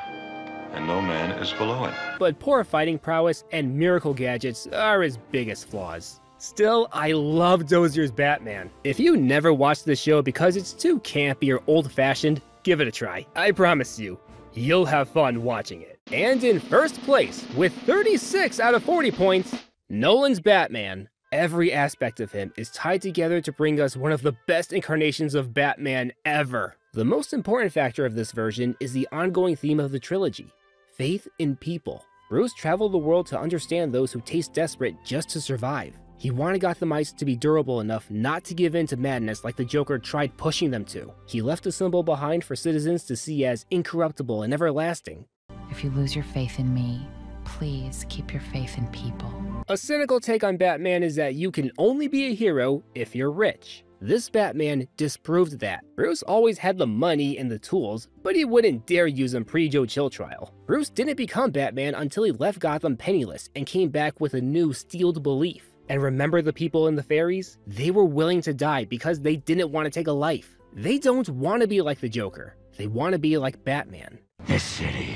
and no man is below it. But poor fighting prowess and miracle gadgets are his biggest flaws. Still, I love Dozier's Batman. If you never watched the show because it's too campy or old-fashioned, give it a try. I promise you, you'll have fun watching it. And in 1st place, with 36 out of 40 points, Nolan's Batman. Every aspect of him is tied together to bring us one of the best incarnations of Batman ever. The most important factor of this version is the ongoing theme of the trilogy, faith in people. Bruce traveled the world to understand those who taste desperate just to survive. He wanted Gothamites to be durable enough not to give in to madness like the Joker tried pushing them to. He left a symbol behind for citizens to see as incorruptible and everlasting. If you lose your faith in me, please keep your faith in people. A cynical take on Batman is that you can only be a hero if you're rich. This Batman disproved that. Bruce always had the money and the tools, but he wouldn't dare use them pre-Joe Chill trial. Bruce didn't become Batman until he left Gotham penniless and came back with a new steeled belief. And remember the people in the fairies? They were willing to die because they didn't want to take a life. They don't want to be like the Joker. They want to be like Batman. This city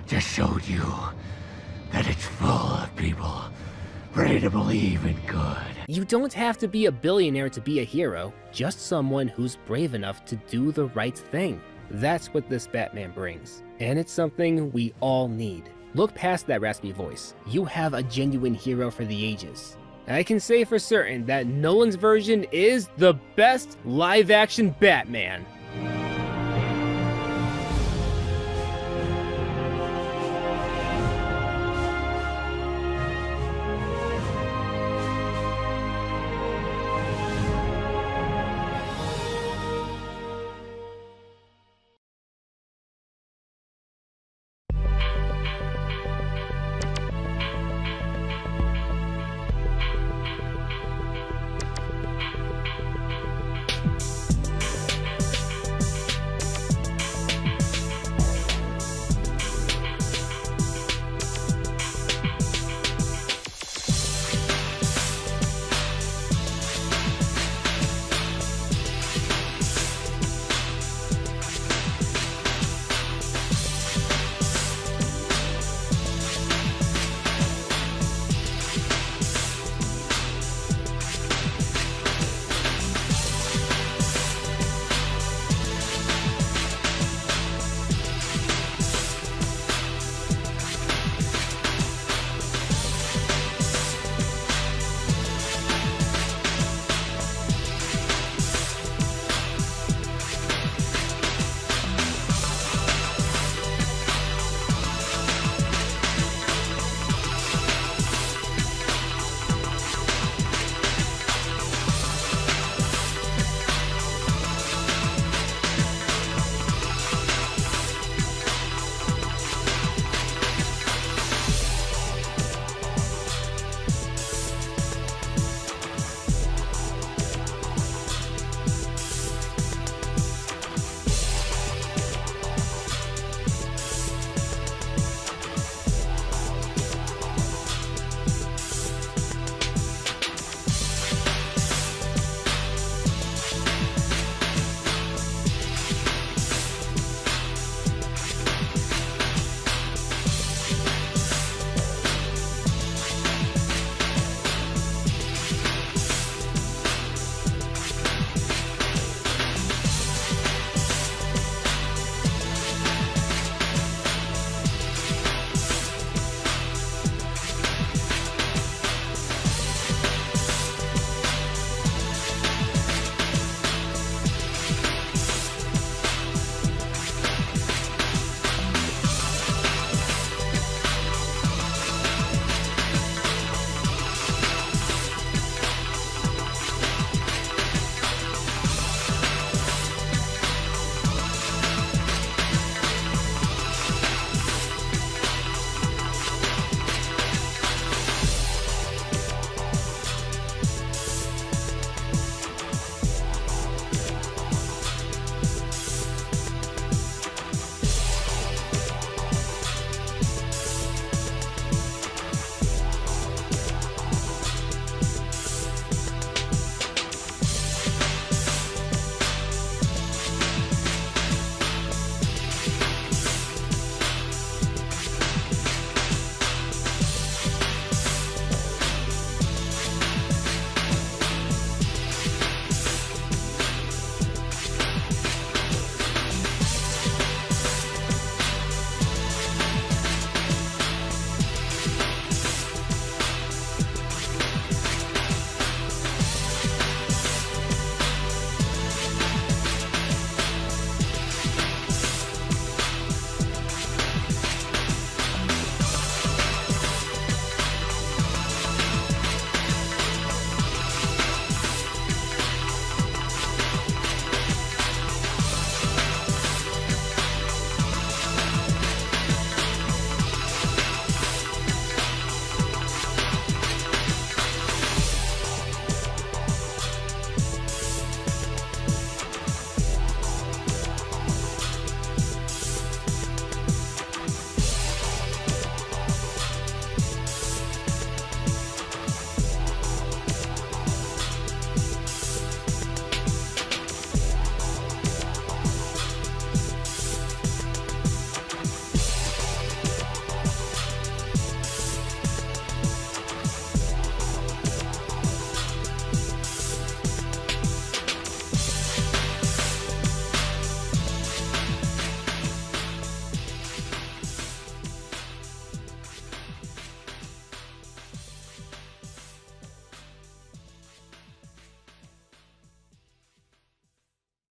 just showed you that it's full of people ready to believe in good. You don't have to be a billionaire to be a hero, just someone who's brave enough to do the right thing. That's what this Batman brings, and it's something we all need. Look past that raspy voice. You have a genuine hero for the ages. I can say for certain that Nolan's version is the best live-action Batman.